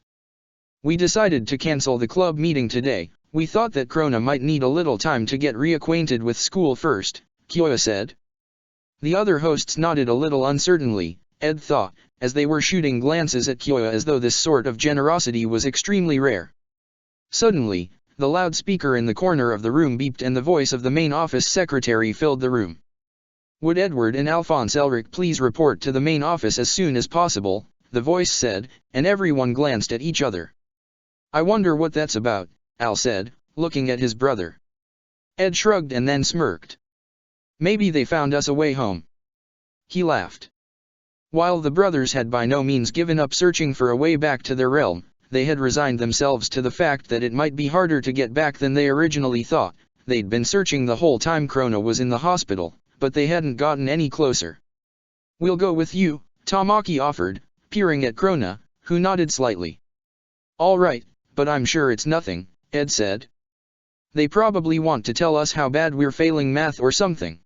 We decided to cancel the club meeting today. We thought that Krona might need a little time to get reacquainted with school first, Kyoya said. The other hosts nodded a little uncertainly, Ed thought, as they were shooting glances at Kyoya as though this sort of generosity was extremely rare. Suddenly, the loudspeaker in the corner of the room beeped and the voice of the main office secretary filled the room. Would Edward and Alphonse Elric please report to the main office as soon as possible, the voice said, and everyone glanced at each other. I wonder what that's about, Al said, looking at his brother. Ed shrugged and then smirked. Maybe they found us a way home. He laughed. While the brothers had by no means given up searching for a way back to their realm, they had resigned themselves to the fact that it might be harder to get back than they originally thought. They'd been searching the whole time Krona was in the hospital, but they hadn't gotten any closer. We'll go with you, Tamaki offered, peering at Krona, who nodded slightly. All right, but I'm sure it's nothing, Ed said. They probably want to tell us how bad we're failing math or something.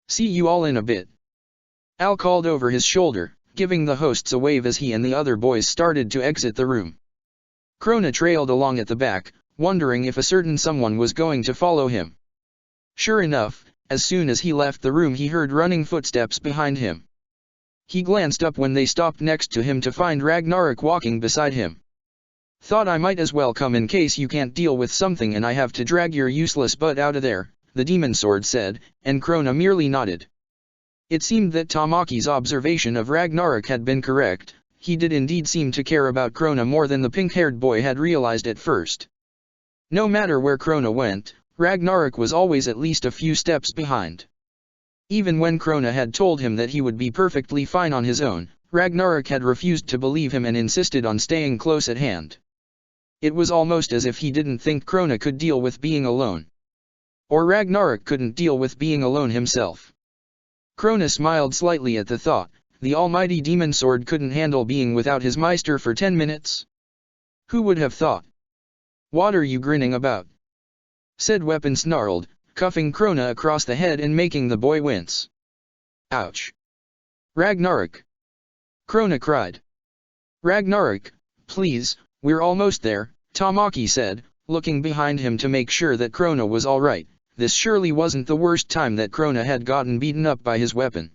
See you all in a bit. Al called over his shoulder, giving the hosts a wave as he and the other boys started to exit the room. Krona trailed along at the back, wondering if a certain someone was going to follow him. Sure enough, as soon as he left the room he heard running footsteps behind him. He glanced up when they stopped next to him to find Ragnarok walking beside him. Thought I might as well come in case you can't deal with something and I have to drag your useless butt out of there, the demon sword said, and Krona merely nodded. It seemed that Tamaki's observation of Ragnarok had been correct. He did indeed seem to care about Krona more than the pink-haired boy had realized at first. No matter where Krona went, Ragnarok was always at least a few steps behind. Even when Krona had told him that he would be perfectly fine on his own, Ragnarok had refused to believe him and insisted on staying close at hand. It was almost as if he didn't think Krona could deal with being alone. Or Ragnarok couldn't deal with being alone himself. Krona smiled slightly at the thought. The almighty demon sword couldn't handle being without his Meister for 10 minutes? Who would have thought? What are you grinning about? Said Weapon snarled, cuffing Krona across the head and making the boy wince. Ouch! Ragnarok! Krona cried. Ragnarok, please, we're almost there, Tamaki said, looking behind him to make sure that Krona was alright. This surely wasn't the worst time that Krona had gotten beaten up by his weapon.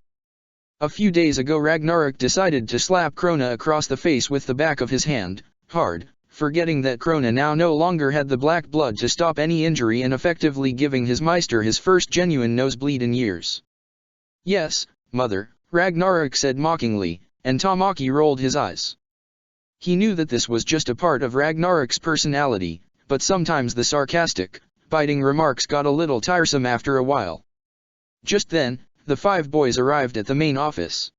A few days ago Ragnarok decided to slap Krona across the face with the back of his hand, hard, forgetting that Krona now no longer had the black blood to stop any injury and effectively giving his Meister his first genuine nosebleed in years. Yes, mother, Ragnarok said mockingly, and Tamaki rolled his eyes. He knew that this was just a part of Ragnarok's personality, but sometimes the sarcastic, biting remarks got a little tiresome after a while. Just then, the 5 boys arrived at the main office.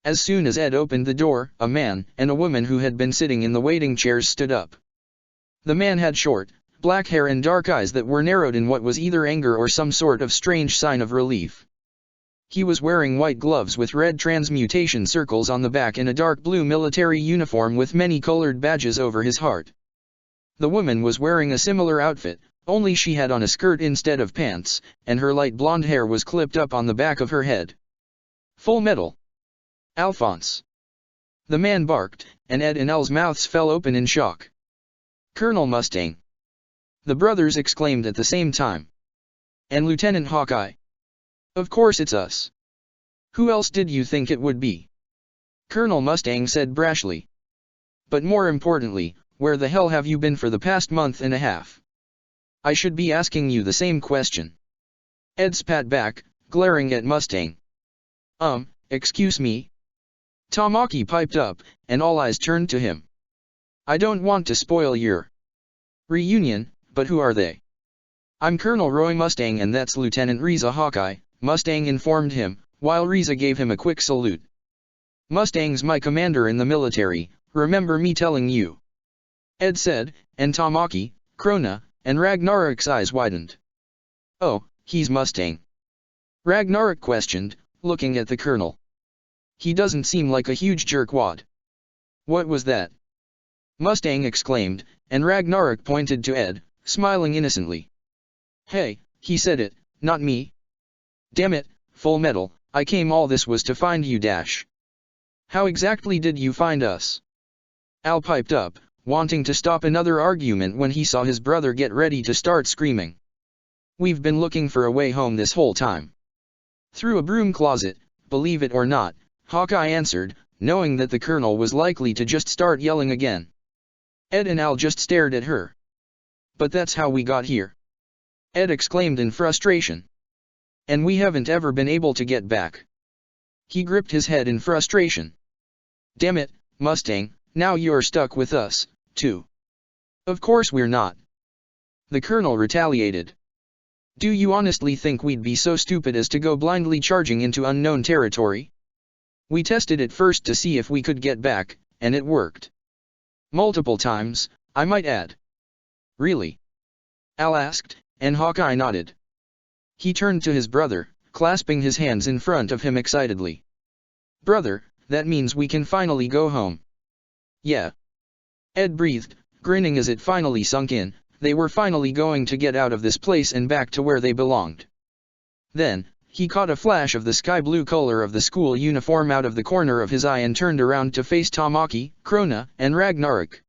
As soon as Ed opened the door, a man and a woman who had been sitting in the waiting chairs stood up. The man had short, black hair and dark eyes that were narrowed in what was either anger or some sort of strange sign of relief. He was wearing white gloves with red transmutation circles on the back and a dark blue military uniform with many colored badges over his heart. The woman was wearing a similar outfit, only she had on a skirt instead of pants, and her light blonde hair was clipped up on the back of her head. Full Metal! Alphonse! The man barked, and Ed and El's mouths fell open in shock. Colonel Mustang! The brothers exclaimed at the same time. And Lieutenant Hawkeye! Of course it's us. Who else did you think it would be? Colonel Mustang said brashly. But more importantly, where the hell have you been for the past month and a half? I should be asking you the same question. Ed spat back, glaring at Mustang. Excuse me? Tamaki piped up, and all eyes turned to him. I don't want to spoil your reunion, but who are they? I'm Colonel Roy Mustang and that's Lieutenant Reza Hawkeye, Mustang informed him, while Reza gave him a quick salute. Mustang's my commander in the military, remember me telling you? Ed said, and Tamaki, Krona, and Ragnarok's eyes widened. Oh, he's Mustang? Ragnarok questioned, looking at the colonel. He doesn't seem like a huge jerkwad. What was that? Mustang exclaimed, and Ragnarok pointed to Ed, smiling innocently. Hey, he said it, not me. Damn it, Full Metal, I came all this was to find you dash. How exactly did you find us? Al piped up, wanting to stop another argument when he saw his brother get ready to start screaming. We've been looking for a way home this whole time. Through a broom closet, believe it or not, Hawkeye answered, knowing that the colonel was likely to just start yelling again. Ed and Al just stared at her. But that's how we got here. Ed exclaimed in frustration. And we haven't ever been able to get back. He gripped his head in frustration. Damn it, Mustang, now you're stuck with us, too. Of course we're not. The colonel retaliated. Do you honestly think we'd be so stupid as to go blindly charging into unknown territory? We tested it first to see if we could get back, and it worked. Multiple times, I might add. Really? Al asked, and Hawkeye nodded. He turned to his brother, clasping his hands in front of him excitedly. Brother, that means we can finally go home. Yeah. Ed breathed, grinning as it finally sunk in, they were finally going to get out of this place and back to where they belonged. Then, he caught a flash of the sky blue color of the school uniform out of the corner of his eye and turned around to face Tamaki, Krona, and Ragnarok.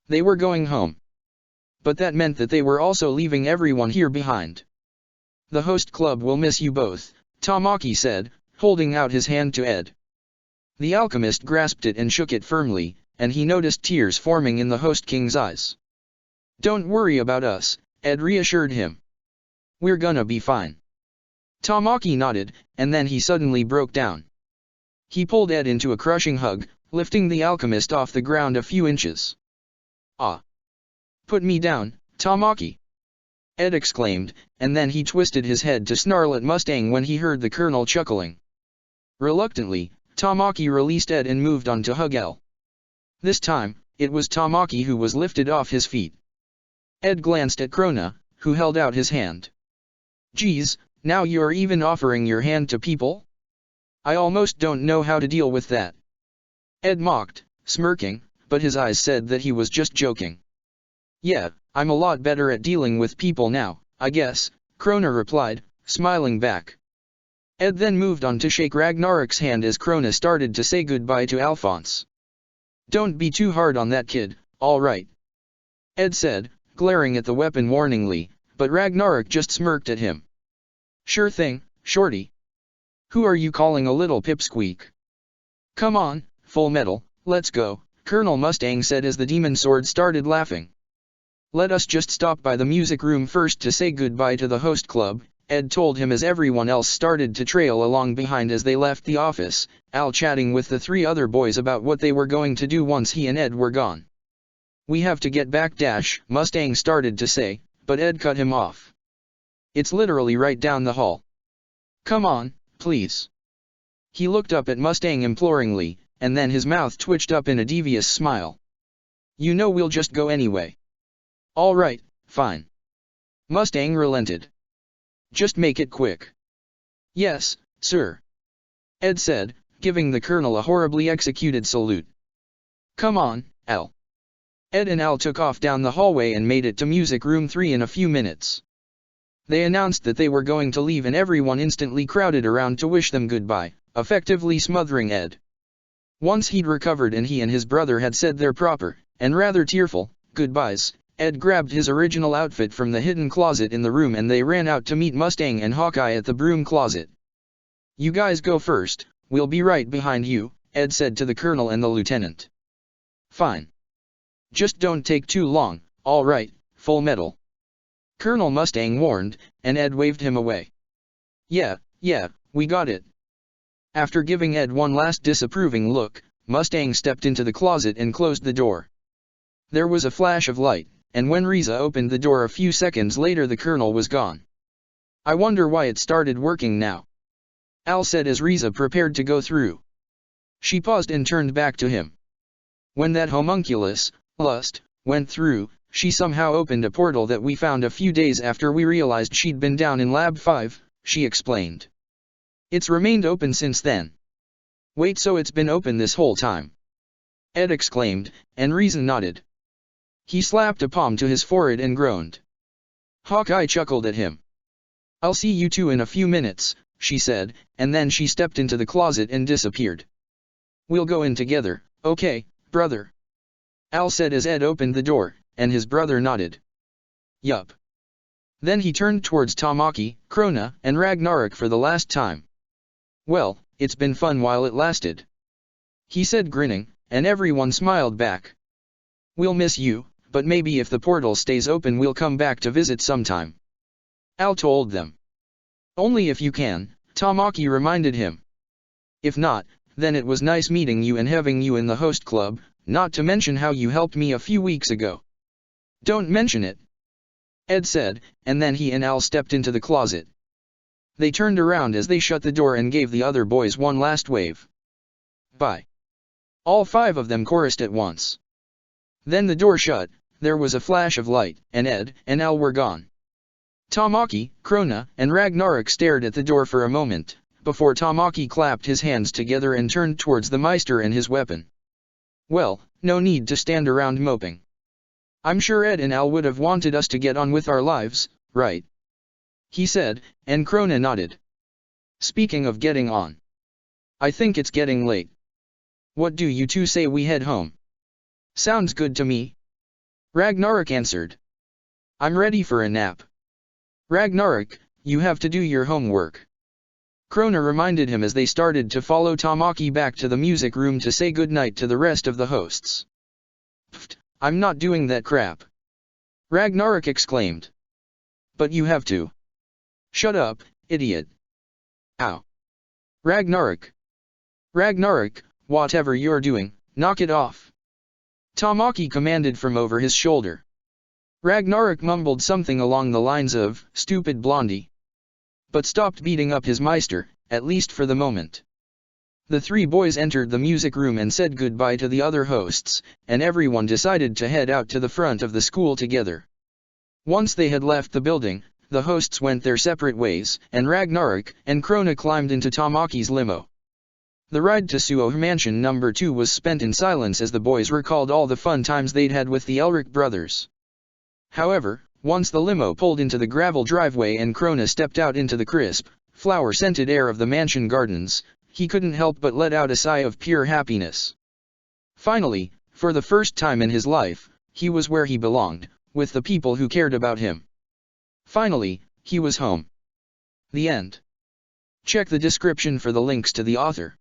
They were going home. But that meant that they were also leaving everyone here behind. The host club will miss you both, Tamaki said, holding out his hand to Ed. The alchemist grasped it and shook it firmly, and he noticed tears forming in the host king's eyes. Don't worry about us, Ed reassured him. We're gonna be fine. Tamaki nodded, and then he suddenly broke down. He pulled Ed into a crushing hug, lifting the alchemist off the ground a few inches. Ah! Put me down, Tamaki! Ed exclaimed, and then he twisted his head to snarl at Mustang when he heard the colonel chuckling. Reluctantly, Tamaki released Ed and moved on to hug El. This time, it was Tamaki who was lifted off his feet. Ed glanced at Krona, who held out his hand. "Geez, now you're even offering your hand to people? I almost don't know how to deal with that." Ed mocked, smirking, but his eyes said that he was just joking. "Yeah, I'm a lot better at dealing with people now, I guess," Krona replied, smiling back. Ed then moved on to shake Ragnarok's hand as Krona started to say goodbye to Alphonse. "Don't be too hard on that kid, all right?" Ed said, glaring at the weapon warningly, but Ragnarok just smirked at him. "Sure thing, shorty. Who are you calling a little pipsqueak? Come on, Full Metal, let's go," Colonel Mustang said as the demon sword started laughing. "Let us just stop by the music room first to say goodbye to the host club," Ed told him as everyone else started to trail along behind as they left the office, Al chatting with the three other boys about what they were going to do once he and Ed were gone. "We have to get back Mustang started to say, but Ed cut him off. "It's literally right down the hall. Come on, please." He looked up at Mustang imploringly, and then his mouth twitched up in a devious smile. "You know we'll just go anyway." "All right, fine." Mustang relented. "Just make it quick." "Yes, sir," Ed said, giving the colonel a horribly executed salute. "Come on, Al." Ed and Al took off down the hallway and made it to Music Room 3 in a few minutes. They announced that they were going to leave and everyone instantly crowded around to wish them goodbye, effectively smothering Ed. Once he'd recovered and he and his brother had said their proper, and rather tearful, goodbyes, Ed grabbed his original outfit from the hidden closet in the room and they ran out to meet Mustang and Hawkeye at the broom closet. "You guys go first, we'll be right behind you," Ed said to the colonel and the lieutenant. "Fine. Just don't take too long, all right, Full Metal," Colonel Mustang warned, and Ed waved him away. Yeah, we got it." After giving Ed one last disapproving look, Mustang stepped into the closet and closed the door. There was a flash of light, and when Riza opened the door a few seconds later the colonel was gone. "I wonder why it started working now," Al said as Riza prepared to go through. She paused and turned back to him. "When that homunculus, Lust, went through, she somehow opened a portal that we found a few days after we realized she'd been down in Lab 5, she explained. "It's remained open since then." "Wait, so it's been open this whole time?" Ed exclaimed, and Riza nodded. He slapped a palm to his forehead and groaned. Hawkeye chuckled at him. "I'll see you two in a few minutes," she said, and then she stepped into the closet and disappeared. "We'll go in together, okay, brother?" Al said as Ed opened the door, and his brother nodded. "Yup." Then he turned towards Tamaki, Krona, and Ragnarok for the last time. "Well, it's been fun while it lasted," he said grinning, and everyone smiled back. "We'll miss you, but maybe if the portal stays open we'll come back to visit sometime," Al told them. "Only if you can," Tamaki reminded him. "If not, then it was nice meeting you and having you in the host club, not to mention how you helped me a few weeks ago." "Don't mention it," Ed said, and then he and Al stepped into the closet. They turned around as they shut the door and gave the other boys one last wave. "Bye." All five of them chorused at once. Then the door shut, there was a flash of light, and Ed and Al were gone. Tamaki, Krona, and Ragnarok stared at the door for a moment, before Tamaki clapped his hands together and turned towards the Meister and his weapon. "Well, no need to stand around moping. I'm sure Ed and Al would have wanted us to get on with our lives, right?" he said, and Krona nodded. "Speaking of getting on, I think it's getting late. What do you two say we head home?" "Sounds good to me," Ragnarok answered. "I'm ready for a nap." "Ragnarok, you have to do your homework," Krona reminded him as they started to follow Tamaki back to the music room to say goodnight to the rest of the hosts. "Pfft, I'm not doing that crap," Ragnarok exclaimed. "But you have to." "Shut up, idiot." "Ow." Ragnarok, whatever you're doing, knock it off," Tamaki commanded from over his shoulder. Ragnarok mumbled something along the lines of, "Stupid blondie," but stopped beating up his meister, at least for the moment. The three boys entered the music room and said goodbye to the other hosts, and everyone decided to head out to the front of the school together. Once they had left the building, the hosts went their separate ways, and Ragnarok and Krona climbed into Tamaki's limo. The ride to Suo Mansion number 2 was spent in silence as the boys recalled all the fun times they'd had with the Elric brothers. However, once the limo pulled into the gravel driveway and Krona stepped out into the crisp, flower-scented air of the mansion gardens, he couldn't help but let out a sigh of pure happiness. Finally, for the first time in his life, he was where he belonged, with the people who cared about him. Finally, he was home. The end. Check the description for the links to the author.